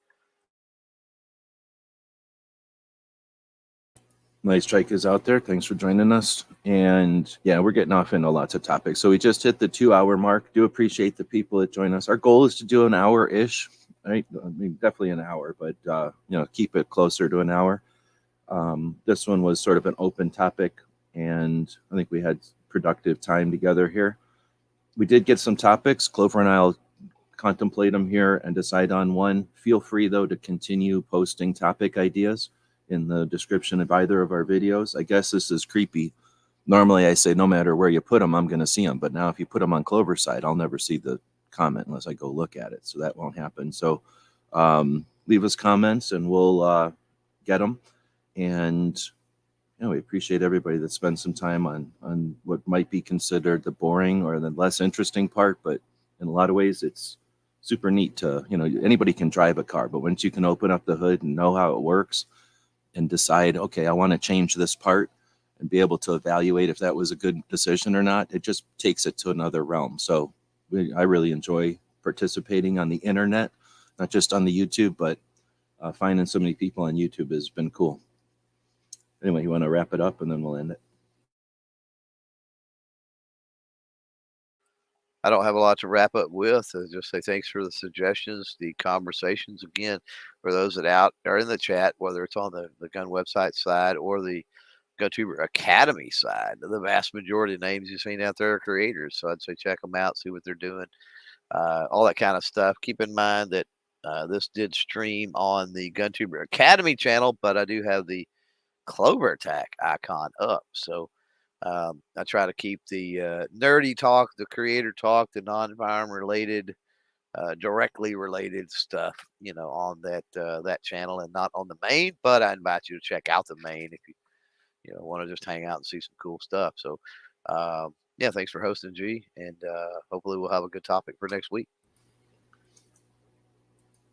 Nice Strike is out there. Thanks for joining us. And yeah, we're getting off into lots of topics. So we just hit the 2-hour mark. Do appreciate the people that join us. Our goal is to do an hour-ish, right? I mean, definitely an hour, but keep it closer to an hour. This one was sort of an open topic, and I think we had productive time together here. We did get some topics. Clover and I'll contemplate them here and decide on one. Feel free, though, to continue posting topic ideas in the description of either of our videos. I guess this is creepy. Normally I say no matter where you put them, I'm going to see them. But now if you put them on Clover's side, I'll never see the comment unless I go look at it. So that won't happen. So leave us comments and we'll get them. And we appreciate everybody that spends some time on what might be considered the boring or the less interesting part. But in a lot of ways, it's super neat to, anybody can drive a car. But once you can open up the hood and know how it works, and decide, okay, I want to change this part, and be able to evaluate if that was a good decision or not, it just takes it to another realm. So I really enjoy participating on the internet, not just on the YouTube, but finding so many people on YouTube has been cool. Anyway, you want to wrap it up and then we'll end it? I don't have a lot to wrap up with. Just say thanks for the suggestions, the conversations. Again, for those that are in the chat, whether it's on the gun website side or the GunTuber Academy side, the vast majority of names you've seen out there are creators. So I'd say check them out, see what they're doing, all that kind of stuff. Keep in mind that this did stream on the GunTuber Academy channel, but I do have the Clover Attack icon up. So I try to keep the nerdy talk, the creator talk, the non-firearm related, directly related stuff, on that channel and not on the main. But I invite you to check out the main if you want to just hang out and see some cool stuff. So yeah, thanks for hosting, G, and hopefully we'll have a good topic for next week.